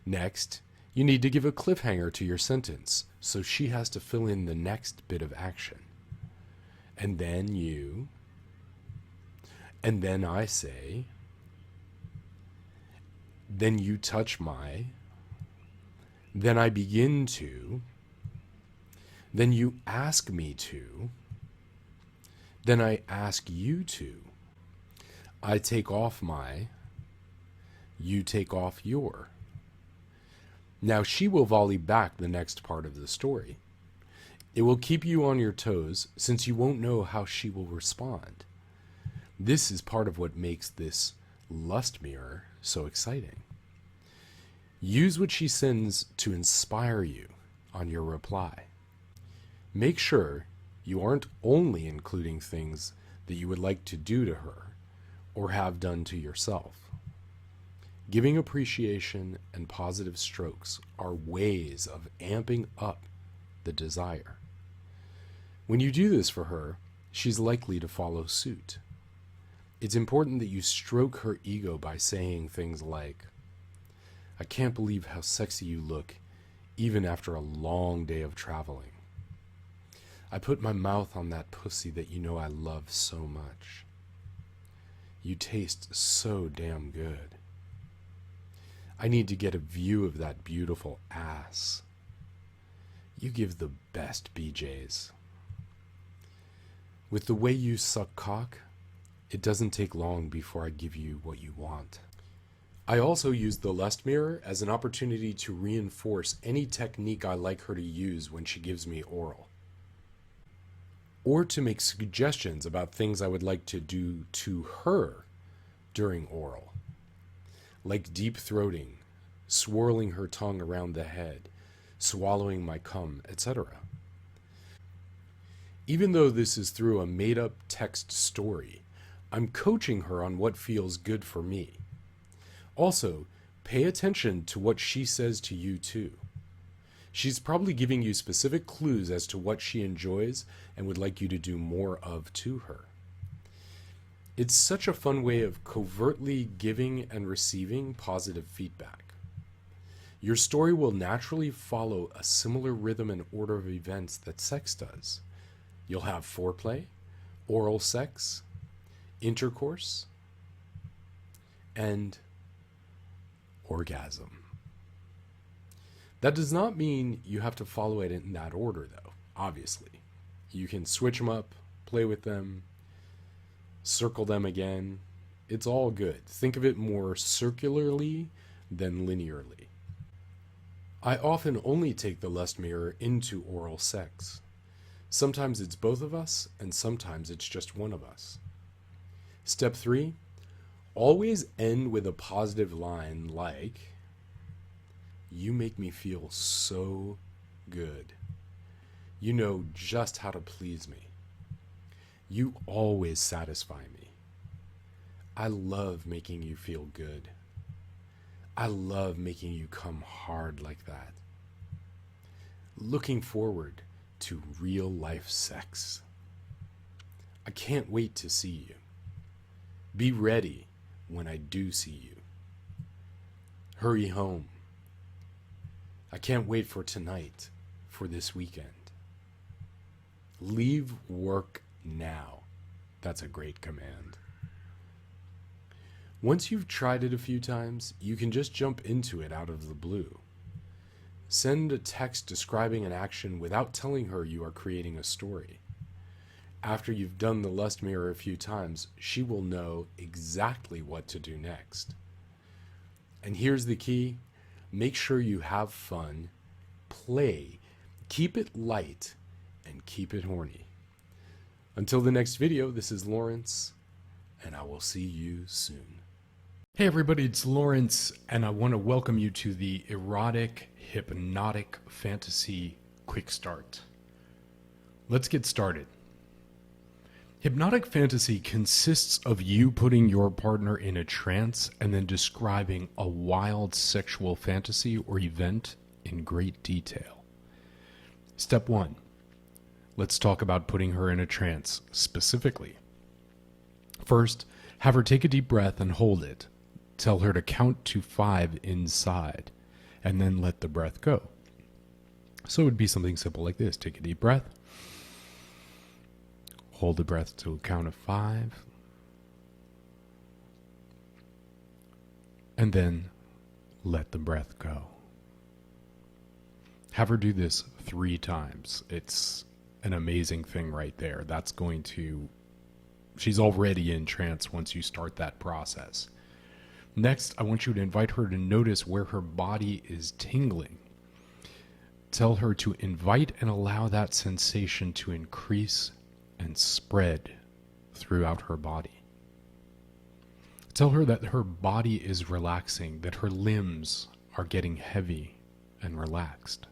Next, you need to give a cliffhanger to your sentence, so she has to fill in the next bit of action. And then I say, then you touch my, then I begin to, then you ask me to, then I ask you to, I take off my, you take off your. Now she will volley back the next part of the story. It will keep you on your toes since you won't know how she will respond. This is part of what makes this Lust Mirror so exciting. Use what she sends to inspire you on your reply. Make sure you aren't only including things that you would like to do to her or have done to yourself. Giving appreciation and positive strokes are ways of amping up the desire. When you do this for her, she's likely to follow suit. It's important that you stroke her ego by saying things like, I can't believe how sexy you look, even after a long day of traveling. I put my mouth on that pussy that you know I love so much. You taste so damn good. I need to get a view of that beautiful ass. You give the best BJs. With the way you suck cock, it doesn't take long before I give you what you want. I also use the lust mirror as an opportunity to reinforce any technique I like her to use when she gives me oral, or to make suggestions about things I would like to do to her during oral, like deep throating, swirling her tongue around the head, swallowing my cum, etc. Even though this is through a made-up text story, I'm coaching her on what feels good for me. Also, pay attention to what she says to you too. She's probably giving you specific clues as to what she enjoys and would like you to do more of to her. It's such a fun way of covertly giving and receiving positive feedback. Your story will naturally follow a similar rhythm and order of events that sex does. You'll have foreplay, oral sex, intercourse, and orgasm. That does not mean you have to follow it in that order, though, obviously. You can switch them up, play with them, circle them again. It's all good. Think of it more circularly than linearly. I often only take the lust mirror into oral sex. Sometimes it's both of us, and sometimes it's just one of us. Step 3, always end with a positive line like, "You make me feel so good. You know just how to please me. You always satisfy me. I love making you feel good. I love making you come hard like that. Looking forward to real life sex. I can't wait to see you. Be ready when I do see you. Hurry home. I can't wait for tonight, for this weekend. Leave work now." That's a great command. Once you've tried it a few times, you can just jump into it out of the blue. Send a text describing an action without telling her you are creating a story. After you've done the lust mirror a few times, she will know exactly what to do next. And here's the key: make sure you have fun, play, keep it light, and keep it horny. Until the next video, this is Lawrence, and I will see you soon. Hey everybody, it's Lawrence, and I want to welcome you to the Erotic Hypnotic Fantasy Quick Start. Let's get started. Hypnotic fantasy consists of you putting your partner in a trance and then describing a wild sexual fantasy or event in great detail. Step 1. Let's talk about putting her in a trance specifically. First, have her take a deep breath and hold it. Tell her to count to 5 inside, and then let the breath go. So it would be something simple like this. Take a deep breath. Hold the breath to a count of 5. And then let the breath go. Have her do this 3 times. It's an amazing thing right there. She's already in trance once you start that process. Next, I want you to invite her to notice where her body is tingling. Tell her to invite and allow that sensation to increase and spread throughout her body. Tell her that her body is relaxing, that her limbs are getting heavy and relaxed.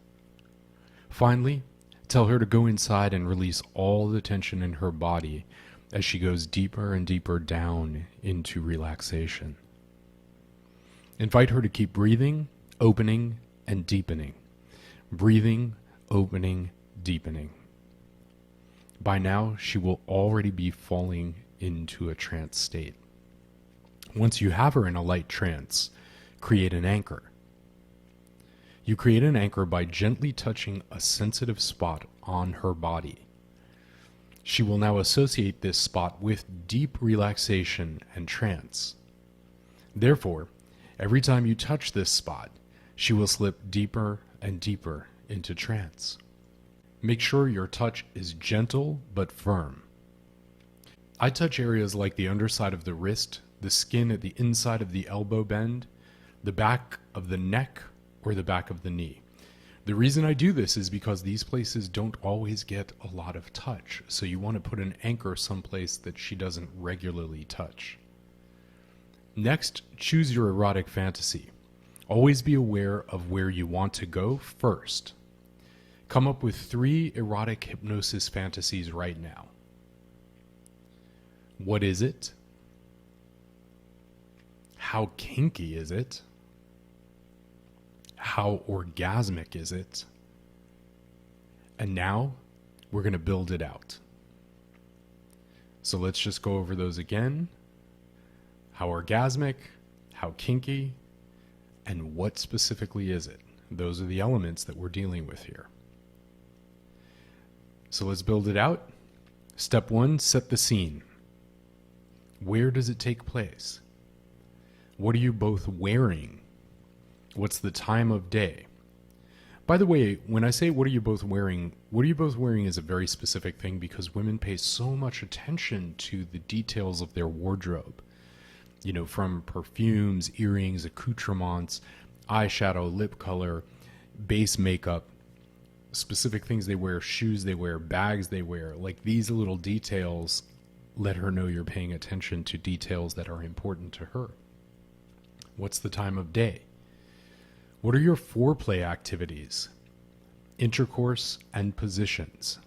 Finally, tell her to go inside and release all the tension in her body as she goes deeper and deeper down into relaxation. Invite her to keep breathing, opening, and deepening. Breathing, opening, deepening. By now, she will already be falling into a trance state. Once you have her in a light trance, create an anchor. You create an anchor by gently touching a sensitive spot on her body. She will now associate this spot with deep relaxation and trance. Therefore, Every time you touch this spot, she will slip deeper and deeper into trance. Make sure your touch is gentle but firm. I touch areas like the underside of the wrist, the skin at the inside of the elbow bend, the back of the neck, or the back of the knee. The reason I do this is because these places don't always get a lot of touch, so you want to put an anchor someplace that she doesn't regularly touch. Next, choose your erotic fantasy. Always be aware of where you want to go first. Come up with 3 erotic hypnosis fantasies right now. What is it? How kinky is it? How orgasmic is it? And now we're going to build it out. So let's just go over those again. How orgasmic, how kinky, and what specifically is it? Those are the elements that we're dealing with here. So let's build it out. Step 1, set the scene. Where does it take place? What are you both wearing? What's the time of day? By the way, when I say what are you both wearing is a very specific thing because women pay so much attention to the details of their wardrobe. You know, from perfumes, earrings, accoutrements, eyeshadow, lip color, base makeup, specific things they wear, shoes they wear, bags they wear. Like these little details let her know you're paying attention to details that are important to her. What's the time of day? What are your foreplay activities, intercourse, and positions?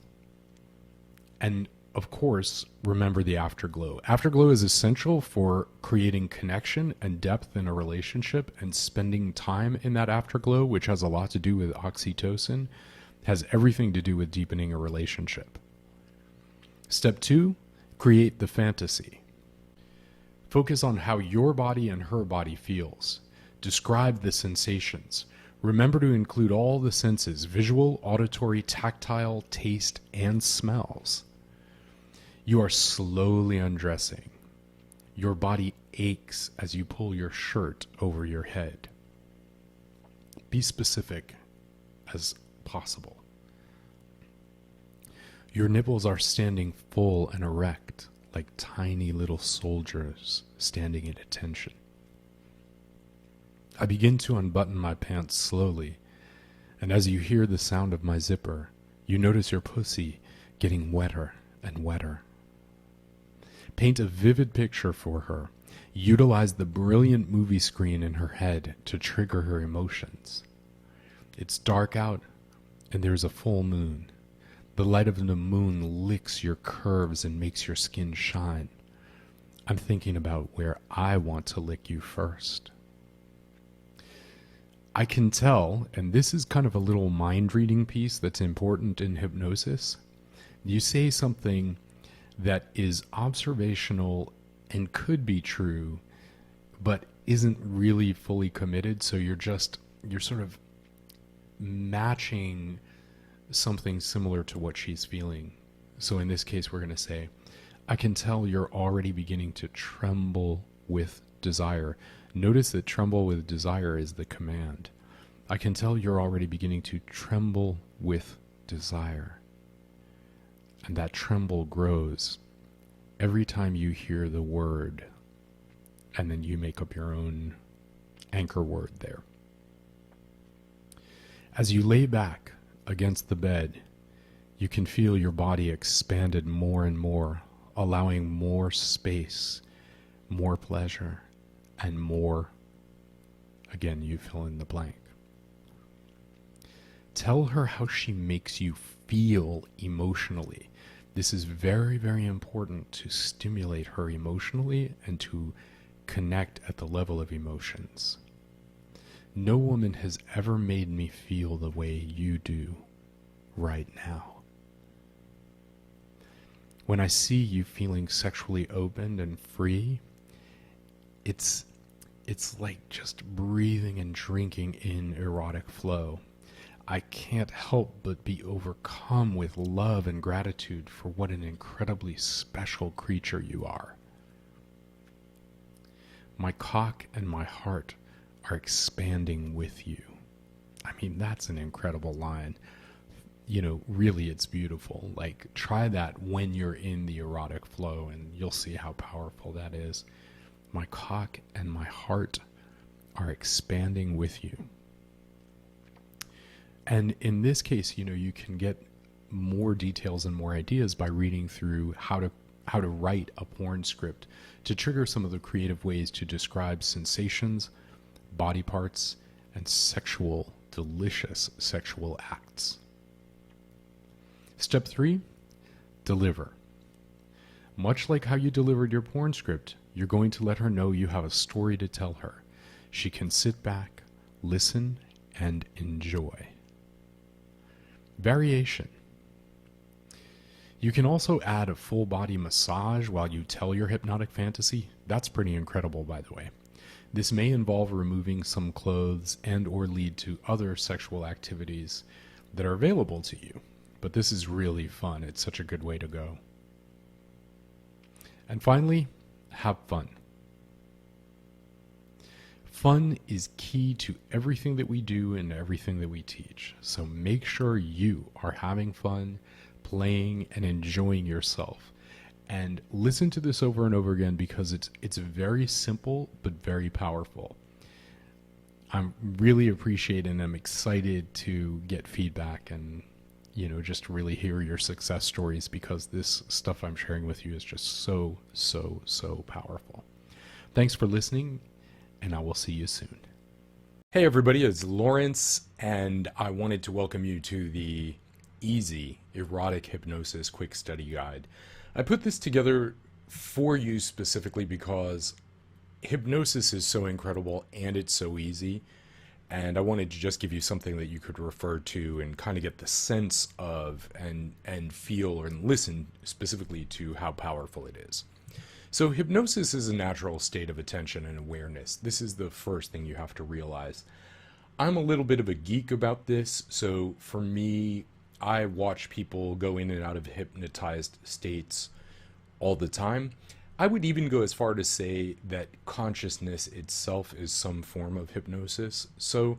And of course, remember the afterglow. Afterglow is essential for creating connection and depth in a relationship, and spending time in that afterglow, which has a lot to do with oxytocin, has everything to do with deepening a relationship. Step 2, create the fantasy. Focus on how your body and her body feels. Describe the sensations. Remember to include all the senses: visual, auditory, tactile, taste, and smells. You are slowly undressing. Your body aches as you pull your shirt over your head. Be specific as possible. Your nipples are standing full and erect, like tiny little soldiers standing at attention. I begin to unbutton my pants slowly, and as you hear the sound of my zipper, you notice your pussy getting wetter and wetter. Paint a vivid picture for her. Utilize the brilliant movie screen in her head to trigger her emotions. It's dark out, and there's a full moon. The light of the moon licks your curves and makes your skin shine. I'm thinking about where I want to lick you first. I can tell, and this is kind of a little mind-reading piece that's important in hypnosis. You say something that is observational and could be true, but isn't really fully committed, so you're sort of matching something similar to what she's feeling. So in this case, we're going to say, I can tell you're already beginning to tremble with desire. Notice that tremble with desire is the command. I can tell you're already beginning to tremble with desire. And that tremble grows every time you hear the word, and then you make up your own anchor word there. As you lay back against the bed, you can feel your body expanded more and more, allowing more space, more pleasure, and more, again, you fill in the blank. Tell her how she makes you feel emotionally. This is very, very important to stimulate her emotionally and to connect at the level of emotions. No woman has ever made me feel the way you do right now. When I see you feeling sexually open and free, it's like just breathing and drinking in erotic flow. I can't help but be overcome with love and gratitude for what an incredibly special creature you are. My cock and my heart are expanding with you. I mean, that's an incredible line. You know, really, it's beautiful. Like, try that when you're in the erotic flow, and you'll see how powerful that is. My cock and my heart are expanding with you. And in this case, you know, you can get more details and more ideas by reading through how to write a porn script to trigger some of the creative ways to describe sensations, body parts, and delicious sexual acts. Step 3, deliver. Much like how you delivered your porn script, you're going to let her know you have a story to tell her. She can sit back, listen, and enjoy. Variation. You can also add a full body massage while you tell your hypnotic fantasy. That's pretty incredible, by the way. This may involve removing some clothes and or lead to other sexual activities that are available to you. But this is really fun. It's such a good way to go. And finally, have fun. Fun is key to everything that we do and everything that we teach. So make sure you are having fun, playing, and enjoying yourself. And listen to this over and over again, because it's very simple but very powerful. I'm really appreciating and I'm excited to get feedback and, you know, just really hear your success stories, because this stuff I'm sharing with you is just so, so, so powerful. Thanks for listening, and I will see you soon. Hey everybody, it's Lawrence, and I wanted to welcome you to the Easy Erotic Hypnosis Quick Study Guide. I put this together for you specifically because hypnosis is so incredible and it's so easy, and I wanted to just give you something that you could refer to and kind of get the sense of and feel and listen specifically to how powerful it is. So hypnosis is a natural state of attention and awareness. This is the first thing you have to realize. I'm a little bit of a geek about this, so for me, I watch people go in and out of hypnotized states all the time. I would even go as far to say that consciousness itself is some form of hypnosis. So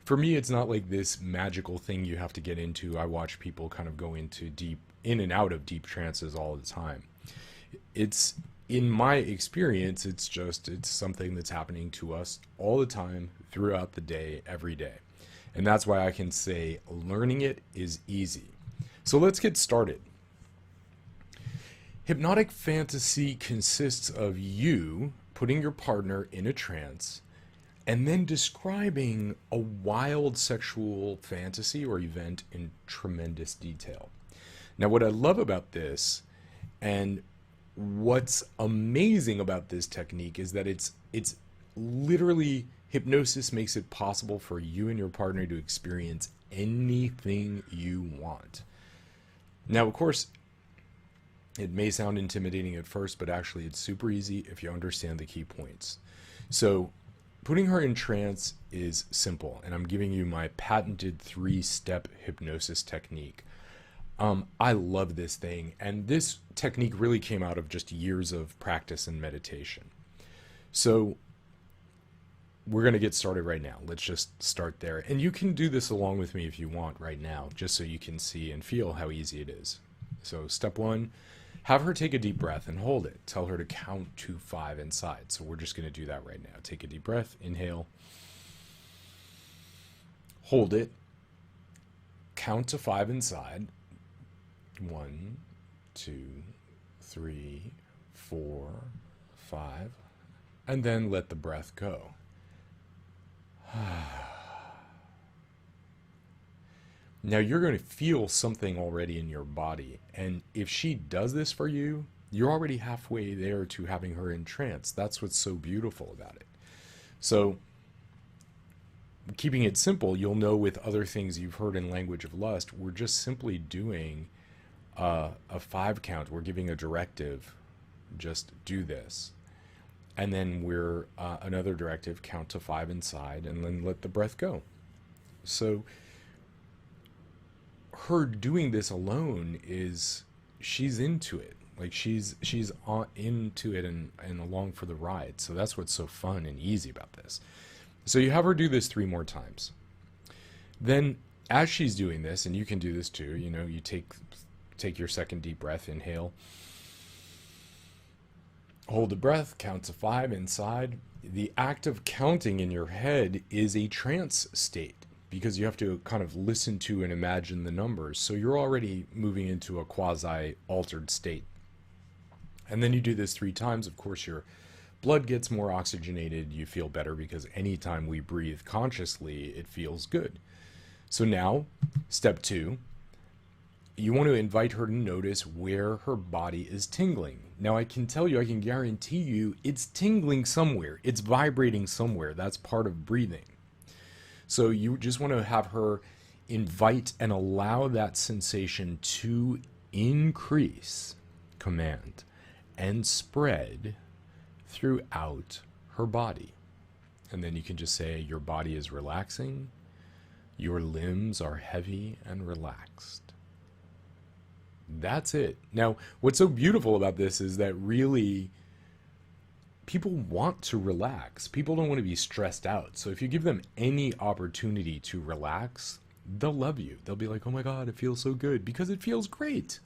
for me, it's not like this magical thing you have to get into. I watch people kind of go in and out of deep trances all the time. It's, in my experience, it's something that's happening to us all the time, throughout the day, every day. And that's why I can say learning it is easy. So let's get started. Hypnotic fantasy consists of you putting your partner in a trance and then describing a wild sexual fantasy or event in tremendous detail. Now, what I love about this, and what's amazing about this technique, is that it's literally, hypnosis makes it possible for you and your partner to experience anything you want. Now, of course, it may sound intimidating at first, but actually it's super easy if you understand the key points. So putting her in trance is simple, and I'm giving you my patented 3-step hypnosis technique. I love this thing, and this technique really came out of just years of practice and meditation. So we're going to get started right now. Let's just start there. And you can do this along with me if you want right now, just so you can see and feel how easy it is. So step 1, have her take a deep breath and hold it. Tell her to count to 5 inside. So we're just going to do that right now. Take a deep breath, inhale, hold it, count to 5 inside. 1, 2, 3, 4, 5, and then let the breath go. Now you're going to feel something already in your body, and if she does this for you, you're already halfway there to having her in trance. That's what's so beautiful about it. So keeping it simple, you'll know with other things you've heard in Language of Lust, we're just simply doing a 5 count. We're giving a directive, just do this. And then we're another directive, count to 5 inside, and then let the breath go. So her doing this alone is, she's into it. Like she's into it and along for the ride. So that's what's so fun and easy about this. So you have her do this 3 more times. Then as she's doing this, and you can do this too, you take your second deep breath, inhale, hold the breath, count to 5 inside. The act of counting in your head is a trance state because you have to kind of listen to and imagine the numbers. So you're already moving into a quasi altered state. And then you do this 3 times. Of course, your blood gets more oxygenated. You feel better because anytime we breathe consciously, it feels good. So now, step 2, you want to invite her to notice where her body is tingling. Now, I can guarantee you, it's tingling somewhere. It's vibrating somewhere. That's part of breathing. So you just want to have her invite and allow that sensation to increase, command, and spread throughout her body. And then you can just say, your body is relaxing. Your limbs are heavy and relaxed. That's it. Now, what's so beautiful about this is that really people want to relax. People don't want to be stressed out. So if you give them any opportunity to relax, they'll love you. They'll be like, oh my God, it feels so good, because it feels great.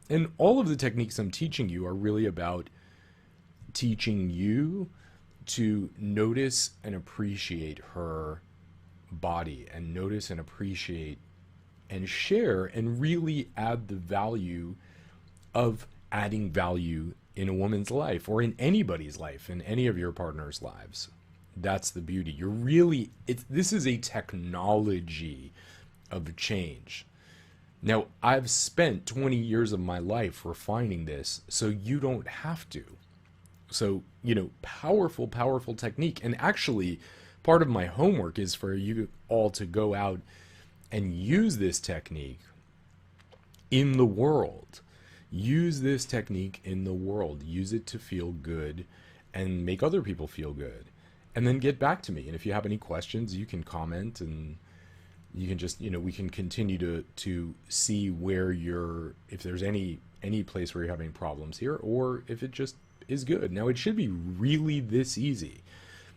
And all of the techniques I'm teaching you are really about teaching you to notice and appreciate her body, and notice and appreciate and share and really add the value of adding value in a woman's life, or in anybody's life, in any of your partner's lives. That's the beauty. This is a technology of change. Now, I've spent 20 years of my life refining this, so you don't have to. So, powerful, powerful technique. And actually, part of my homework is for you all to go out and use this technique in the world. Use this technique in the world. Use it to feel good and make other people feel good. And then get back to me. And if you have any questions, you can comment, and you can just, we can continue to see where if there's any place where you're having problems here, or if it just is good. Now, it should be really this easy.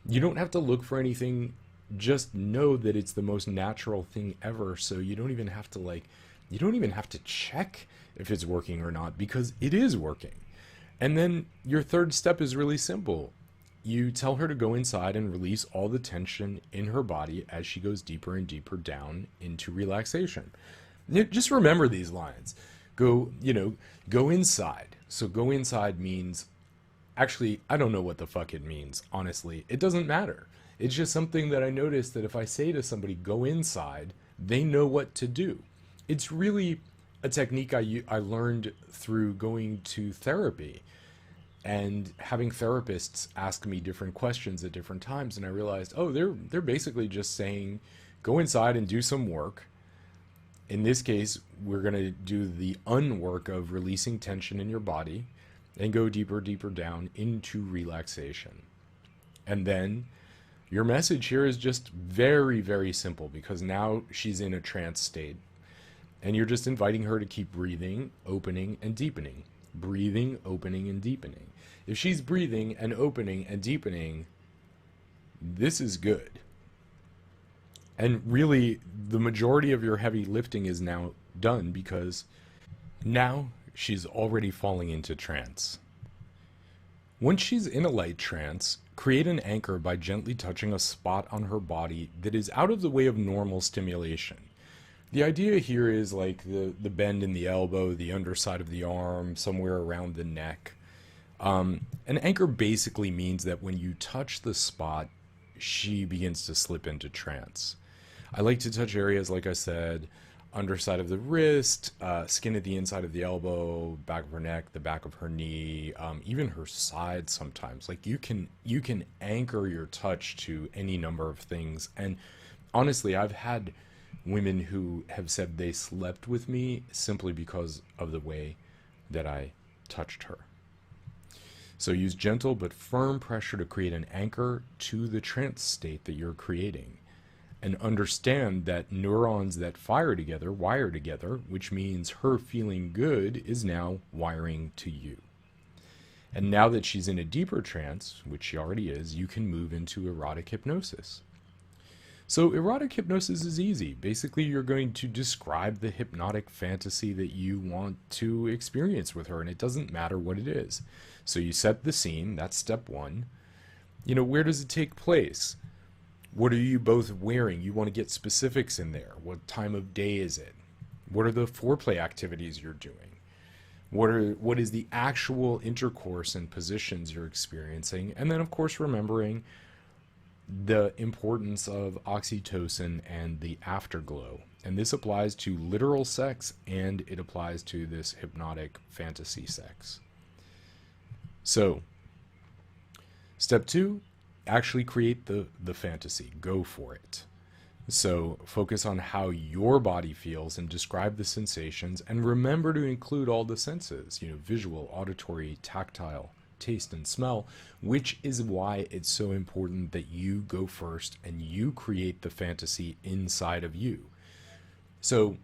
You don't have to look for anything. Just know that it's the most natural thing ever. So you don't even have to check if it's working or not, because it is working. And then your third step is really simple. You tell her to go inside and release all the tension in her body as she goes deeper and deeper down into relaxation. Just remember these lines. Go inside. So go inside means, actually, I don't know what the fuck it means, honestly. It doesn't matter. It's just something that I noticed, that if I say to somebody, go inside, they know what to do. It's really a technique I learned through going to therapy and having therapists ask me different questions at different times. And I realized, they're basically just saying, go inside and do some work. In this case, we're going to do the unwork of releasing tension in your body and go deeper, deeper down into relaxation. And then your message here is just very, very simple, because now she's in a trance state. And you're just inviting her to keep breathing, opening, and deepening. Breathing, opening, and deepening. If she's breathing and opening and deepening, this is good. And really, the majority of your heavy lifting is now done, because now she's already falling into trance. Once she's in a light trance, create an anchor by gently touching a spot on her body that is out of the way of normal stimulation. The idea here is like the bend in the elbow, the underside of the arm, somewhere around the neck. An anchor basically means that when you touch the spot, she begins to slip into trance. I like to touch areas, like I said, underside of the wrist, skin at the inside of the elbow, back of her neck, the back of her knee, even her side sometimes. Like you can anchor your touch to any number of things. And honestly, I've had women who have said they slept with me simply because of the way that I touched her. So use gentle but firm pressure to create an anchor to the trance state that you're creating. And understand that neurons that fire together wire together, which means her feeling good is now wiring to you. And now that she's in a deeper trance, which she already is, you can move into erotic hypnosis. So erotic hypnosis is easy. Basically, you're going to describe the hypnotic fantasy that you want to experience with her, and it doesn't matter what it is. So you set the scene, that's step one. Where does it take place? What are you both wearing? You want to get specifics in there. What time of day is it? What are the foreplay activities you're doing? What is the actual intercourse and positions you're experiencing? And then, of course, remembering the importance of oxytocin and the afterglow. And this applies to literal sex, and it applies to this hypnotic fantasy sex. So, step two, actually create the fantasy. Go for it. So focus on how your body feels and describe the sensations, and remember to include all the senses, visual, auditory, tactile, taste, and smell, which is why it's so important that you go first and you create the fantasy inside of you. So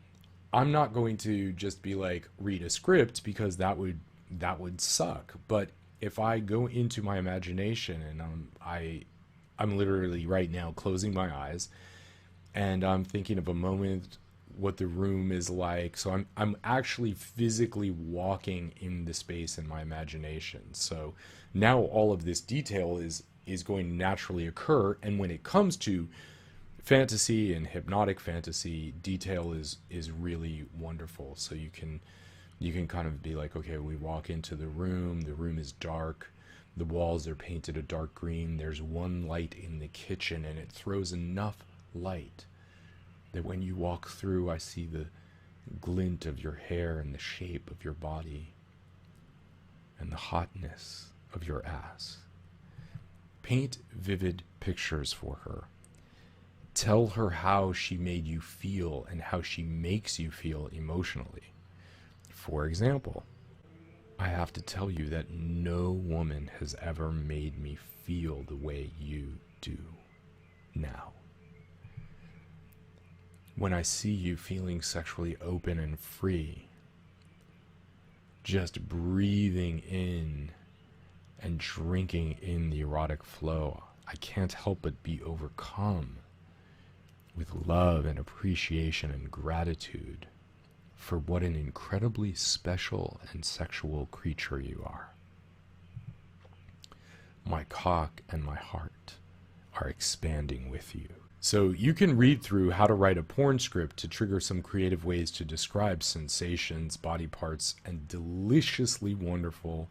I'm not going to just be like, read a script, because that would suck. But if I go into my imagination and I'm literally right now closing my eyes, and I'm thinking of a moment, what the room is like. So I'm actually physically walking in the space in my imagination. So now all of this detail is going to naturally occur. And when it comes to fantasy and hypnotic fantasy, detail is really wonderful. So you can kind of be like, okay, we walk into the room is dark. The walls are painted a dark green. There's one light in the kitchen, and it throws enough light that when you walk through, I see the glint of your hair and the shape of your body and the hotness of your ass. Paint vivid pictures for her. Tell her how she made you feel and how she makes you feel emotionally. For example, I have to tell you that no woman has ever made me feel the way you do now. When I see you feeling sexually open and free, just breathing in and drinking in the erotic flow, I can't help but be overcome with love and appreciation and gratitude for what an incredibly special and sexual creature you are. My cock and my heart are expanding with you. So you can read through how to write a porn script to trigger some creative ways to describe sensations, body parts, and deliciously wonderful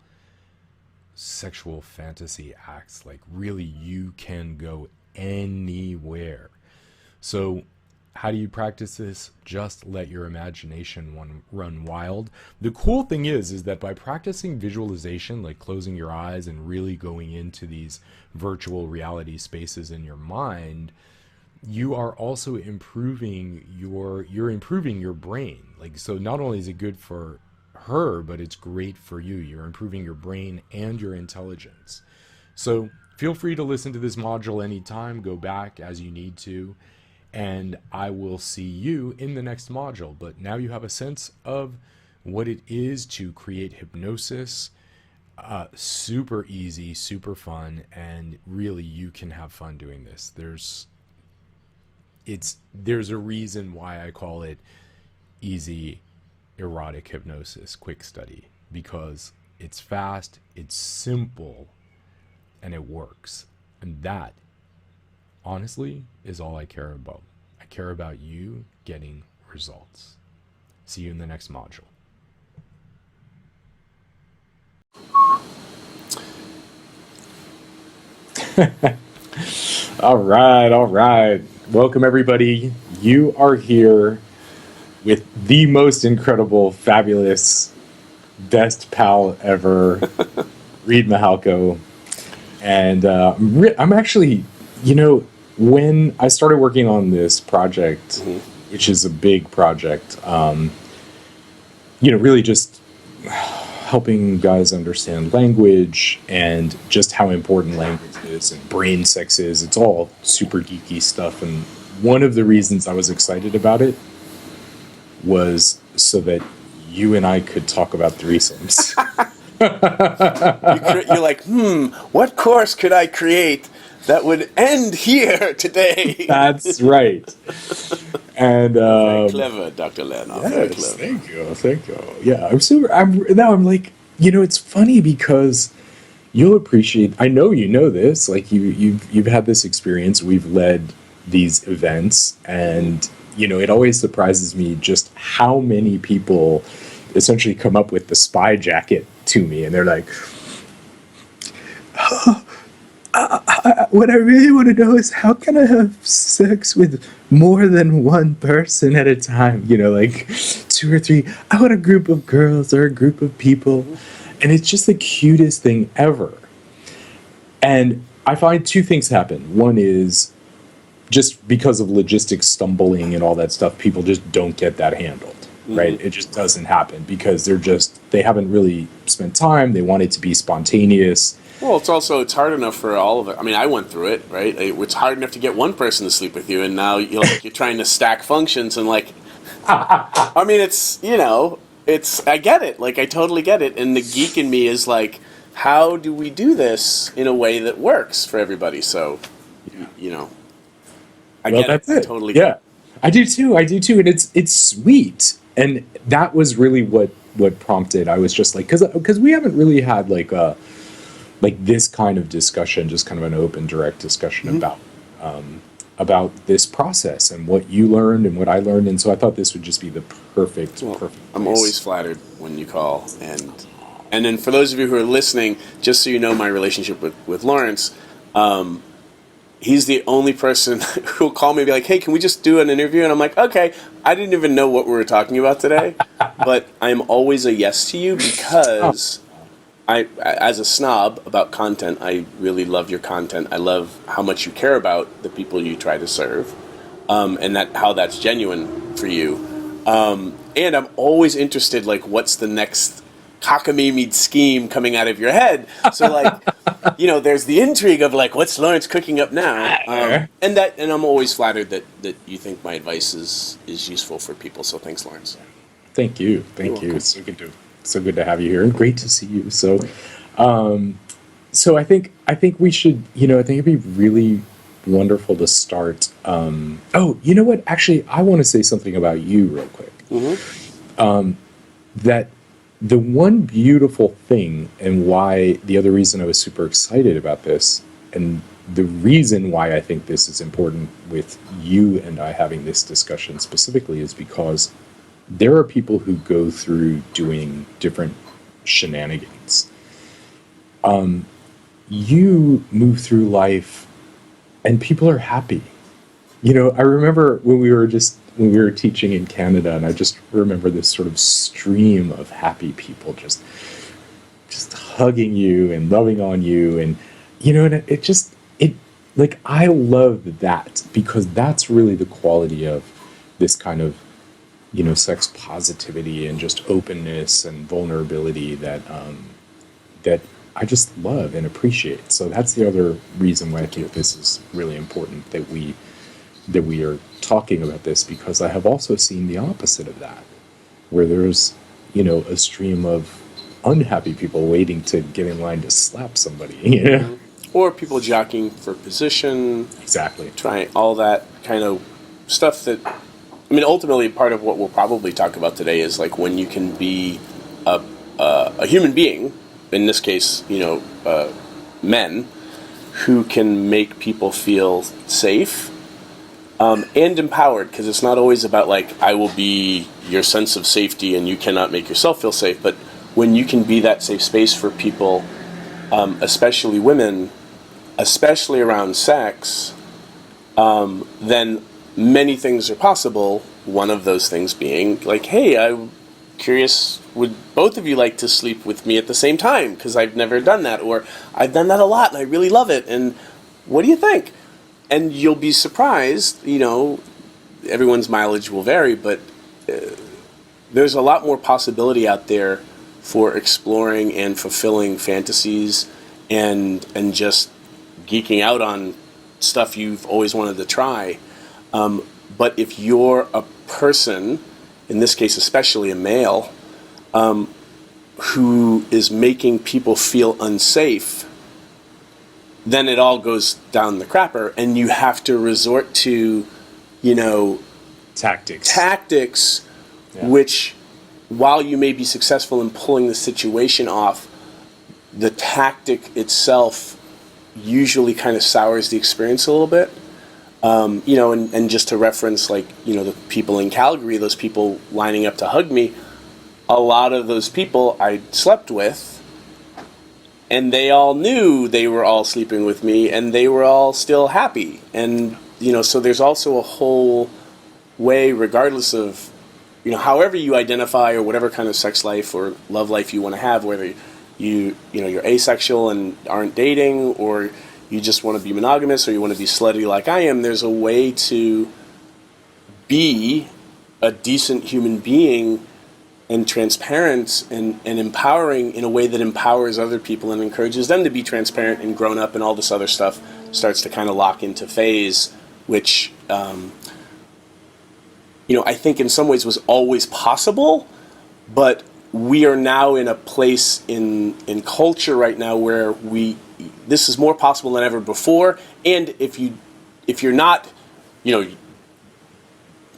sexual fantasy acts. Like, really, you can go anywhere. So how do you practice this? Just let your imagination run wild. The cool thing is that by practicing visualization, like closing your eyes and really going into these virtual reality spaces in your mind, you are also improving your brain. Like, so not only is it good for her, but it's great for you. You're improving your brain and your intelligence. So feel free to listen to this module anytime. Go back as you need to. And I will see you in the next module. But now you have a sense of what it is to create hypnosis. Super easy, super fun, and really you can have fun doing this. There's a reason why I call it easy erotic hypnosis quick study, because it's fast, it's simple, and it works. And that, honestly, is all I care about. I care about you getting results. See you in the next module. All right. Welcome, everybody. You are here with the most incredible, fabulous, best pal ever, Reed Mahalko. And I'm actually, when I started working on this project, which is a big project, really just helping guys understand language and just how important language is and brain sex is. It's all super geeky stuff. And one of the reasons I was excited about it was so that you and I could talk about threesomes. You're like, what course could I create that would end here today? That's right. And Very clever, Dr. Lanoff. Very yes, clever. thank you, thank you. Yeah, I'm super. I'm like, it's funny because you'll appreciate. I know you know this. Like you've had this experience. We've led these events, and it always surprises me just how many people essentially come up with the spy jacket to me, and they're like, what I really want to know is how can I have sex with more than one person at a time? Like two or three. I want a group of girls or a group of people. And it's just the cutest thing ever. And I find two things happen. One is just because of logistics stumbling and all that stuff, people just don't get that handled, right? It just doesn't happen because they haven't really spent time. They want it to be spontaneous. Well, it's hard enough for all of it. I mean, I went through it, right? It's hard enough to get one person to sleep with you, and now you're trying to stack functions and like. I mean, I get it. Like, I totally get it. And the geek in me is like, how do we do this in a way that works for everybody? So, I get That's it. it. Totally get it. I do too. And it's sweet. And that was really what prompted. I was just like, because we haven't really had like this kind of discussion, just kind of an open, direct discussion about this process and what you learned and what I learned. And so I thought this would just be the perfect I'm place. always flattered when you call. And then for those of you who are listening, just so you know my relationship with Lawrence, he's the only person who'll call me and be like, hey, can we just do an interview? And I'm like, okay. I didn't even know what we were talking about today, but I'm always a yes to you because as a snob about content, I really love your content. I love how much you care about the people you try to serve, and how that's genuine for you. And I'm always interested, like, what's the next cockamamie scheme coming out of your head? So, like, there's the intrigue of, like, what's Lawrence cooking up now? And I'm always flattered that you think my advice is useful for people. So thanks, Lawrence. Thank you. It's so good to have you here, and great to see you. So, I think we should. I think it'd be really wonderful to start. You know what? Actually, I want to say something about you real quick. That the one beautiful thing, and why the other reason I was super excited about this, and the reason why I think this is important with you and I having this discussion specifically, is because there are people who go through doing different shenanigans. You move through life and people are happy. I remember when we were teaching in Canada, and I just remember this sort of stream of happy people just hugging you and loving on you. And, and like, I love that, because that's really the quality of this kind of, sex positivity and just openness and vulnerability that I just love and appreciate. So that's the other reason why I think this is really important, that we are talking about this, because I have also seen the opposite of that, where there's, a stream of unhappy people waiting to get in line to slap somebody. Or people jockeying for position. Exactly. Trying all that kind of stuff that, ultimately part of what we'll probably talk about today is like when you can be a human being, in this case, men, who can make people feel safe and empowered, because it's not always about like, I will be your sense of safety and you cannot make yourself feel safe, but when you can be that safe space for people, especially women, especially around sex, then many things are possible. One of those things being like, hey, I'm curious, would both of you like to sleep with me at the same time? Because I've never done that, or I've done that a lot and I really love it, and what do you think? And you'll be surprised, everyone's mileage will vary, but there's a lot more possibility out there for exploring and fulfilling fantasies and just geeking out on stuff you've always wanted to try. But if you're a person, in this case especially a male, who is making people feel unsafe, then it all goes down the crapper, and you have to resort to, tactics, which, while you may be successful in pulling the situation off, the tactic itself usually kind of sours the experience a little bit. And just to reference, the people in Calgary, those people lining up to hug me, a lot of those people I slept with, and they all knew they were all sleeping with me, and they were all still happy. And, so there's also a whole way, regardless of, however you identify or whatever kind of sex life or love life you want to have, whether you're asexual and aren't dating, or you just want to be monogamous, or you want to be slutty like I am, there's a way to be a decent human being and transparent and empowering in a way that empowers other people and encourages them to be transparent and grown up, and all this other stuff starts to kind of lock into phase, which, I think in some ways was always possible, but we are now in a place in culture right now where this is more possible than ever before. And if you're not,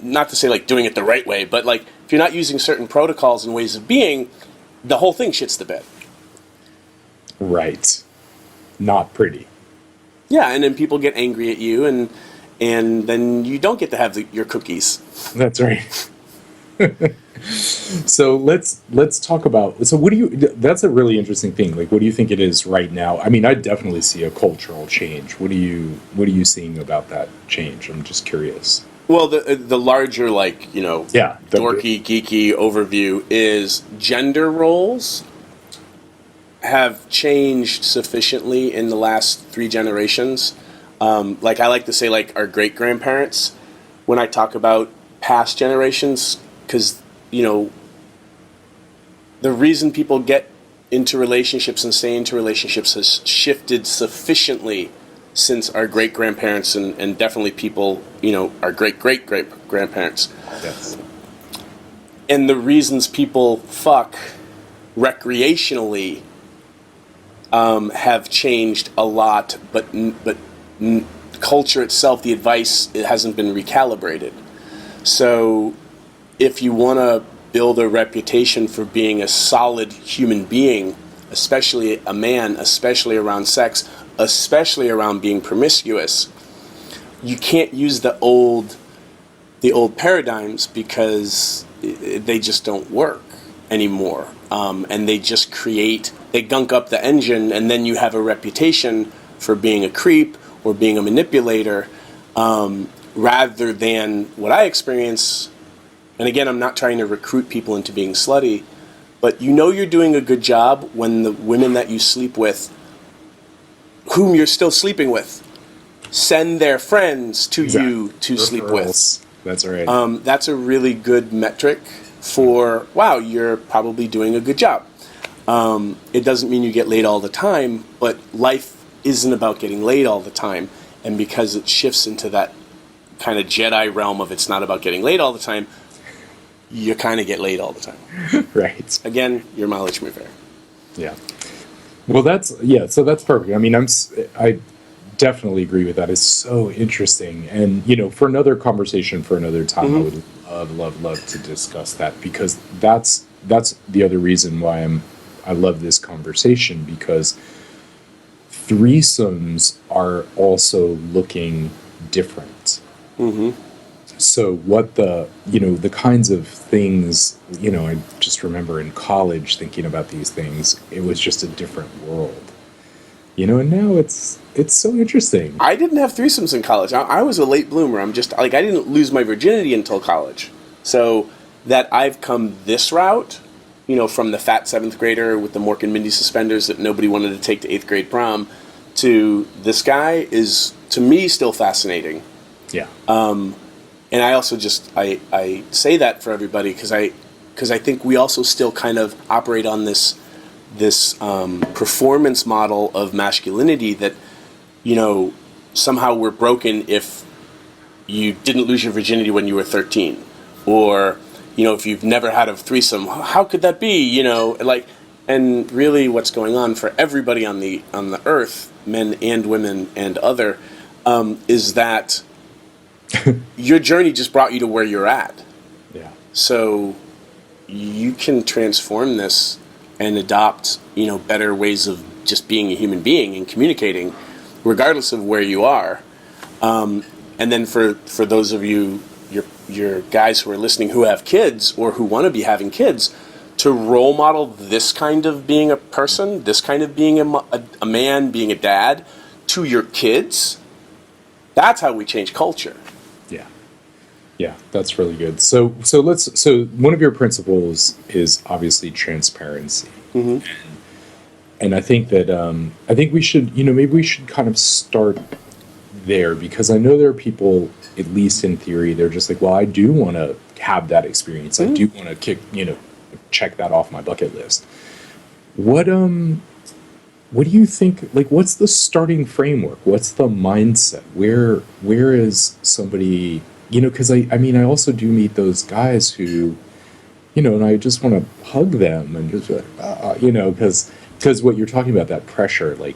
not to say like doing it the right way, but like if you're not using certain protocols and ways of being, the whole thing shits the bed. Right. Not pretty. Yeah, and then people get angry at you, and then you don't get to have your cookies. That's right. So let's talk about, so that's a really interesting thing. Like, what do you think it is right now? I mean, I definitely see a cultural change. What are you seeing about that change? I'm just curious. Well, the larger, dorky, geeky overview is gender roles have changed sufficiently in the last 3 generations. I like to say, our great-grandparents, when I talk about past generations, because, the reason people get into relationships and stay into relationships has shifted sufficiently since our great-grandparents and definitely people, our great-great-great-grandparents. Yes. And the reasons people fuck recreationally have changed a lot, but culture itself, the advice, it hasn't been recalibrated. So if you want to build a reputation for being a solid human being, especially a man, especially around sex, especially around being promiscuous, you can't use the old paradigms, because they just don't work anymore. And they just they gunk up the engine, and then you have a reputation for being a creep or being a manipulator, rather than what I experience. And again, I'm not trying to recruit people into being slutty, but you're doing a good job when the women that you sleep with, whom you're still sleeping with, send their friends to you to sleep with. That's right. That's a really good metric for, wow, you're probably doing a good job. It doesn't mean you get laid all the time, but life isn't about getting laid all the time. And because it shifts into that kind of Jedi realm of it's not about getting laid all the time, you kind of get laid all the time. Right. Again, your mileage may vary. Yeah. Well, so that's perfect. I mean, I definitely agree with that. It's so interesting. And, for another conversation for another time, mm-hmm. I would love to discuss that, because that's the other reason why I love this conversation, because threesomes are also looking different. Mm-hmm. So what the kinds of things, I just remember in college thinking about these things, it was just a different world. And now it's so interesting. I didn't have threesomes in college. I was a late bloomer. I'm just, I didn't lose my virginity until college. So that I've come this route, from the fat 7th grader with the Mork and Mindy suspenders that nobody wanted to take to 8th grade prom, to this guy is, to me, still fascinating. Yeah. And I also I say that for everybody because I think we also still kind of operate on this performance model of masculinity that, somehow we're broken if you didn't lose your virginity when you were 13, or, if you've never had a threesome, how could that be? and really what's going on for everybody on the earth, men and women and other, is that your journey just brought you to where you're at. Yeah. So you can transform this and adopt, better ways of just being a human being and communicating, regardless of where you are. And then for those of you, your guys who are listening who have kids or who want to be having kids, to role model this kind of being a person, this kind of being a man, being a dad, to your kids, that's how we change culture. Yeah, that's really good. So one of your principles is obviously transparency. Mm-hmm. And I think that I think we should, maybe we should kind of start there, because I know there are people, at least in theory, they're just like, well, I do want to have that experience. Mm-hmm. I do want to check that off my bucket list. What do you think, like, what's the starting framework? What's the mindset? Where is somebody, because I also do meet those guys who, and I just want to hug them and just, because what you're talking about, that pressure, like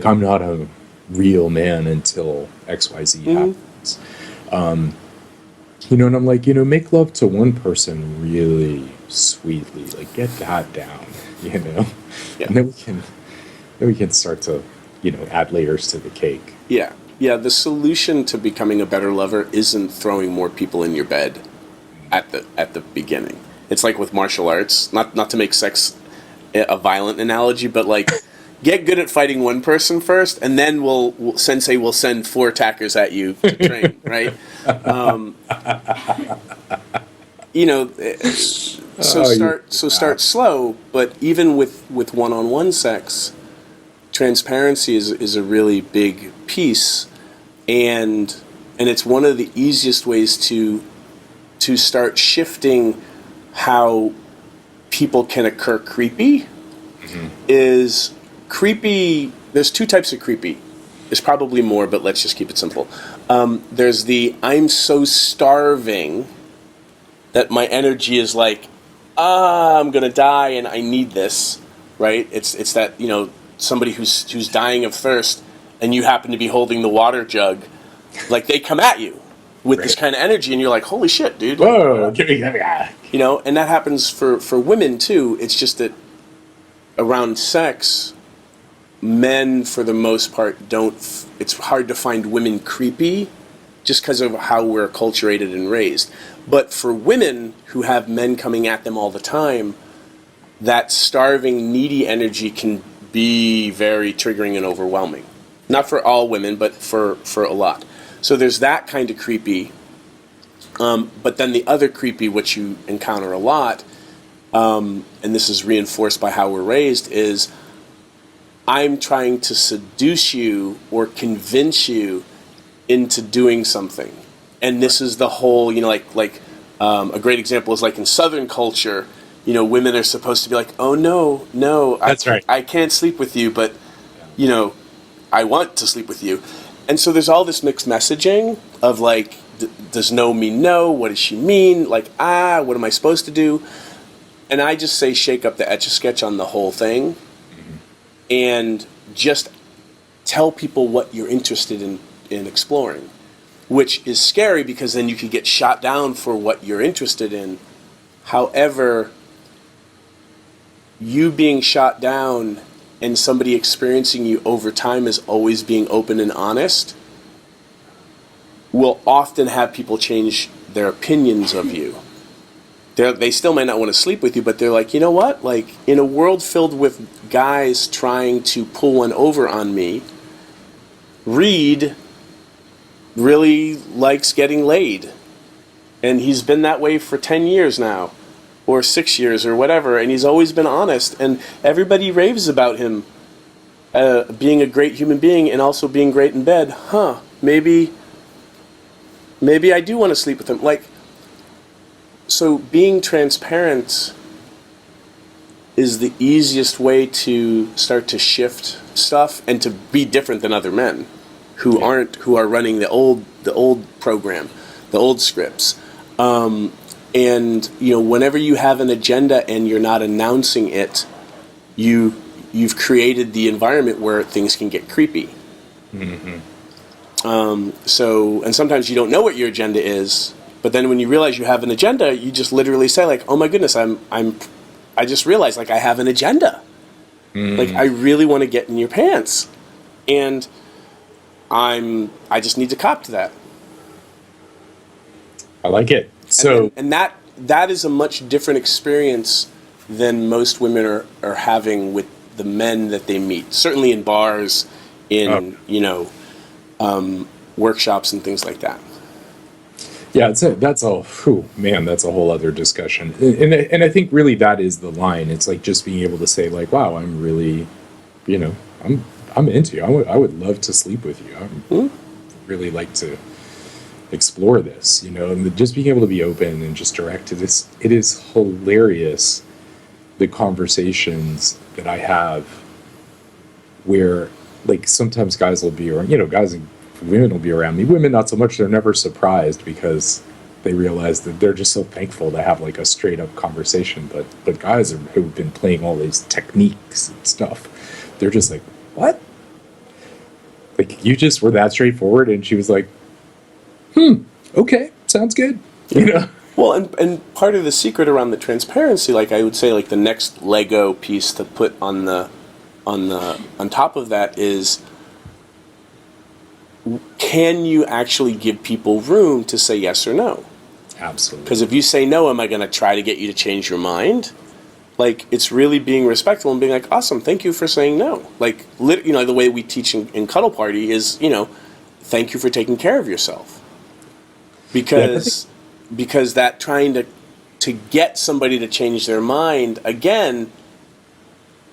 I'm not a real man until XYZ happens. And I'm like, make love to one person really sweetly, like get that down, Yeah. and then we can start to, add layers to the cake. Yeah. Yeah, the solution to becoming a better lover isn't throwing more people in your bed at the beginning. It's like with martial arts, not to make sex a violent analogy, but like get good at fighting one person first, and then Sensei will send 4 attackers at you to train, right? Start slow, but even with one-on-one sex, transparency is a really big piece, and it's one of the easiest ways to start shifting how people can occur creepy. Mm-hmm. Is creepy, there's 2 types of creepy. There's probably more, but let's just keep it simple. There's the I'm so starving that my energy is like, I'm gonna die and I need this, right? It's that, somebody who's dying of thirst and you happen to be holding the water jug, like they come at you with this kind of energy and you're like, holy shit, dude. Whoa, give me that. And that happens for women too. It's just that around sex, men for the most part it's hard to find women creepy just because of how we're acculturated and raised. But for women who have men coming at them all the time, that starving, needy energy can be very triggering and overwhelming. Not for all women, but for a lot. So there's that kind of creepy. But then the other creepy, which you encounter a lot, and this is reinforced by how we're raised, is I'm trying to seduce you or convince you into doing something. And this is the whole, a great example is like in Southern culture, women are supposed to be like, oh, no, that's right. I can't sleep with you, but, I want to sleep with you. And so there's all this mixed messaging of like, does no mean no? What does she mean? Like, what am I supposed to do? And I just say shake up the Etch-a-Sketch on the whole thing, mm-hmm. and just tell people what you're interested in exploring, which is scary because then you could get shot down for what you're interested in. However, you being shot down and somebody experiencing you over time as always being open and honest will often have people change their opinions of you. They still might not want to sleep with you, but they're like, you know what? Like, in a world filled with guys trying to pull one over on me, Reed really likes getting laid. And he's been that way for 10 years now, or 6 years, or whatever, and he's always been honest. And everybody raves about him being a great human being and also being great in bed. Maybe I do want to sleep with him. Like, so being transparent is the easiest way to start to shift stuff and to be different than other men who are running the old program, the old scripts. And whenever you have an agenda and you're not announcing it, you've created the environment where things can get creepy. So, and sometimes you don't know what your agenda is, but then when you realize you have an agenda, you just literally say like, "Oh my goodness, I just realized like I have an agenda. Like I really want to get in your pants, and I just need to cop to that." I like it. So, and that is a much different experience than most women are having with the men that they meet. Certainly in bars, in workshops and things like that. yeah, that's a whole other discussion. And I think really that is the line. It's like just being able to say like, wow, I'm really, I'm into you. I would love to sleep with you. I really like to explore this, and just being able to be open and just direct to this. It is hilarious, the conversations that I have where like sometimes guys will be around, guys and women will be around me. Women not so much. They're never surprised because they realize that they're just so thankful to have like a straight up conversation. But guys who've been playing all these techniques and stuff, they're just like, what? Like you just were that straightforward? And she was like, okay, sounds good. Well, and part of the secret around the transparency, like I would say, like the next Lego piece to put on top of that is, can you actually give people room to say yes or no? Absolutely. Because if you say no, am I going to try to get you to change your mind? Like, it's really being respectful and being like, awesome, thank you for saying no. Like, the way we teach in Cuddle Party is, thank you for taking care of yourself. Because that trying to get somebody to change their mind, again,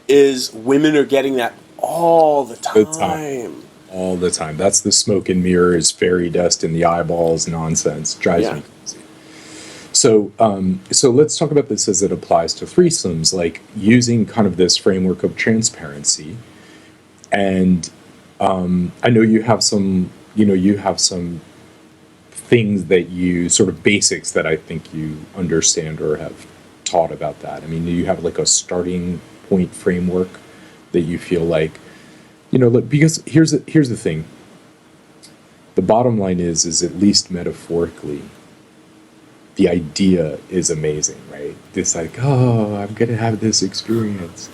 is women are getting that all the time. All the time. That's the smoke and mirrors, fairy dust in the eyeballs nonsense. Drives me crazy. So let's talk about this as it applies to threesomes, like using kind of this framework of transparency. And I know you have some things that you sort of basics that I think you understand or have taught about that. I mean, do you have like a starting point framework that you feel like, look, because here's the thing. The bottom line is at least metaphorically, the idea is amazing, right? This like, oh, I'm going to have this experience.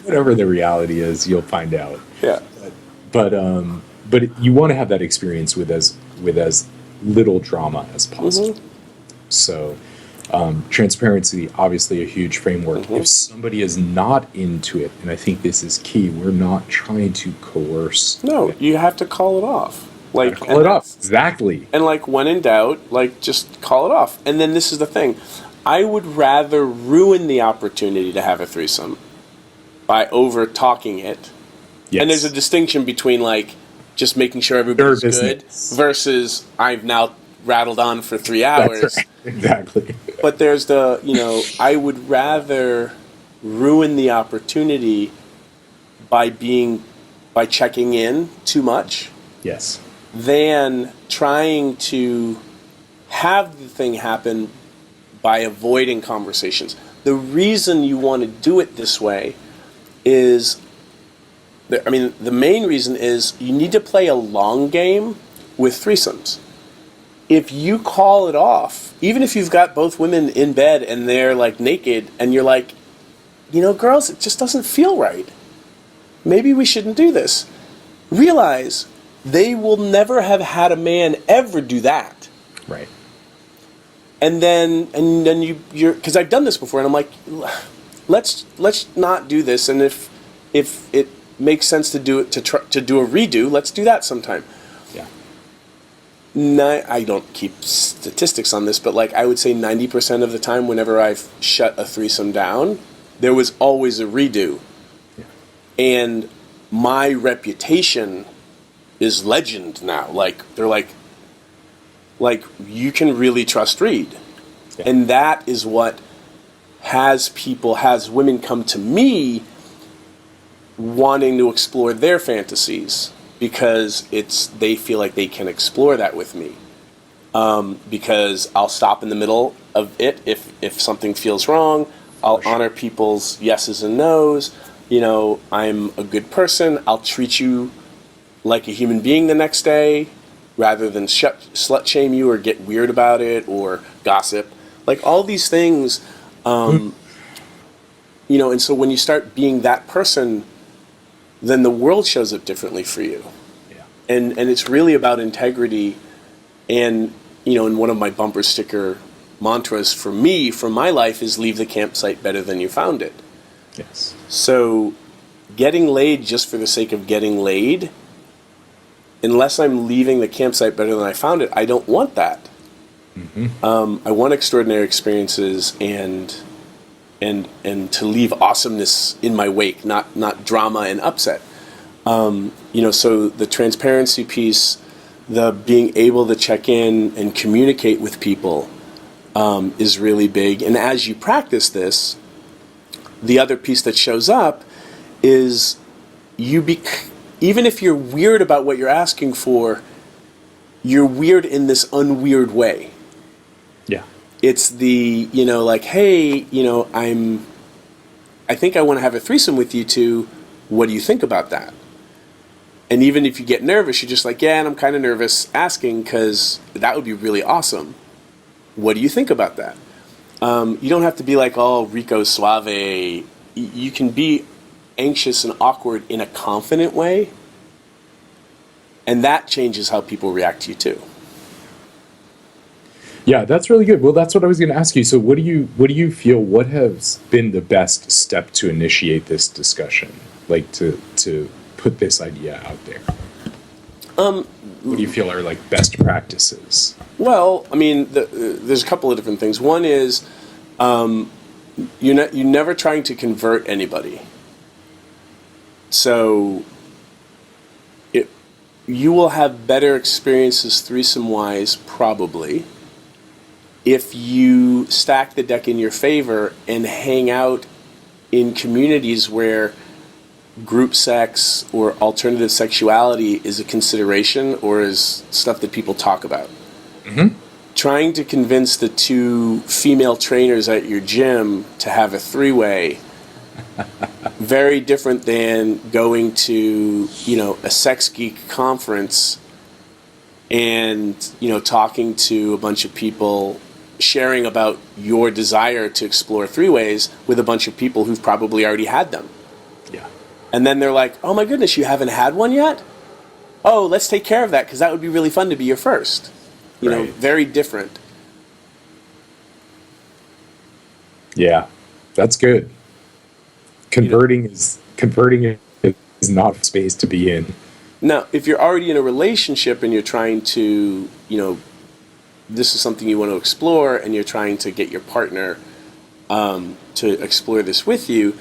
Whatever the reality is, you'll find out. Yeah. But you want to have that experience with as little drama as possible. So transparency, obviously a huge framework. If somebody is not into it, and I think this is key, we're not trying to coerce. No, you have to call it off. Like, call it off. Exactly. And like when in doubt, like just call it off. And then this is the thing. I would rather ruin the opportunity to have a threesome by over talking it. Yes. And there's a distinction between like just making sure everybody's good versus I've now rattled on for 3 hours. That's right. Exactly. But there's I would rather ruin the opportunity by checking in too much. Yes. Than trying to have the thing happen by avoiding conversations. The reason you want to do it this way is, the main reason is you need to play a long game with threesomes. If you call it off, even if you've got both women in bed and they're like naked and you're like, girls, it just doesn't feel right. Maybe we shouldn't do this. Realize they will never have had a man ever do that. Right. And then you're because I've done this before, and I'm like, let's not do this. And if it makes sense to do it to do a redo, let's do that sometime. Yeah. I don't keep statistics on this, but like I would say 90% of the time, whenever I've shut a threesome down, there was always a redo. Yeah. And my reputation is legend now. Like they're like you can really trust Reed. Yeah. And that is what has women come to me wanting to explore their fantasies because they feel like they can explore that with me. Because I'll stop in the middle of it if something feels wrong. I'll honor people's yeses and nos. I'm a good person. I'll treat you like a human being the next day rather than slut shame you or get weird about it or gossip. Like all these things, and so when you start being that person, then the world shows up differently for you. Yeah. And it's really about integrity. And, and one of my bumper sticker mantras for me, for my life, is leave the campsite better than you found it. Yes. So getting laid just for the sake of getting laid, unless I'm leaving the campsite better than I found it, I don't want that. I want extraordinary experiences and to leave awesomeness in my wake, not drama and upset. So the transparency piece, the being able to check in and communicate with people is really big. And as you practice this, the other piece that shows up is even if you're weird about what you're asking for, you're weird in this unweird way. Yeah. It's the, hey, I think I want to have a threesome with you two. What do you think about that? And even if you get nervous, you're just like, yeah, and I'm kind of nervous asking because that would be really awesome. What do you think about that? You don't have to be like, oh, Rico Suave. You can be anxious and awkward in a confident way. And that changes how people react to you too. Yeah, that's really good. Well, that's what I was going to ask you. So what do you feel, what has been the best step to initiate this discussion? Like to put this idea out there? What do you feel are like best practices? Well, I mean, there's a couple of different things. One is you're never trying to convert anybody. So you will have better experiences threesome-wise, probably, if you stack the deck in your favor and hang out in communities where group sex or alternative sexuality is a consideration or is stuff that people talk about. Trying to convince the two female trainers at your gym to have a three-way, very different than going to, a sex geek conference and, talking to a bunch of people, sharing about your desire to explore three-ways with a bunch of people who've probably already had them. Yeah. And then they're like, oh my goodness, you haven't had one yet? Oh, let's take care of that because that would be really fun to be your first. Right. Very different. Yeah, that's good. Converting is not a space to be in. Now, if you're already in a relationship and you're trying to, this is something you want to explore and you're trying to get your partner to explore this with you,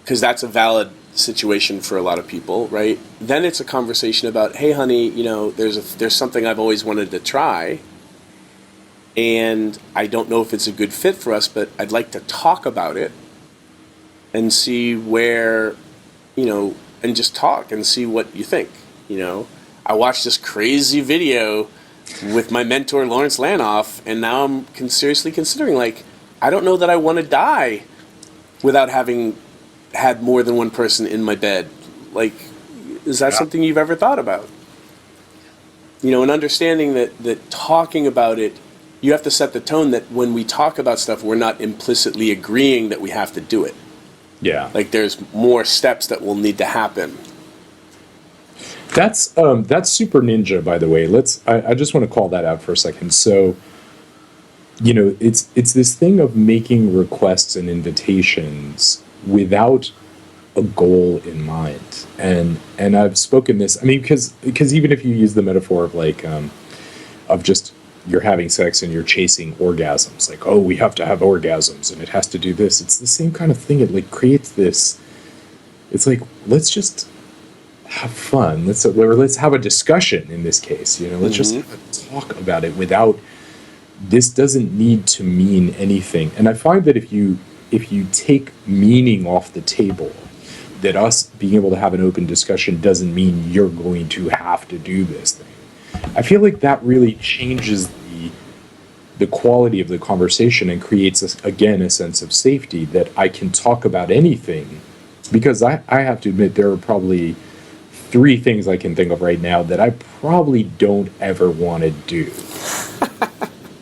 because that's a valid situation for a lot of people, right? Then it's a conversation about, hey, honey, there's something I've always wanted to try, and I don't know if it's a good fit for us, but I'd like to talk about it and see where, and just talk and see what you think. I watched this crazy video with my mentor Lawrence Lanoff, and now I'm seriously considering, like, I don't know that I want to die without having had more than one person in my bed. Like, is that something you've ever thought about? And understanding that talking about it, you have to set the tone that when we talk about stuff, we're not implicitly agreeing that we have to do it. Yeah. Like, there's more steps that will need to happen. That's super ninja, by the way. I just want to call that out for a second. So, it's this thing of making requests and invitations without a goal in mind. And I've spoken this, I mean, because even if you use the metaphor of like, of just you're having sex and you're chasing orgasms, like, oh, we have to have orgasms and it has to do this. It's the same kind of thing. It like creates this, it's like, let's just have fun. Let's have a discussion in this case, let's just have a talk about it without, this doesn't need to mean anything. And I find that if you take meaning off the table, that us being able to have an open discussion doesn't mean you're going to have to do this thing. I feel like that really changes the quality of the conversation and creates, again, a sense of safety that I can talk about anything because I have to admit there are probably three things I can think of right now that I probably don't ever want to do.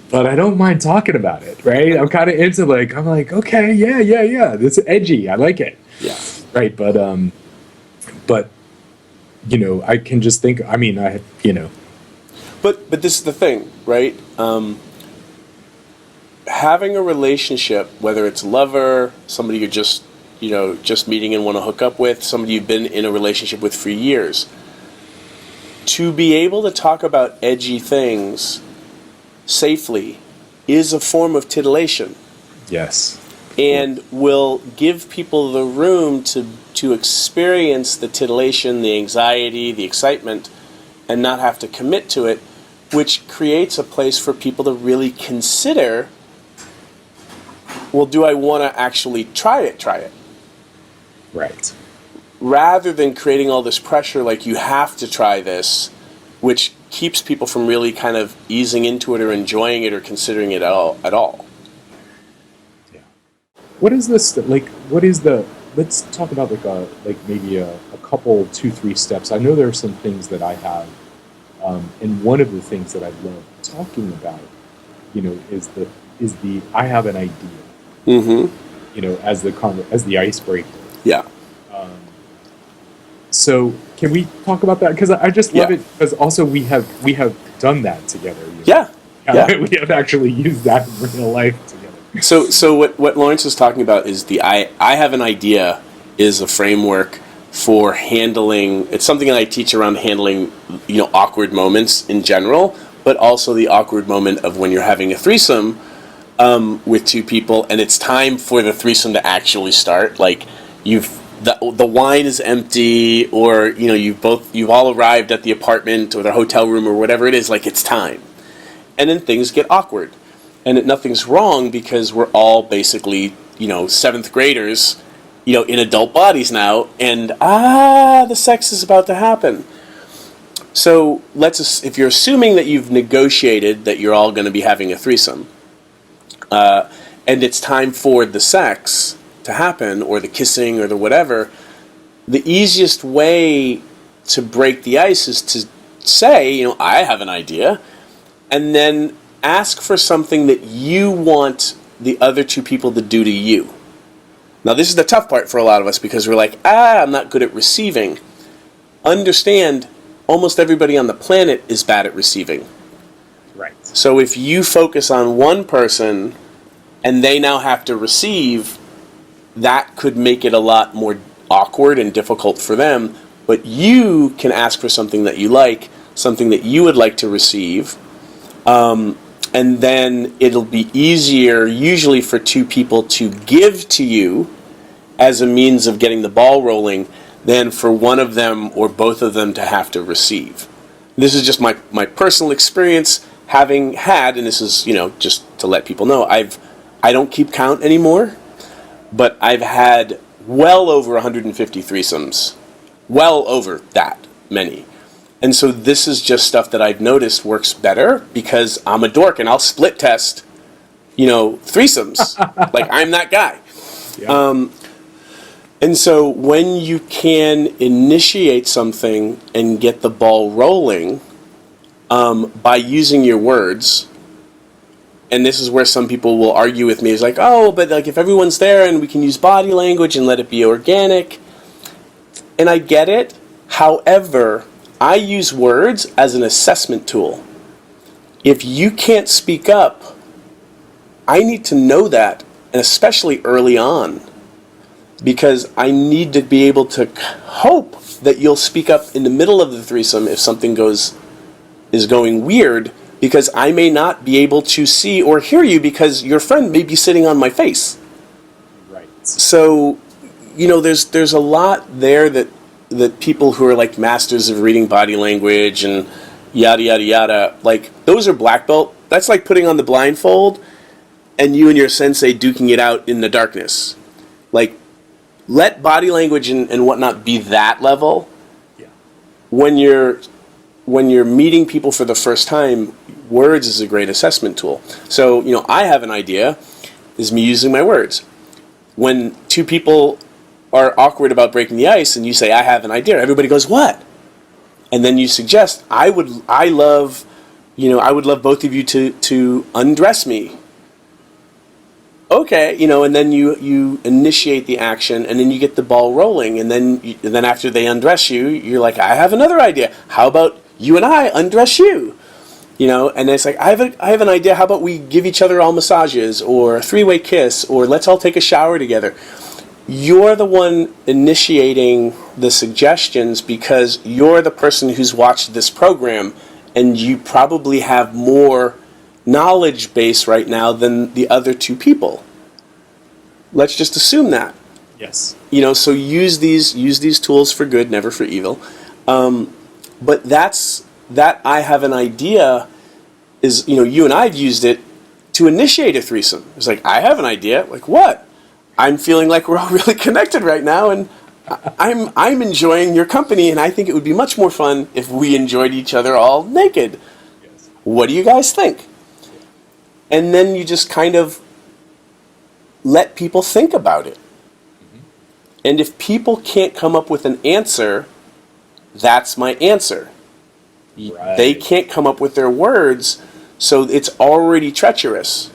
But I don't mind talking about it, right? I'm kind of into I'm like, okay, yeah. This is edgy. I like it. Yeah. Right. But I can just think, But this is the thing, right? Having a relationship, whether it's a lover, somebody you're just meeting and want to hook up with, somebody you've been in a relationship with for years, to be able to talk about edgy things safely is a form of titillation. Yes. And will give people the room to experience the titillation, the anxiety, the excitement, and not have to commit to it, which creates a place for people to really consider, well, do I want to actually try it? Right. Rather than creating all this pressure like you have to try this, which keeps people from really kind of easing into it or enjoying it or considering it at all. Yeah. What is this let's talk about maybe a couple, 2-3 steps. I know there are some things that I have, and one of the things that I love talking about, is the I have an idea. Mm-hmm. As the icebreaker. Yeah. So can we talk about that? Because I just love it. Because also we have done that together. Yeah. We have actually used that in real life together. So what Lawrence is talking about is I have an idea is a framework for handling. It's something that I teach around handling awkward moments in general, but also the awkward moment of when you're having a threesome with two people, and it's time for the threesome to actually start. Like the wine is empty, or you've all arrived at the apartment or the hotel room or whatever it is. Like it's time, and then things get awkward, and nothing's wrong because we're all basically 7th graders, in adult bodies now, and the sex is about to happen. So if you're assuming that you've negotiated that you're all going to be having a threesome. And it's time for the sex to happen, or the kissing, or the whatever, the easiest way to break the ice is to say, I have an idea, and then ask for something that you want the other two people to do to you. Now, this is the tough part for a lot of us, because we're like, I'm not good at receiving. Understand, almost everybody on the planet is bad at receiving. Right. So if you focus on one person and they now have to receive, that could make it a lot more awkward and difficult for them. But you can ask for something that you like, something that you would like to receive, and then it'll be easier usually for two people to give to you as a means of getting the ball rolling than for one of them or both of them to have to receive. This is just my personal experience, having had, and this is, just to let people know, I don't keep count anymore, but I've had well over 150 threesomes. Well over that many. And so this is just stuff that I've noticed works better because I'm a dork and I'll split test, threesomes. Like, I'm that guy. Yeah. And so when you can initiate something and get the ball rolling by using your words, and this is where some people will argue with me, is like, oh, but like if everyone's there and we can use body language and let it be organic, and I get it. However, I use words as an assessment tool. If you can't speak up, I need to know that, and especially early on, because I need to be able to hope that you'll speak up in the middle of the threesome if something is going weird, because I may not be able to see or hear you because your friend may be sitting on my face. Right. So, there's a lot there that people who are like masters of reading body language and yada yada yada, like those are black belt. That's like putting on the blindfold and you and your sensei duking it out in the darkness. Like, let body language and whatnot be that level. Yeah. When you're meeting people for the first time, words is a great assessment tool. So, I have an idea, is me using my words. When two people are awkward about breaking the ice and you say, I have an idea, everybody goes, what? And then you suggest, I would love both of you to undress me. Okay, and then you initiate the action, and then you get the ball rolling, and then after they undress you, you're like, I have another idea. How about you and I undress you? And it's like, I have an idea. How about we give each other all massages, or a 3-way kiss, or let's all take a shower together. You're the one initiating the suggestions because you're the person who's watched this program, and you probably have more knowledge base right now than the other two people. Let's just assume that. Yes. So use these tools for good, never for evil. But that I have an idea is, you and I've used it to initiate a threesome. It's like, I have an idea. Like, what? I'm feeling like we're all really connected right now, and I'm enjoying your company, and I think it would be much more fun if we enjoyed each other all naked. Yes. What do you guys think? And then you just kind of let people think about it. Mm-hmm. And if people can't come up with an answer, that's my answer. Right. They can't come up with their words, so it's already treacherous.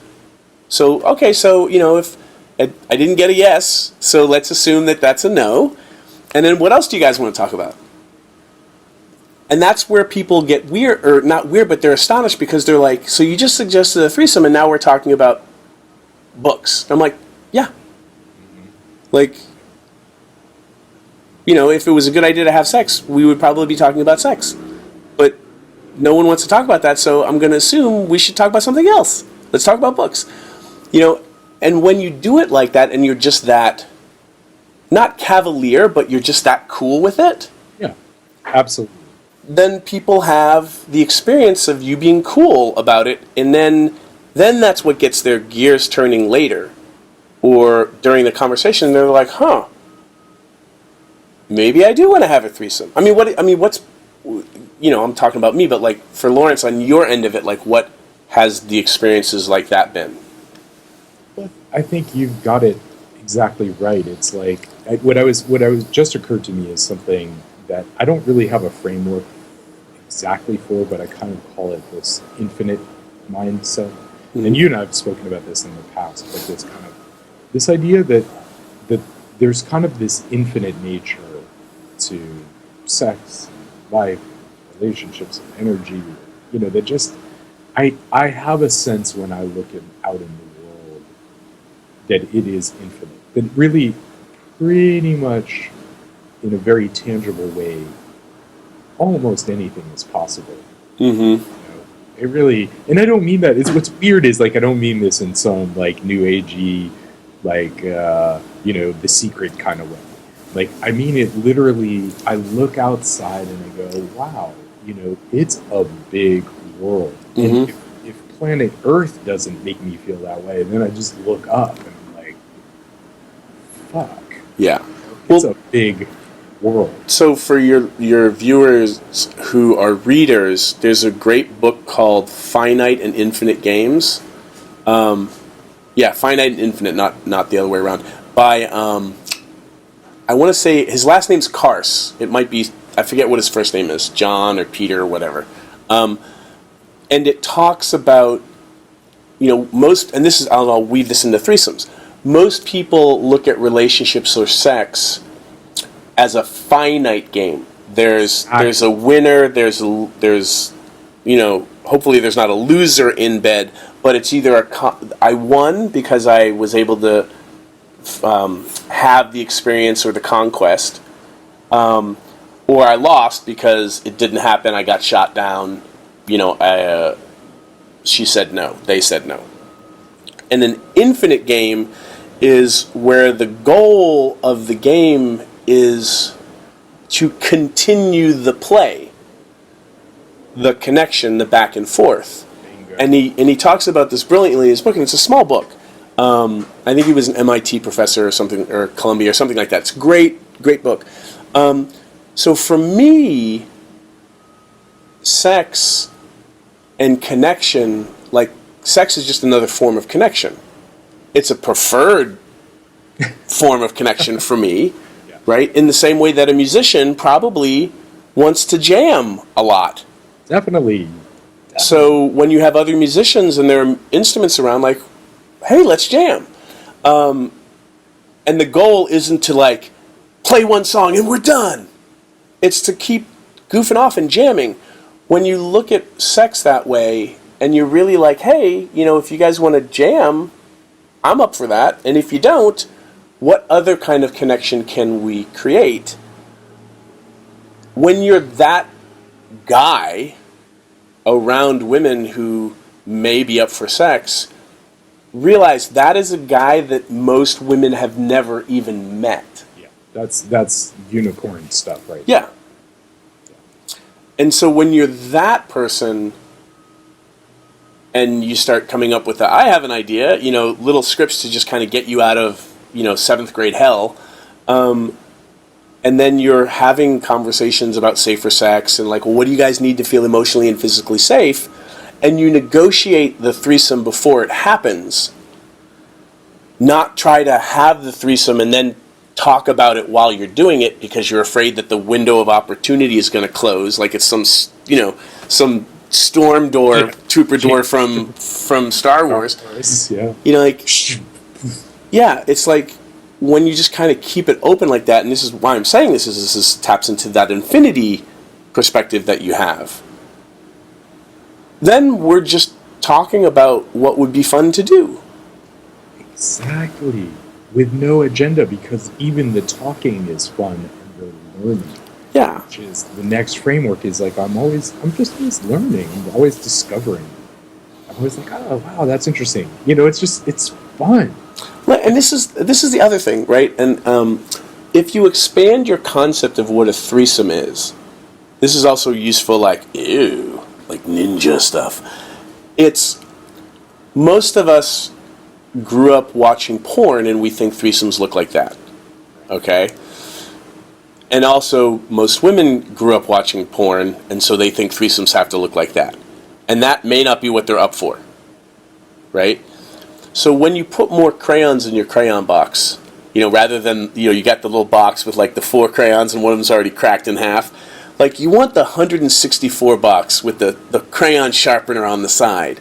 So, okay, if I didn't get a yes, so let's assume that that's a no. And then what else do you guys want to talk about? And that's where people get weird, or not weird, but they're astonished because they're like, so you just suggested a threesome and now we're talking about books. I'm like, yeah. Mm-hmm. Like, if it was a good idea to have sex, we would probably be talking about sex. But no one wants to talk about that, so I'm going to assume we should talk about something else. Let's talk about books. And when you do it like that and you're just that, not cavalier, but you're just that cool with it. Yeah, absolutely. Then people have the experience of you being cool about it, and then that's what gets their gears turning later, or during the conversation. They're like, "Huh, maybe I do want to have a threesome." What's I'm talking about me, but like for Lawrence, on your end of it, like what has the experiences like that been? I think you've got it exactly right. It's like what just occurred to me is something that I don't really have a framework exactly for, but I kind of call it this infinite mindset. Mm-hmm. And you and I have spoken about this in the past, but this idea that there's kind of this infinite nature to sex, life, relationships, and energy. That just I have a sense when I look out in the world that it is infinite. That really, pretty much, in a very tangible way, almost anything is possible. Mm-hmm. It really, and I don't mean that. What's weird is, like, I don't mean this in some like new agey, like The Secret kind of way. Like, I mean it literally. I look outside and I go, wow, it's a big world. Mm-hmm. And if planet Earth doesn't make me feel that way, then I just look up and I'm like, fuck. Yeah. It's a big world. So for your viewers who are readers, there's a great book called Finite and Infinite Games. Finite and Infinite, not the other way around. By I want to say his last name's Kars. It might be, I forget what his first name is, John or Peter or whatever. And it talks about, most, and this is, I'll weave this into threesomes. Most people look at relationships or sex as a finite game. There's a winner, there's hopefully there's not a loser in bed, but it's either I won because I was able to have the experience or the conquest, or I lost because it didn't happen, I got shot down, she said no, they said no. And an infinite game is where the goal of the game is to continue the play, the connection, the back and forth. And he talks about this brilliantly in his book, and it's a small book. I think he was an MIT professor or something, or Columbia or something like that. It's a great book. So for me, sex and connection, like sex is just another form of connection. It's a preferred form of connection for me, Yeah. right? In the same way that a musician probably wants to jam a lot. Definitely. So when you have other musicians and their instruments around, like, hey, let's jam. And the goal isn't to like play one song and we're done. It's to keep goofing off and jamming. When you look at sex that way and you're really like, hey, you know, if you guys want to jam, I'm up for that. And if you don't, what other kind of connection can we create? When you're that guy around women who may be up for sex, realize that is a guy that most women have never even met. Yeah, that's unicorn stuff, right? Yeah. And so when you're that person and you start coming up with I have an idea, you know, little scripts to just kind of get you out of, you know, 7th grade hell, and then you're having conversations about safer sex and like, well, what do you guys need to feel emotionally and physically safe? And you negotiate the threesome before it happens, not try to have the threesome and then talk about it while you're doing it because you're afraid that the window of opportunity is going to close, like it's some, you know, some storm door, trooper door from Star Wars. Yeah. You know, like, yeah, it's like when you just kind of keep it open like that, and this is why I'm saying this taps into that infinity perspective that you have. Then we're just talking about what would be fun to do. Exactly. With no agenda, because even the talking is fun and the learning. Yeah. Which is the next framework is like I'm just always learning. I'm always discovering. I'm always like, oh wow, that's interesting. You know, it's fun. And this is the other thing, right? And if you expand your concept of what a threesome is, this is also useful, like, ew, like ninja stuff. It's, most of us grew up watching porn and we think threesomes look like that, okay? And also, most women grew up watching porn, and so they think threesomes have to look like that. And that may not be what they're up for, right? So when you put more crayons in your crayon box, you know, rather than, you know, you got the little box with like the 4 crayons and one of them's already cracked in half, like you want the 164 box with the crayon sharpener on the side.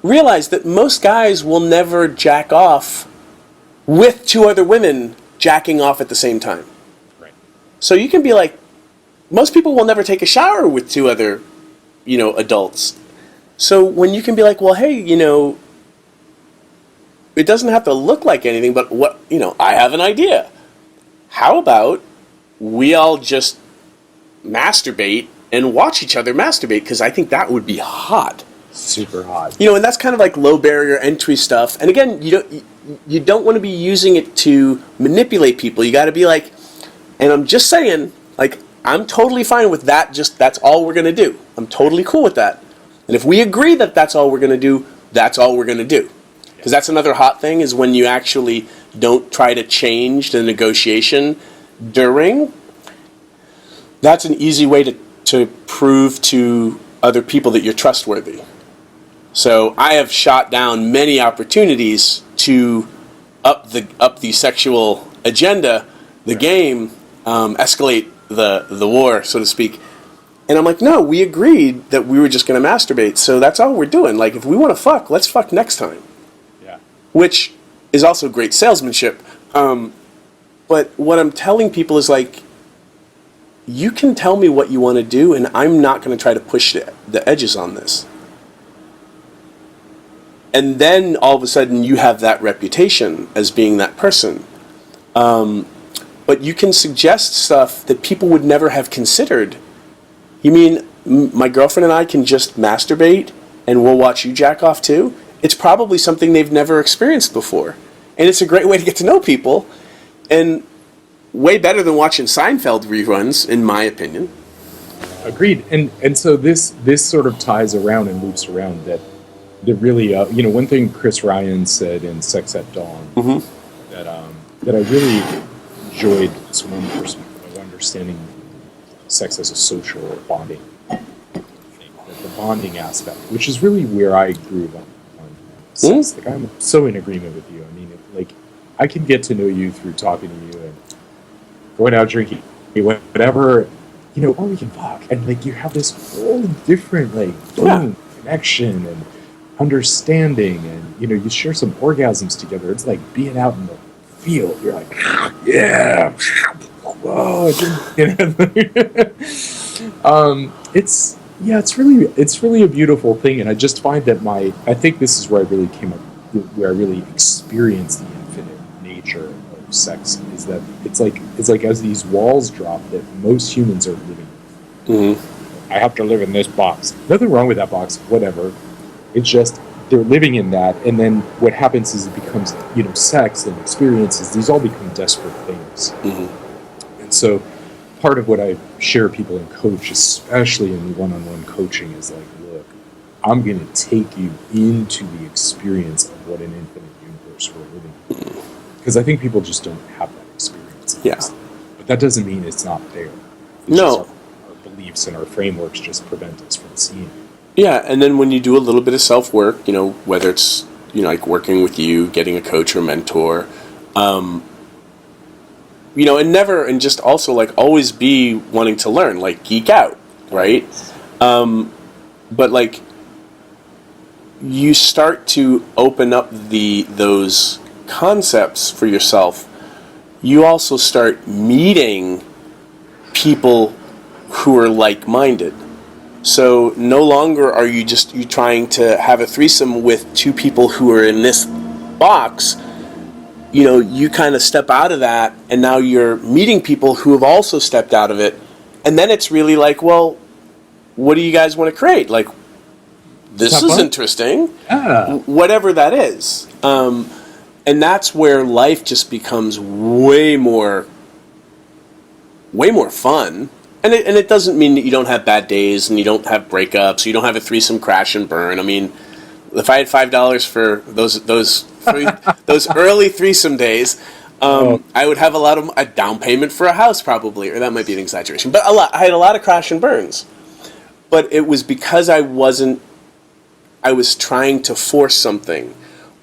Realize that most guys will never jack off with 2 other women jacking off at the same time. Right. So you can be like, most people will never take a shower with 2 other, you know, adults. So when you can be like, well, hey, you know, it doesn't have to look like anything, but what, you know, I have an idea. How about we all just masturbate and watch each other masturbate? Because I think that would be hot. Super hot. You know, and that's kind of like low barrier entry stuff. And again, you don't want to be using it to manipulate people. You got to be like, and I'm just saying, like, I'm totally fine with that. Just that's all we're going to do. I'm totally cool with that. And if we agree that that's all we're going to do, that's all we're going to do. Because that's another hot thing is when you actually don't try to change the negotiation during. That's an easy way to prove to other people that you're trustworthy. So I have shot down many opportunities to up the sexual agenda, the game, escalate the war, so to speak. And I'm like, no, we agreed that we were just going to masturbate, so that's all we're doing. Like, if we want to fuck, let's fuck next time. Yeah. Which is also great salesmanship. But what I'm telling people is like, you can tell me what you want to do, and I'm not going to try to push the edges on this. And then all of a sudden you have that reputation as being that person. But you can suggest stuff that people would never have considered. You mean my girlfriend and I can just masturbate and we'll watch you jack off too? It's probably something they've never experienced before. And it's a great way to get to know people. And way better than watching Seinfeld reruns, in my opinion. Agreed. And so this sort of ties around and loops around that really, you know, one thing Chris Ryan said in Sex at Dawn that I really enjoyed this one perspective of understanding sex as a social or bonding thing, the bonding aspect, which is really where I grew up on sex. Like, I'm so in agreement with you. I mean, like, I can get to know you through talking to you and going out drinking, whatever, or we can fuck. And, like, you have this whole different, like, Yeah. boom, connection and understanding. And, you share some orgasms together. It's like being out in the field. You're like, yeah, whoa. It's really a beautiful thing. And I just find that I think this is where I really came up, where I really experienced the infinite nature of sex, is that it's like as these walls drop that most humans are living with. I have to live in this box. Nothing wrong with that box, whatever. It's just they're living in that, and then what happens is it becomes, sex and experiences. These all become desperate things. And so part of what I share people and coach, especially in one-on-one coaching, is like, look, I'm going to take you into the experience of what an infinite universe we're living in. Because I think people just don't have that experience. Yeah. But that doesn't mean it's not there. It's No. just our beliefs and our frameworks just prevent us from seeing it. Yeah, and then when you do a little bit of self-work, whether it's, like working with you, getting a coach or mentor, and just also, like, always be wanting to learn, like, geek out, right? But, like, you start to open up those concepts for yourself. You also start meeting people who are like-minded. So no longer are you trying to have a threesome with two people who are in this box. You kind of step out of that, and now you're meeting people who have also stepped out of it. And then it's really like, well, what do you guys want to create? Like, this is interesting. Whatever that is. And that's where life just becomes way more fun. And it doesn't mean that you don't have bad days and you don't have breakups, you don't have a threesome crash and burn. I mean, if I had $5 for those early threesome days, I would have a down payment for a house probably, or that might be an exaggeration. But I had a lot of crash and burns. But it was because I was trying to force something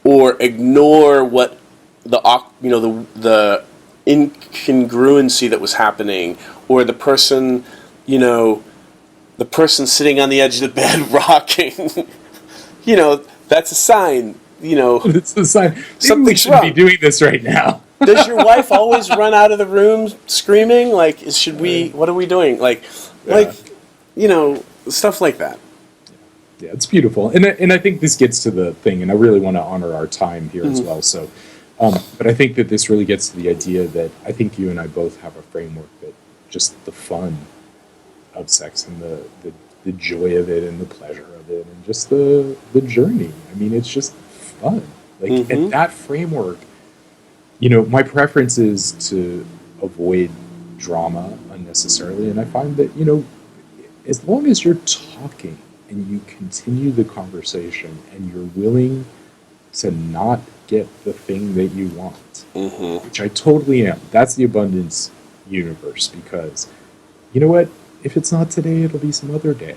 or ignore what the incongruency that was happening, or the person sitting on the edge of the bed rocking. That's a sign. It's a sign. Maybe Something's we shouldn't be doing this right now. Does your wife always run out of the room screaming? Like, what are we doing? Stuff like that. Yeah, it's beautiful. And I think this gets to the thing, and I really want to honor our time here as well. So, but I think that this really gets to the idea that I think you and I both have a framework that just the fun of sex and the joy of it and the pleasure of it and just the journey. I mean, it's just fun. Like, and that framework, my preference is to avoid drama unnecessarily. And I find that, as long as you're talking and you continue the conversation and you're willing to not get the thing that you want, which I totally am. That's the abundance universe, because you know what? If it's not today, it'll be some other day.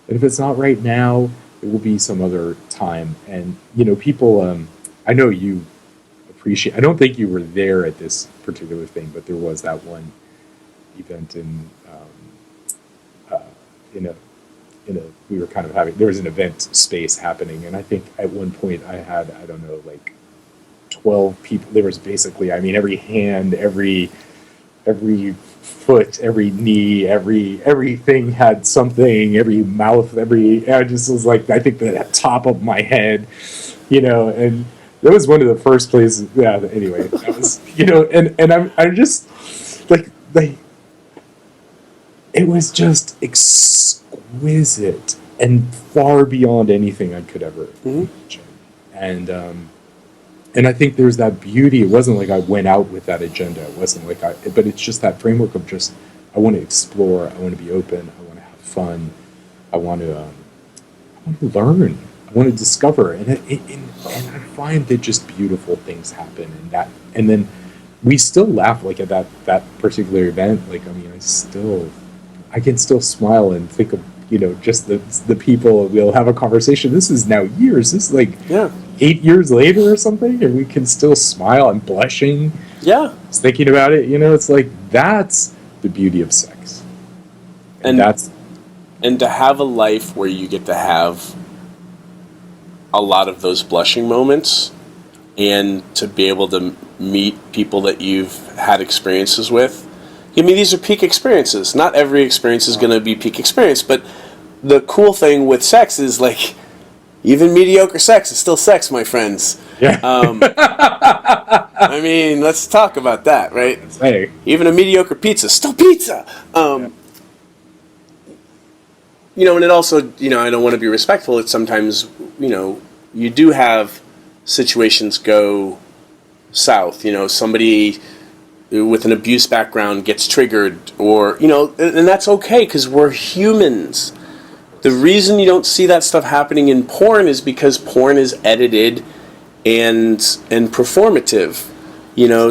And if it's not right now, it will be some other time. And, people, I know you appreciate, I don't think you were there at this particular thing, but there was that one event we were kind of having, there was an event space happening, and I think at one point I had, 12 people. There was basically, every hand, every foot, every knee, everything had something, every mouth, I just was like, I think the top of my head, and that was one of the first places. Yeah, anyway, that was, and I'm just like, it was just exquisite and far beyond anything I could ever imagine. And I think there's that beauty. It wasn't like I went out with that agenda. It wasn't like but it's just that framework of just, I want to explore, I want to be open, I want to have fun, I want to learn, I want to discover, and I find that just beautiful things happen, and then we still laugh, like at that particular event. Like, I can still smile and think of just the people. We'll have a conversation. This is now years. This is like Yeah. 8 years later or something, and we can still smile. I'm blushing. Yeah. Just thinking about it. It's like that's the beauty of sex, and to have a life where you get to have a lot of those blushing moments, and to be able to meet people that you've had experiences with. I mean, these are peak experiences. Not every experience is going to be peak experience, but the cool thing with sex is, like, even mediocre sex is still sex, my friends. Yeah. I mean, let's talk about that, right? Hey. Even a mediocre pizza is still pizza. And it also, I don't want to be respectful. It's sometimes, you do have situations go south. Somebody with an abuse background gets triggered, or, and that's okay, because we're humans. The reason you don't see that stuff happening in porn is because porn is edited and performative,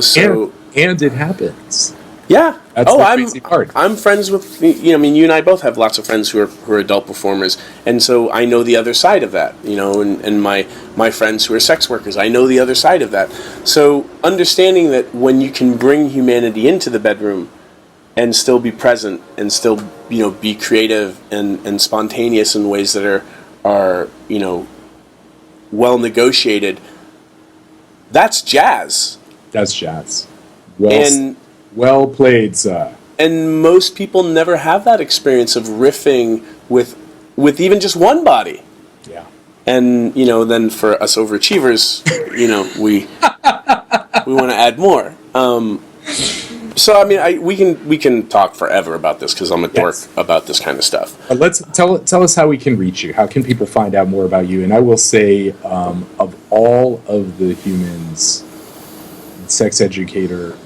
so... And it happens. Yeah. That's the crazy part. I'm friends with, you and I both have lots of friends who are adult performers, and so I know the other side of that, and my friends who are sex workers, I know the other side of that. So understanding that when you can bring humanity into the bedroom and still be present and still, be creative and spontaneous in ways that are well negotiated, that's jazz. That's jazz. Well played, sir. And most people never have that experience of riffing with even just one body. Yeah. And then for us overachievers, we want to add more. So I mean, we can talk forever about this, because I'm a dork about this kind of stuff. Let's tell us how we can reach you. How can people find out more about you? And I will say, of all of the humans, sex educator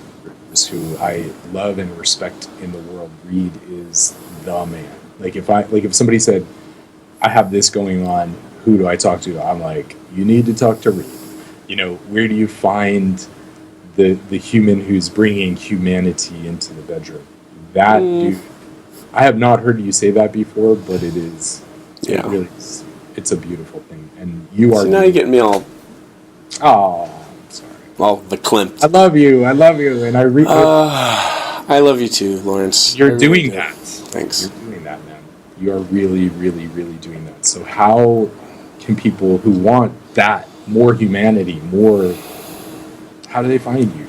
who I love and respect in the world, Reed is the man. Like if somebody said, I have this going on, who do I talk to? I'm like, you need to talk to Reed. Where do you find the human who's bringing humanity into the bedroom? That dude, I have not heard you say that before, but it is. Yeah. It really is. It's a beautiful thing, and you are. So now you're getting me all. Oh. All the Klimt. I love you, and I love you too, Lawrence. You're doing that. Thanks. You're doing that, man. You are really, really, really doing that. So how can people who want that, more humanity, how do they find you?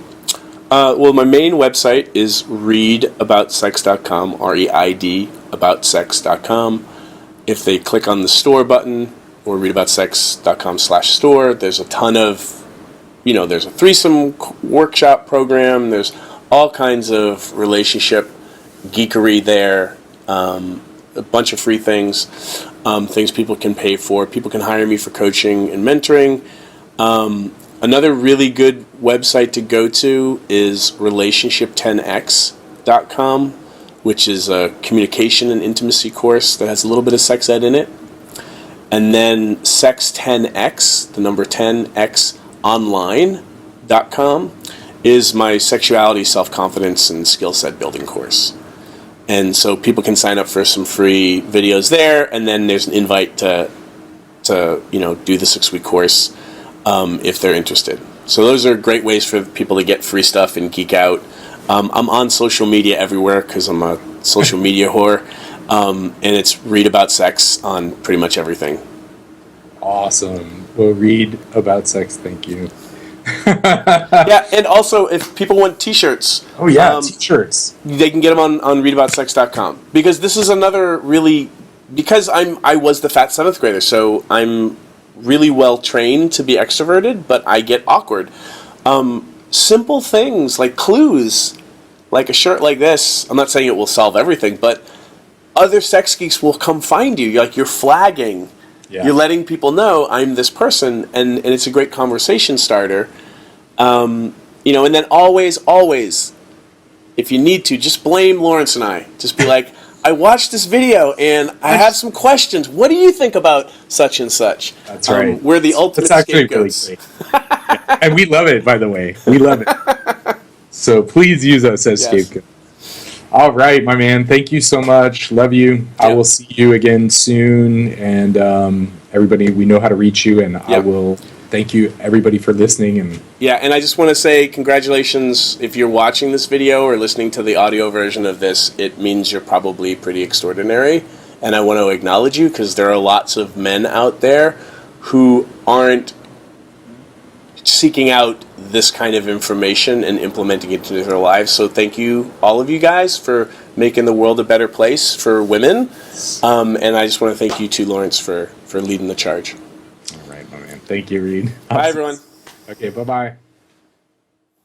Well, my main website is readaboutsex.com, REID, aboutsex.com. If they click on the store button, or readaboutsex.com/store, there's a ton of there's a threesome workshop program. There's all kinds of relationship geekery there. A bunch of free things, things people can pay for. People can hire me for coaching and mentoring. Another really good website to go to is relationship10x.com, which is a communication and intimacy course that has a little bit of sex ed in it. And then sex10x, the number 10x, online.com is my sexuality, self-confidence, and skill set building course. And so people can sign up for some free videos there, and then there's an invite to do the 6-week course if they're interested. So those are great ways for people to get free stuff and geek out. I'm on social media everywhere because I'm a social media whore, and it's Read About Sex on pretty much everything. Awesome. Well, Read About Sex, thank you. Yeah, and also if people want t-shirts. Oh yeah, t-shirts. They can get them on readaboutsex.com. Because this is another really, because I was the fat 7th grader, so I'm really well trained to be extroverted, but I get awkward. Simple things like clues, like a shirt like this. I'm not saying it will solve everything, but other sex geeks will come find you. You're flagging. Yeah. You're letting people know I'm this person, and it's a great conversation starter. And then always, if you need to, just blame Lawrence and I. Just be like, I watched this video, and I have some questions. What do you think about such and such? That's right. We're the ultimate scapegoats. Really yeah. And we love it, by the way. We love it. So please use us as scapegoats. All right, my man. Thank you so much. Love you. I Yep. will see you again soon. And everybody, we know how to reach you. And I Yep. will thank you, everybody, for listening. And Yeah, and I just want to say congratulations if you're watching this video or listening to the audio version of this. It means you're probably pretty extraordinary, and I want to acknowledge you because there are lots of men out there who aren't seeking out this kind of information and implementing it into their lives. So thank you, all of you guys, for making the world a better place for women. And I just want to thank you too, Lawrence, for leading the charge. all right, my man. Thank you, Reed. Bye, everyone. Okay, bye-bye.